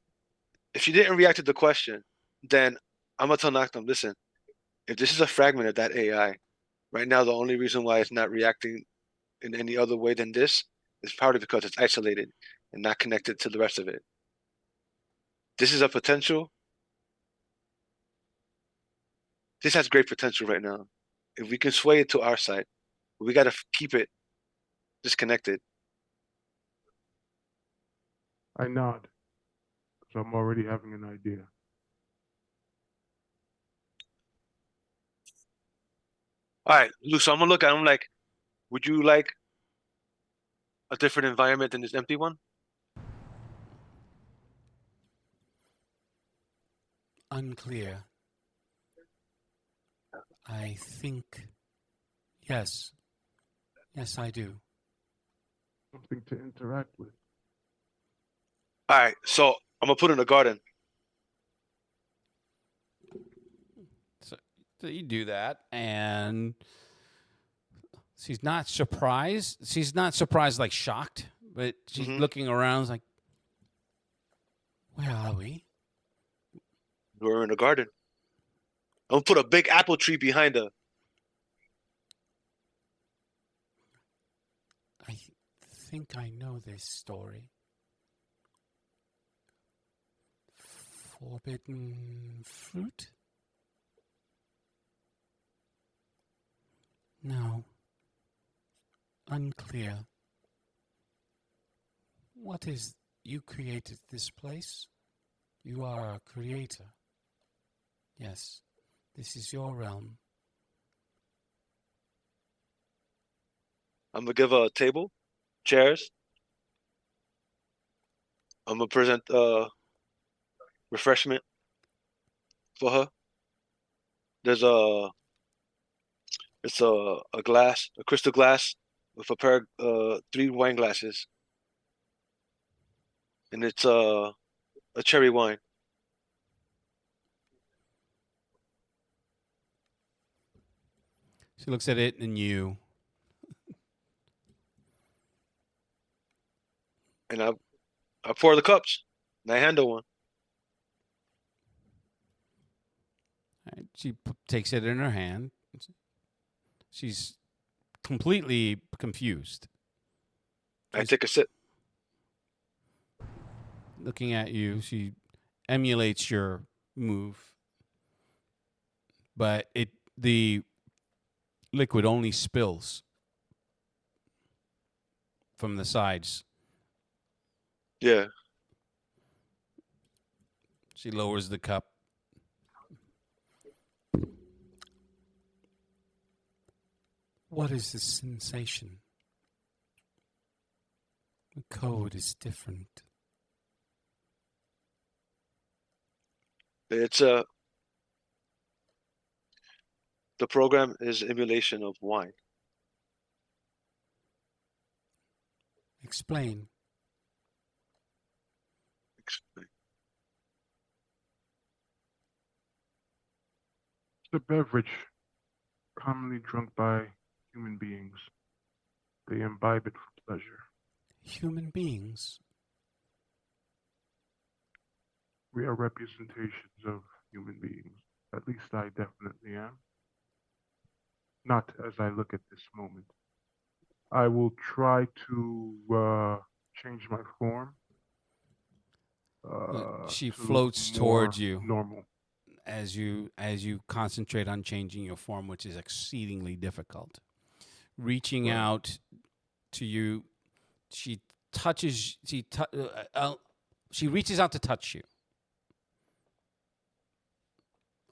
if she didn't react to the question, then I'm gonna tell Noctum, listen, if this is a fragment of that AI, right now the only reason why it's not reacting in any other way than this is probably because it's isolated and not connected to the rest of it. This is a potential. This has great potential right now. If we can sway it to our side, we got to keep it disconnected. I nod, because I'm already having an idea. All right, Lou, so I'm gonna look at him like, would you like a different environment than this empty one? Unclear. I think yes. Yes, I do. Something to interact with. All right, so I'm gonna put in a garden. So you do that, and she's not surprised. She's not surprised, like shocked, but she's looking around, like, where are we? We're in a garden. I'm gonna put a big apple tree behind her. I think I know this story. Forbidden fruit? No. Unclear. What is... You created this place? You are a creator. Yes. This is your realm. I'm gonna give her a table, chairs. I'm gonna present refreshment for her. There's a glass, a crystal glass with a pair of 3 wine glasses, and it's a cherry wine. She looks at it and you. And I pour the cups, and I hand her one. Right, she takes it in her hand. She's completely confused. I take a sip. Looking at you, she emulates your move, but the liquid only spills from the sides. Yeah. She lowers the cup. What is this sensation? The code is different. It's the program is emulation of wine. Explain. It's a beverage commonly drunk by human beings. They imbibe it for pleasure. Human beings? We are representations of human beings. At least I definitely am. not as I look at this moment. I will try to change my form. She To look floats more towards you normal. as you concentrate on changing your form, which is exceedingly difficult. Reaching Right. out to you, she touches. She reaches out to touch you.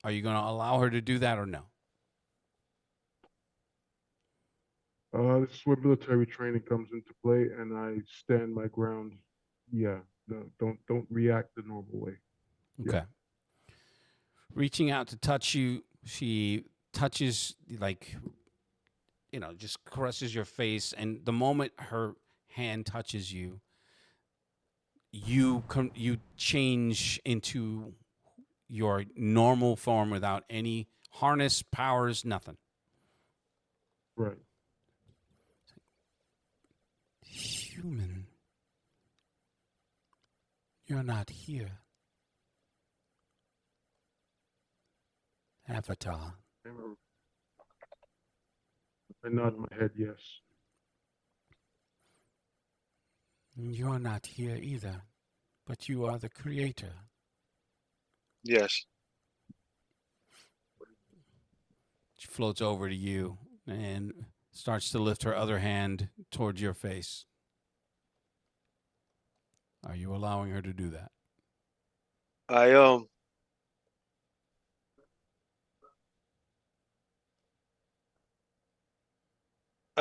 Are you going to allow her to do that or no? This is where military training comes into play, and I stand my ground. Yeah, no, don't react the normal way. Okay. Reaching out to touch you, she touches, like, just caresses your face, and the moment her hand touches you, you change into your normal form without any harness, powers, nothing. Right. Human, you're not here. Avatar. I nod my head yes. You're not here either, but you are the creator. Yes. She floats over to you and starts to lift her other hand towards your face. Are you allowing her to do that? I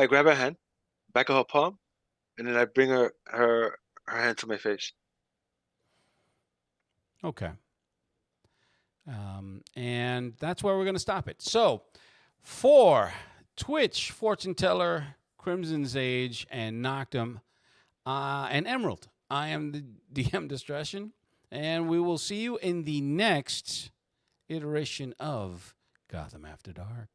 grab her hand, back of her palm, and then I bring her hand to my face. Okay. And that's where we're going to stop it. So, for Twitch, Fortune Teller, Crimson's Age, and Noctum, and Emerald, I am the DM Discretion, and we will see you in the next iteration of Gotham After Dark.